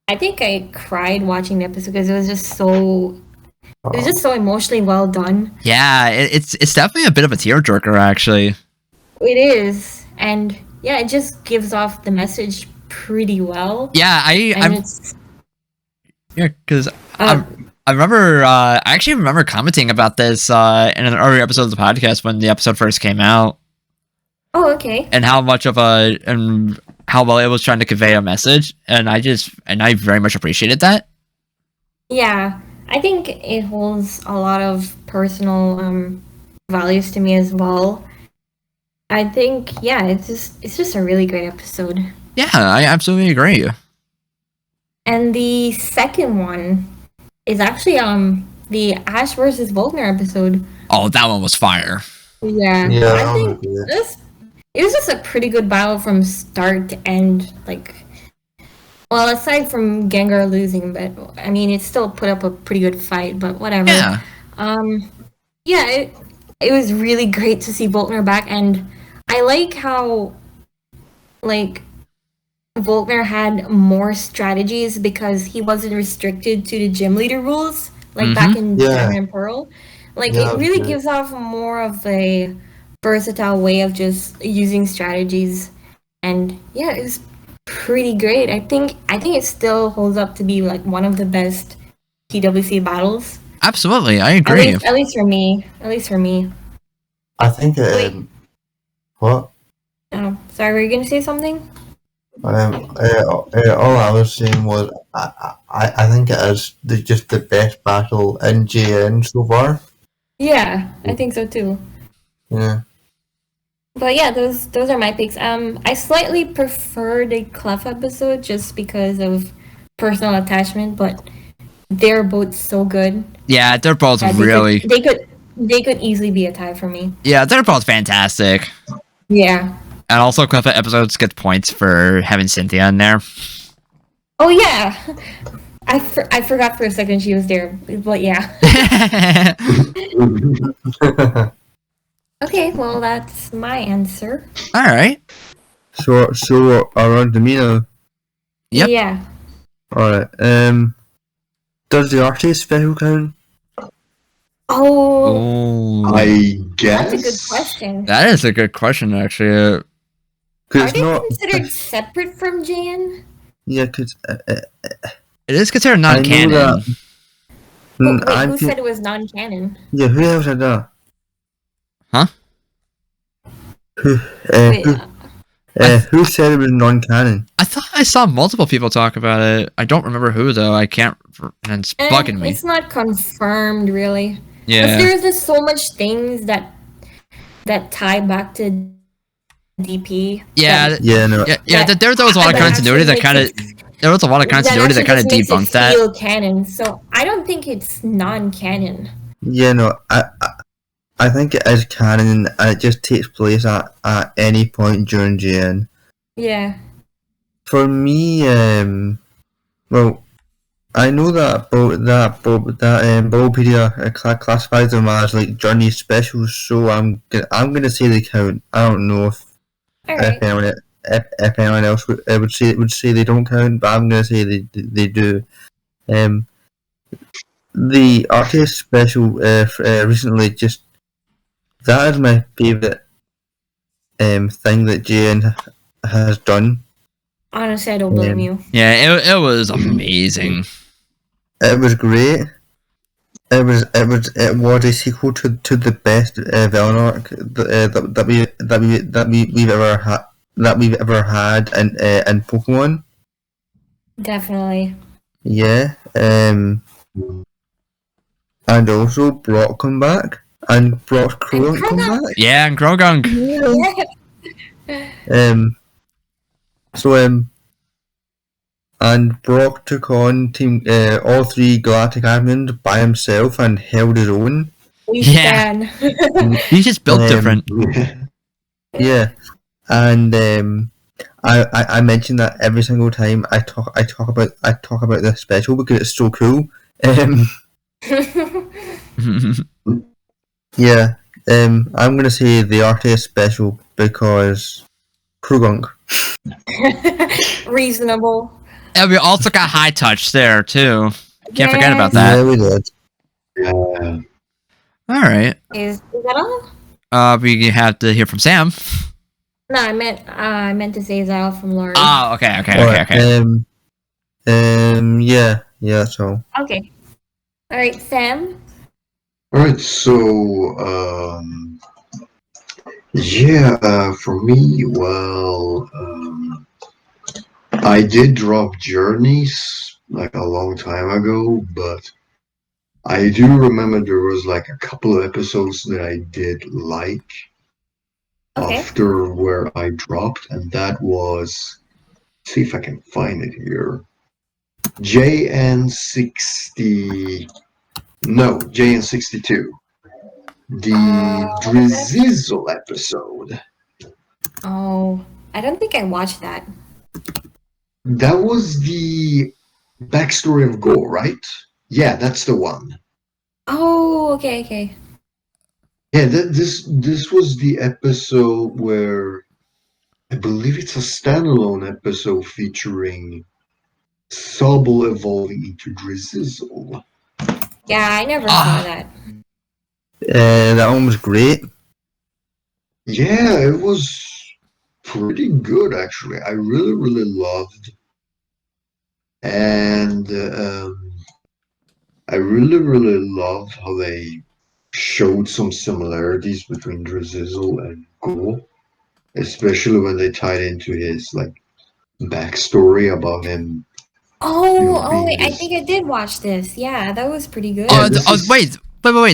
I think I cried watching the episode because it was just so emotionally well done. Yeah, it's definitely a bit of a tearjerker, actually. It is, and yeah, it just gives off the message pretty well. Yeah, because I remember, I actually remember commenting about this in an earlier episode of the podcast when the episode first came out. Oh, okay. And how much of and how well it was trying to convey a message, and I very much appreciated that. Yeah, I think it holds a lot of personal values to me as well. I think, yeah, it's just a really great episode. Yeah, I absolutely agree. And the second one is actually the Ash versus Volkner episode. Oh, that one was fire. Yeah, Yeah, I think it was just a pretty good battle from start to end. Like, well, aside from Gengar losing, but I mean, it still put up a pretty good fight. But whatever. Yeah. Yeah, it was really great to see Volkner back, and I like how, like, Volkner had more strategies because he wasn't restricted to the gym leader rules, like back in Diamond and Pearl. Like, Yeah, it really okay. gives off more of a versatile way of just using strategies, and yeah, it was pretty great. I think it still holds up to be like one of the best TWC battles. Absolutely, I agree. At least for me. I think what? Oh, sorry, were you gonna say something? All I was saying was I think it is just the best battle in JN so far. Yeah, I think so too. Yeah. But yeah, those are my picks. I slightly prefer the Clef episode just because of personal attachment, but they're both so good. Yeah, they're both that really. They could easily be a tie for me. Yeah, they're both fantastic. Yeah. And also, Cleffa episodes get points for having Cynthia in there. Oh yeah. I forgot for a second she was there, but yeah. Okay, well that's my answer. All right. So around to me now. Yep. Yeah. Alright. Does the artist special count? Oh, Oh, I guess. that's a good question. that is a good question, actually. Are Cause they not. considered separate from JN? Yeah, cause It is considered I know non-canon. that. Wait, who said it was non-canon? Yeah, who else said that? Huh? Who? Wait, Who said it was non-canon? I thought I saw multiple people talk about it. I don't remember who though. I can't. And it's bugging me. It's not confirmed, really. Yeah. Because there's just so much things that tie back to DP. Yeah. No. Yeah. There was a lot of continuity that kind of. There was a lot of continuity that kind of debunked that. Feel canon, so I don't think it's non-canon. Yeah, no. I think it is canon, and it just takes place at any point during JN. Yeah. For me, well, I know that Bulbapedia classifies them as like journey specials, so I'm gonna say they count. I don't know if Alright. if anyone else would say they don't count, but I'm gonna say they do. The artist special recently, just that is my favourite thing that JN has done. Honestly, I don't blame you. Yeah, it was amazing. It was great. It was a sequel to the best villain arc that we've ever had in Pokemon. Definitely. Yeah. And also Brock come back, and Brock's Croagunk come back. Yeah, and Croagunk. And Brock took on all three Galactic admins by himself and held his own. We Yeah. can. He's just built different. Yeah, and I mention that every single time I talk about this special because it's so cool. Yeah, I'm gonna say the artist special because Croagunk. Reasonable. And we also got High Touch there too. Can't forget about Yes. that. Yeah, we did. Yeah. All right. Is that all? We have to hear from Sam. No, I meant to say is that all from Laurie. Oh, okay. Alright, yeah, that's all. Okay. Alright, Sam. Alright, so for me, well, I did drop Journeys like a long time ago, but I do remember there was like a couple of episodes that I did like Okay. after where I dropped, and that was, see if I can find it here. JN62. The Drizzle episode. Oh, I don't think I watched that. That was the backstory of Go, right? Yeah, that's the one. Oh, okay. Yeah, this was the episode where I believe it's a standalone episode featuring Sobble evolving into Drizzle. Yeah, I never saw that. That one was great. Yeah, it was pretty good actually. I really loved, and I really loved how they showed some similarities between Drizzle and Ghoul, especially when they tied into his like backstory about him. Wait, I think I did watch this. Yeah, that was pretty good. Yeah, this is- Wait.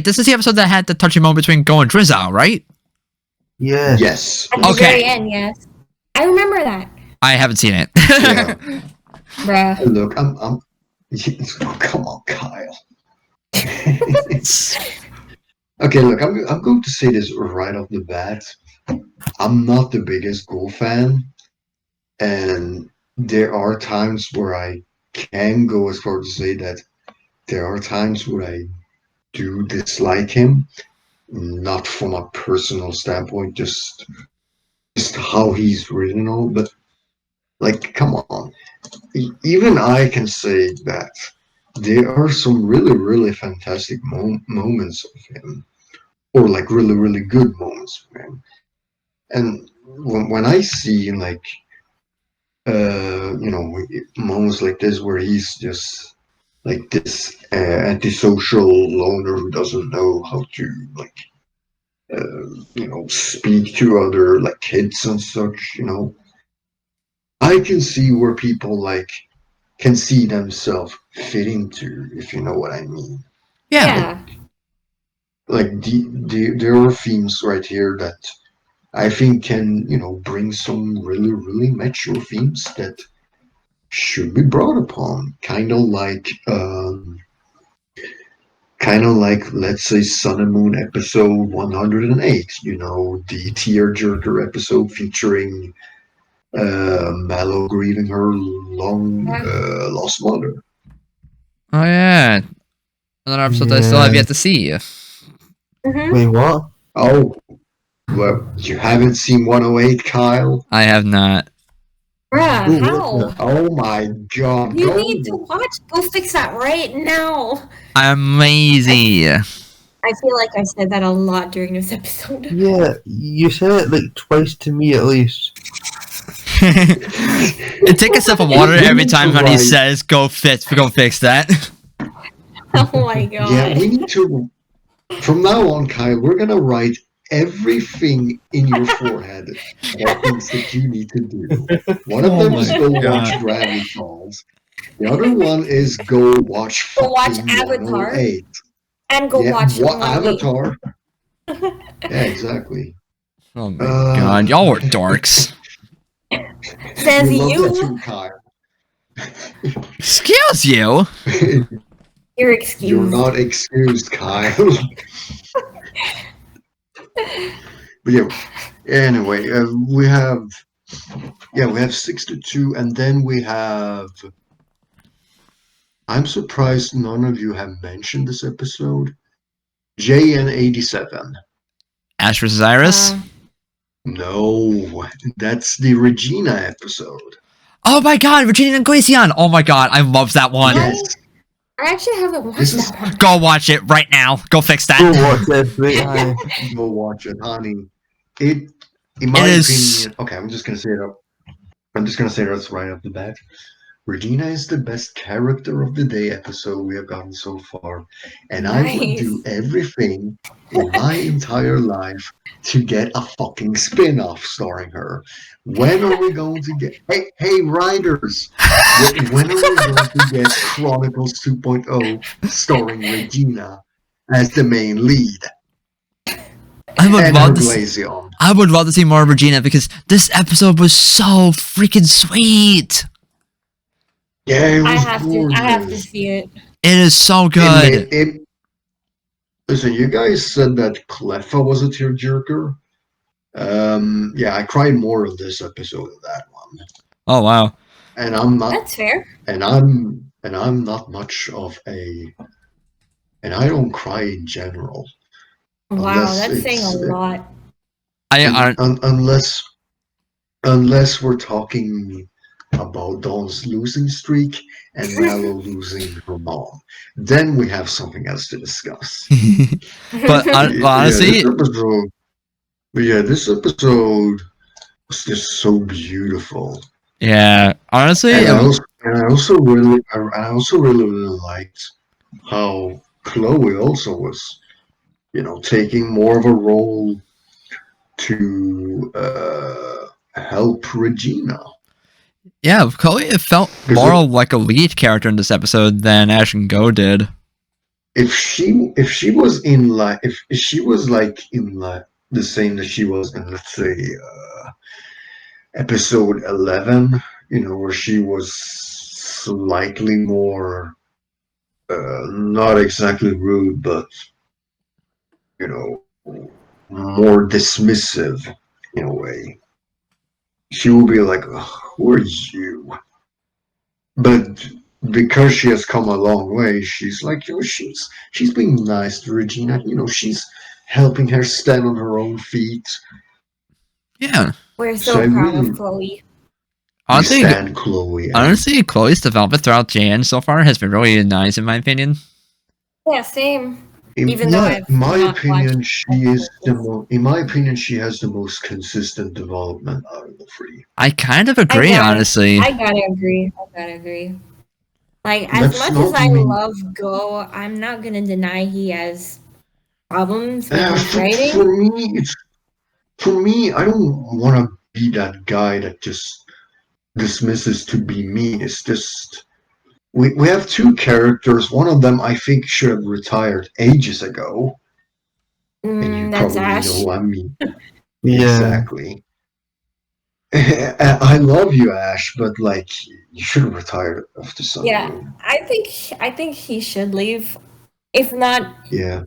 This is the episode that had the touching moment between Go and Drizzle, right? Yeah. Yes. At the Okay. very end, yes. I remember that. I haven't seen it. Yeah. Bruh. Look, I'm oh, come on, Kyle. Okay, look, I'm going to say this right off the bat. I'm not the biggest Go fan, and there are times where I can go as far to say that there are times where I do dislike him, not from a personal standpoint, just how he's written and all, but like, come on. Even I can say that there are some really fantastic moments of him, or like really good moments of him. And when I see like moments like this where he's just like this antisocial loner who doesn't know how to like speak to other like kids and such, I can see where people like can see themselves fit into, if you know what I mean. Yeah. Like there are themes right here that I think can, bring some really, really mature themes that should be brought upon. Kind of like, let's say, Sun and Moon episode 108, the tearjerker episode featuring Mallow grieving her long Yeah. lost mother. Oh yeah. Another episode I still have yet to see. Wait, what? Oh, well, you haven't seen 108, Kyle? I have not. Bruh, Ooh, how? Oh my god, You go! need to go fix that right now. I'm lazy. I feel like I said that a lot during this episode. Yeah, you said it like twice to me at least. Take a sip of water every time Honey says, go fix that. Oh my god. Yeah, we need to. From now on, Kyle, we're gonna write everything in your forehead about things that you need to do. One of them is go watch Gravity Falls. The other one is go watch Go watch fucking Avatar. 108. And go watch Avatar. Yeah, exactly. Oh my god, y'all are dorks. Says We love that you. too, Kyle. Excuse you. You're excused. You're not excused, Kyle. But yeah, anyway, we have 62, and then we have. I'm surprised none of you have mentioned this episode. JN87. Ash vs. Iris? No, that's the Regina episode. Oh my god, Regina and Glaceon! Oh my god, I love that one. Yes. I actually haven't watched that one. Go watch it right now. Go fix that. Go watch that. Go watch it, honey. In my opinion, okay, I'm just gonna say it up. I'm just gonna say this right off the bat. Regina is the best character of the day episode we have gotten so far, and I would do everything in my entire life to get a fucking spin-off starring her. When are we going to get? Hey, writers! When are we going to get Chronicles 2.0 starring Regina as the main lead? I would love to see more of Regina because this episode was so freaking sweet. Yeah, it was I have to see it. It is so good. Listen, you guys said that Cleffa was a tearjerker. Yeah, I cried more of this episode than that one. Oh wow. And I'm not. That's fair. And I'm not much of a. And I don't cry in general. Wow, that's saying a lot. Unless we're talking about Dawn's losing streak and Mallow losing her mom, then we have something else to discuss. But honestly, this episode was just so beautiful. Yeah, honestly, and I also really liked how Chloe also was, taking more of a role to help Regina. Yeah, Chloe felt more like a lead character in this episode than Ash and Go did. If she was in like the same that she was in, let's say, episode 11, where she was slightly more not exactly rude, but more dismissive in a way. She will be like, who are you? But because she has come a long way, she's like, she's being nice to Regina. She's helping her stand on her own feet. Yeah. We're so proud of Chloe. Honestly, Chloe's development throughout JN so far has been really nice, in my opinion. Yeah, same. In my opinion, she has the most consistent development out of the three. I kind of agree, honestly. I gotta agree. Like, as much as I love Go, I'm not gonna deny he has problems with his writing. For me, I don't want to be that guy that just dismisses to be mean. It's just we have two characters. One of them I think should have retired ages ago, and you That's probably know Ash. who I mean. Yeah. Exactly. I love you, Ash, but like you should have retired after some Yeah, game. I think he should leave. If not, Yeah.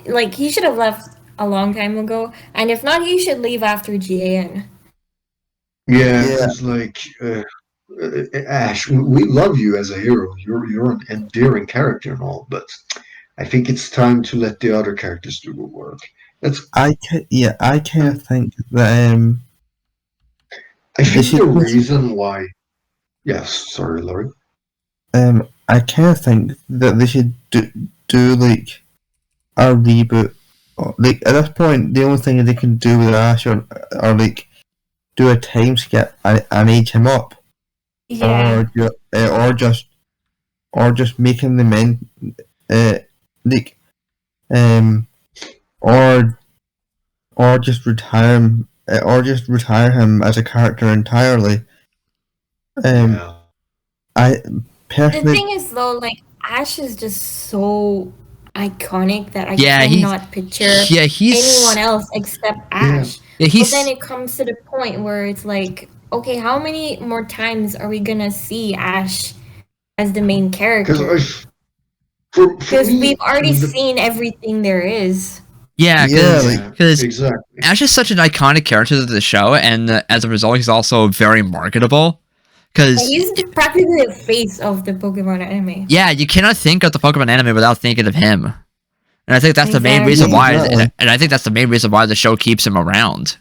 like he should have left a long time ago, and if not, he should leave after GAN. Yeah, Yeah. because like Ash, we love you as a hero. You're an endearing character and all, but I think it's time to let the other characters do the work. That's I kind of think that I they think should the reason why. Yes, sorry, Laurie. I kind of think that they should do like a reboot. Like at this point, the only thing they can do with Ash or like do a time skip and age him up, Yeah, or just make him the men, like or just retire him, as a character entirely. Yeah. I the personally, thing is though, like Ash is just so iconic that I Yeah, cannot picture he's anyone else except Ash. yeah, But then he's it comes to the point where it's like, okay, how many more times are we gonna see Ash as the main Because character? for Because me, we've already the, seen everything there is. yeah, Yeah, because exactly. Ash is such an iconic character to the show, and as a result, he's also very marketable. Because He's practically the face of the Pokemon anime. yeah, you cannot think of the Pokemon anime without thinking of him, and I think that's the main reason Exactly. why. Exactly. And I think that's the main reason why the show keeps him around.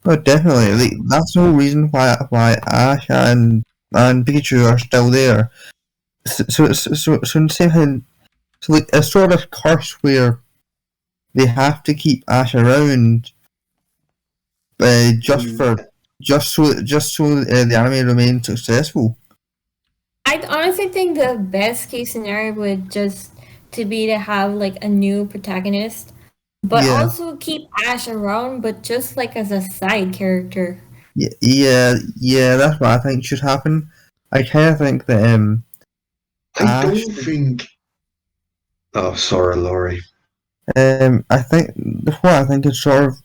but definitely, like, that's no reason why Ash and Pikachu are still there. So in the same thing, so like a sort of curse where they have to keep Ash around, just so the anime remains successful. I honestly think the best case scenario would just to be to have like a new protagonist, but Yeah. also keep Ash around, but just like as a side character. Yeah, that's what I think should happen. I kind of think that I Ash, don't think. Oh, sorry, Laurie. I think what I think is sort of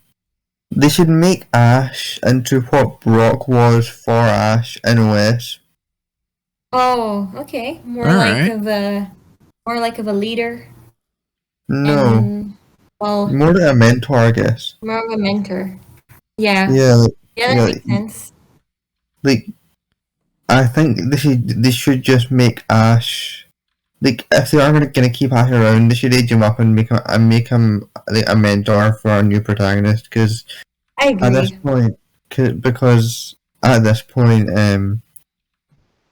they should make Ash into what Brock was for Ash in OS. Oh, okay. More Alright. like of a leader. No, And, well, more like a mentor, I guess. more of a mentor. Yeah. Yeah, like, Yeah, that yeah, makes sense. like I think they should just make Ash, like, if they are gonna keep Ash around, they should age him up and make him like a mentor for a new protagonist. Because I at this agree. point,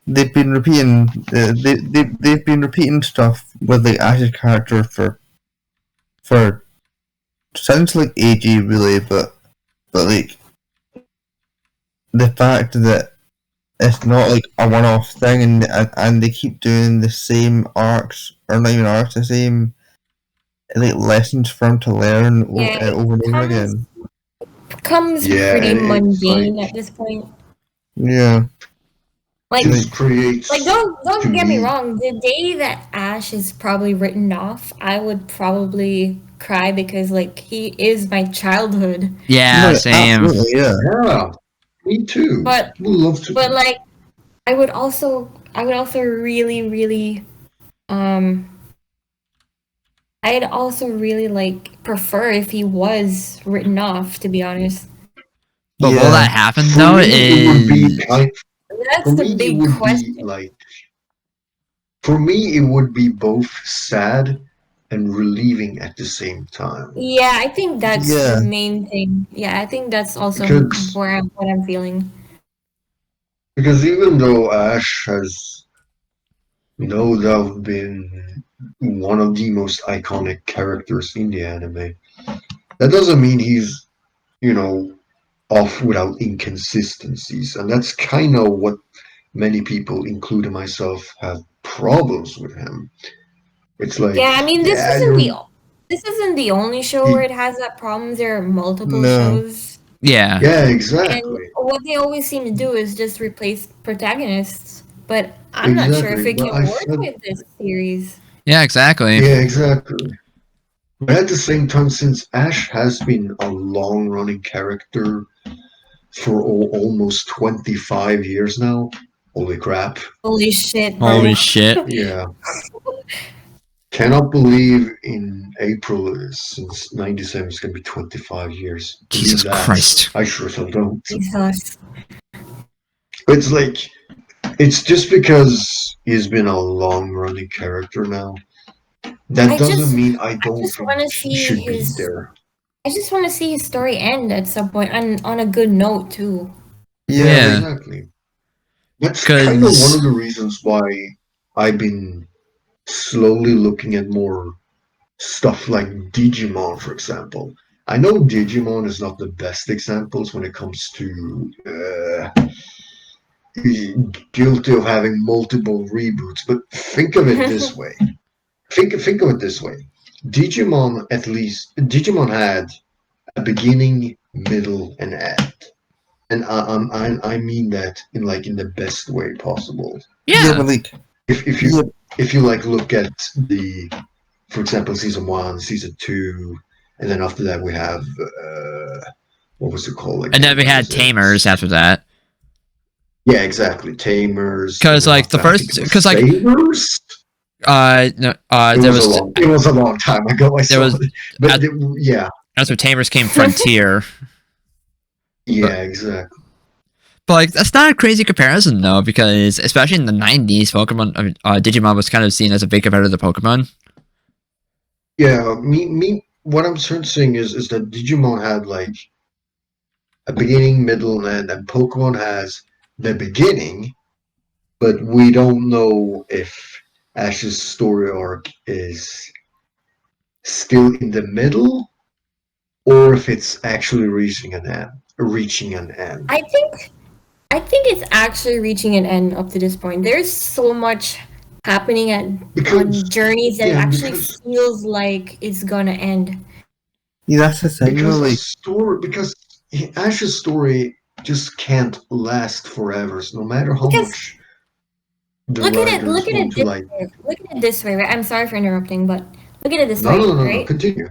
they've been repeating they've been repeating stuff with the Ash's character for sounds like AG really, but like the fact that it's not like a one-off thing, and they keep doing the same arcs, or not even arcs, the same like lessons for him to learn Yeah, it over and over comes again. becomes Yeah, pretty it's mundane like at this point. Yeah, Like just creates. Like don't to get me me- wrong. The day that Ash is probably written off, I would probably cry because like he is my childhood. Yeah, No, same. absolutely, yeah. Yeah, me too. But Would love to. like I would also really I'd also really like prefer if he was written off, to be honest. But Yeah. will that happen For though? me, it would be kind. That's For the me, it big would question. be like. For me, it would be both sad and relieving at the same time. Yeah, I think that's Yeah. the main thing. Yeah, I think that's also Because- what I'm feeling. Because even though Ash has no doubt been one of the most iconic characters in the anime, that doesn't mean he's, off without inconsistencies. And that's kind of what many people, including myself, have problems with him. It's like, Yeah, I mean this yeah, isn't the only show where it has that problem. There are multiple No. shows. Yeah. Yeah, And exactly. what they always seem to do is just replace protagonists. But I'm not sure if Exactly. it But can I work felt, with this series. Yeah, exactly. yeah, exactly. But at the same time, since Ash has been a long running character for almost 25 years now, holy crap. Holy shit, bro. Holy shit. Yeah. Cannot believe in April since 97 it's going to be 25 years. Jesus Believe that. Christ. I sure so don't. Jesus. It's like, it's just because he's been a long running character now. That I doesn't just mean I don't just think want to he see should be his. there. I just want to see his story end at some point, and on a good note too. Yeah, Yeah. exactly. That's kind of one Because of the reasons why I've been slowly looking at more stuff like Digimon, for example. I know Digimon is not the best examples when it comes to guilty of having multiple reboots, but think of it this way. Think of it this way. Digimon had a beginning, middle, and end. And I mean that in the best way possible. Yeah, yeah. but like, If yeah, you like look at for example, season 1, season 2, and then after that we have what was it called again? And then we What had was it? Tamers after that. Yeah, exactly. Tamers. And Because then like after the that, I think first, it was because like Sabers. no, It there was was a long time ago. I there saw was it, but at, yeah, after Tamers came Frontier. yeah, exactly. But like that's not a crazy comparison though, because especially in the '90s, Pokemon, Digimon was kind of seen as a big competitor to Pokemon. Yeah, what I'm saying is that Digimon had like a beginning, middle, and end, and Pokemon has the beginning, but we don't know if Ash's story arc is still in the middle or if it's actually reaching an end. I think it's actually reaching an end up to this point. There's so much happening on Because journeys that it yeah, actually because feels like it's gonna end. yeah, that's the thing. because a Like, story because Ash's story just can't last forever. So no matter how Because much the look at it, writers want to like, look at it this way, right? I'm sorry for interrupting, but look at it this way, no, right? continue.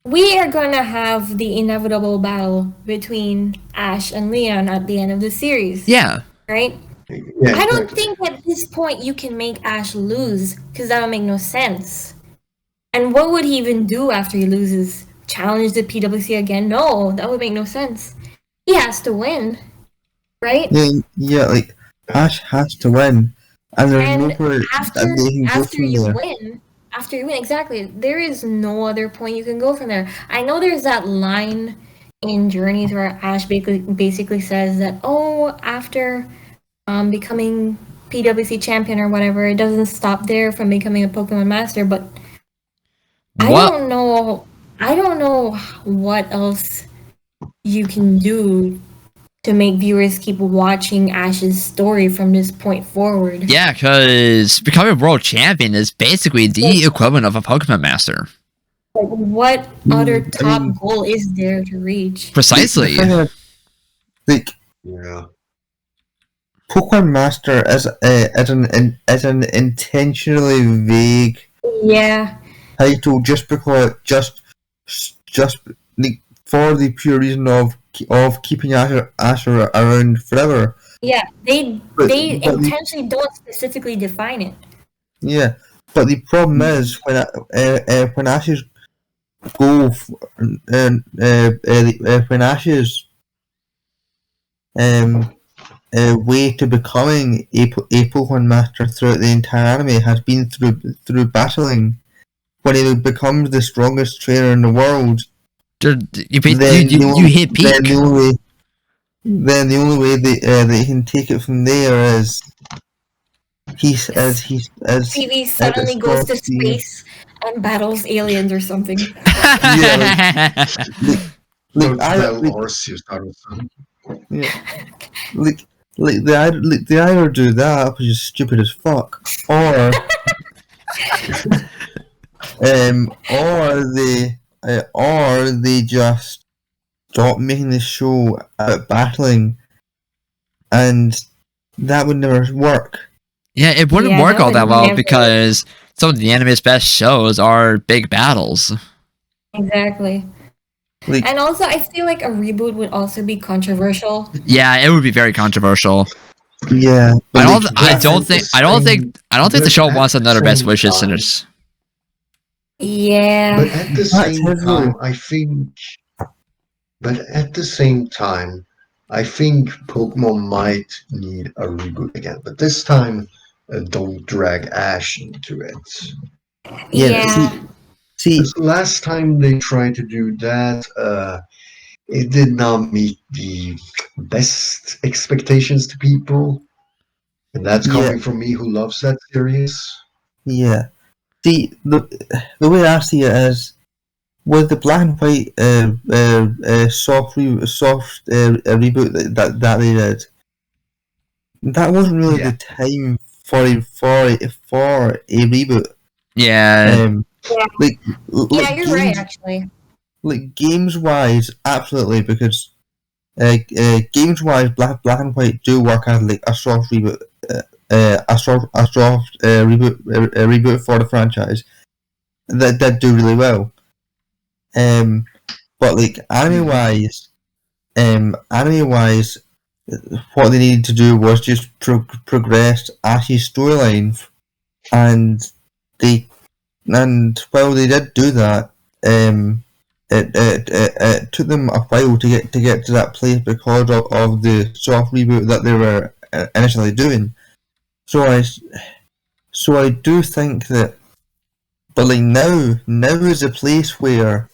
We are gonna have the inevitable battle between Ash and Leon at the end of the series, Yeah, right? Yeah, I don't exactly. think at this point you can make Ash lose, because that would make no sense. And what would he even do after he loses? Challenge the PWC again? No, that would make no sense. He has to win, right? yeah, like Ash has to win, and there's And nowhere that they can go after from you there. win, exactly, there is no other point you can go from there. I know there's that line in Journeys where Ash basically says that, oh, after becoming PWC champion or whatever, it doesn't stop there from becoming a Pokemon master, but I what? don't know. I don't know what else you can do to make viewers keep watching Ash's story from this point forward. Yeah, because becoming world champion is basically the equivalent of a Pokemon master. Like, what other I top mean, goal is there to reach? Precisely. The thing is, like, Yeah. Pokemon Master is an intentionally vague Yeah, title just because just like, for the pure reason of keeping Ash around forever. yeah. They But- they but the- intentionally don't specifically define it. Yeah, but the problem is when Ash's goal when Ash's way to becoming a Pokemon Master throughout the entire anime has been through battling. When he becomes the strongest trainer in the world, You then hit peak. then the only way they can take it from there is TV suddenly goes to space and battles aliens or something. Like, Arceus out of some. yeah, they either do that, which is stupid as fuck, or or they just stop making the show about battling, and that would never work. Yeah, it wouldn't Yeah, work that all that would well never- because some of the anime's best shows are big battles. Exactly. Like, And also, I feel like a reboot would also be controversial. Yeah, it would be very controversial. yeah, but I like, don't think the show wants another Best Wishes sinners. Yeah. But at the That's same his time, rule. I think. But at the same time, I think Pokemon might need a reboot again. But this time, don't drag Ash into it. yeah. Yeah. See, Because last time they tried to do that, it did not meet the best expectations to people. And that's Yeah. coming from me who loves that series. yeah. See, the way I see it is, with the black and white reboot that they did, that wasn't really Yeah. the time for a reboot. Yeah, Yeah. Like, Yeah, you're right, actually. Like games wise, absolutely, because games wise, black and white do work as like a soft reboot, a soft reboot for the franchise that do really well. But like anime wise, what they needed to do was just progress Ash's storyline, and while they did do that, it took them a while to get to that place because of the soft reboot that they were initially doing. So I do think that, but like now is a place where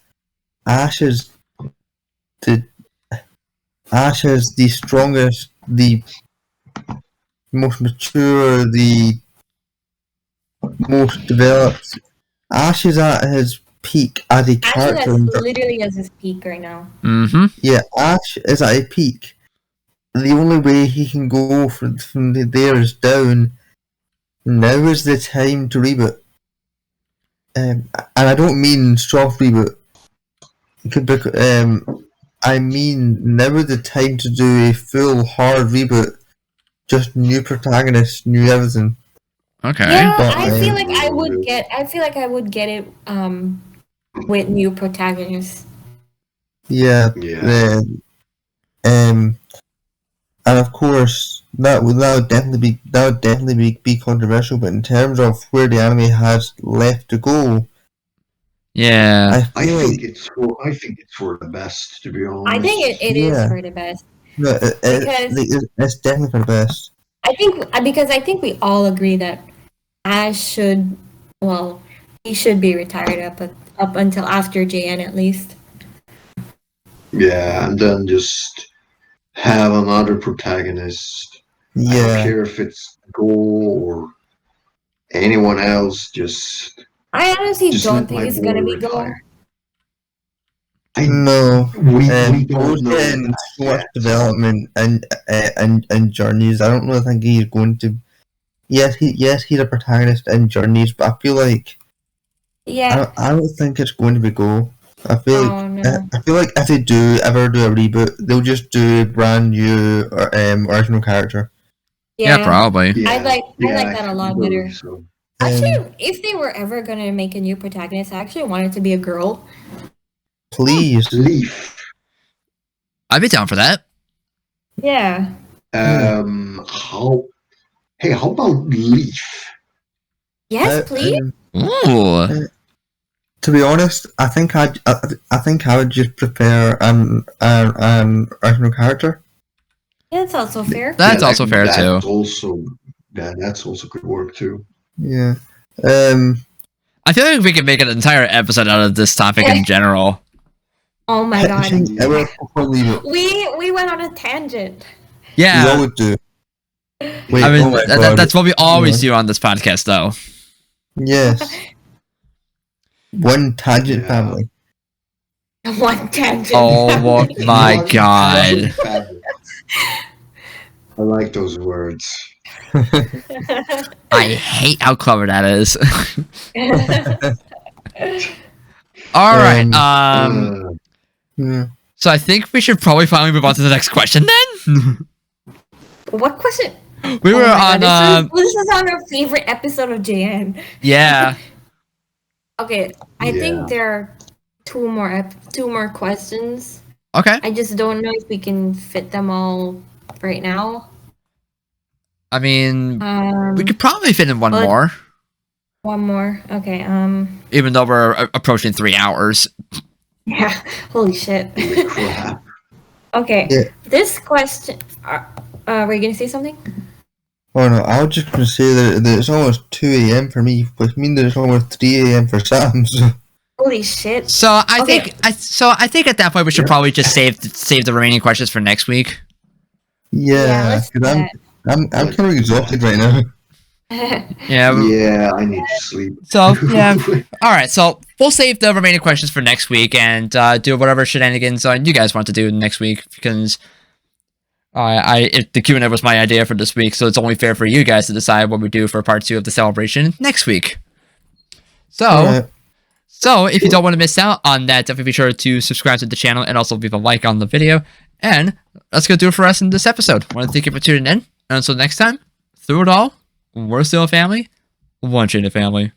Ash is the strongest, the most mature, the most developed. Ash is at his peak as a Actually, character. that's literally at his peak right now. mm-hmm. Yeah, Ash is at a peak. The only way he can go from there is down. Now is the time to reboot. And I don't mean soft reboot. I mean now is the time to do a full hard reboot. Just new protagonists, new everything. Okay. Yeah, But, I feel like I would get it with new protagonists. Yeah. Yeah. And of course that would definitely be controversial. But in terms of where the anime has left to go, Yeah. I feel think like it's for the best, to be honest. I think it is Yeah. for the best. no, it's definitely for the best. I think we all agree that Ash should, well, he should be retired up until after JN at least. Yeah, and then just have another protagonist. I don't Yeah, care if it's Go or anyone else. I honestly Just don't let think my it's gonna boy be Go. retire. I no. we Go's don't know getting that so much yet. development and journeys. I don't really think he's going to. Yes, he's a protagonist in journeys, but I feel like Yeah. I don't think it's going to be Go. I feel Oh, like no. I feel like if they do ever do a reboot, they'll just do a brand new original character. Yeah, probably. Yeah, I like that a I lot believe better. so. Actually, if they were ever gonna make a new protagonist, I actually want it to be a girl. Please. Leaf. I'd be down for that. Yeah. How about Leaf? Yes, please. Ooh. To be honest, I think I would just prefer an original character. Yeah, that's also fair. That's also fair too. That's also good work too. Yeah. I feel like we could make an entire episode out of this topic in general. Oh my god. Ever before leave it. We went on a tangent. We Yeah. always do. Wait, I mean, oh my God. that's what we always do on this podcast, though. Yes. One tangent Yeah. family. One tangent. Oh my One god. family. I like those words. I hate how clever that is. Alright, Yeah. So I think we should probably finally move on to the next question then. What question? We were Oh on. my God, this is on our favorite episode of JN. Yeah. Okay, I Yeah. think there are two more questions. Okay. I just don't know if we can fit them all right now. I mean, Um, we could probably fit in one well, more, one more. Okay. even though we're approaching 3 hours. Yeah. Holy shit. Crap. Okay. Yeah. This question. Were you gonna say something? Oh no, I was just going to say that it's almost 2 a.m. for me, which means that it's almost 3 a.m. for Sam. So. Holy shit. So I Okay. think at that point we should probably just save the remaining questions for next week. Yeah, Yeah, let's do 'cause I'm kind of exhausted right now. Yeah. Yeah, I need to sleep. So yeah. All right. So we'll save the remaining questions for next week and do whatever shenanigans you guys want to do next week because the Q&A was my idea for this week, so it's only fair for you guys to decide what we do for part 2 of the celebration next week. So. Alright. So, if you don't want to miss out on that, definitely be sure to subscribe to the channel and also leave a like on the video. And that's going to do it for us in this episode. I want to thank you for tuning in. And until next time, through it all, we're still a family. One chain of family.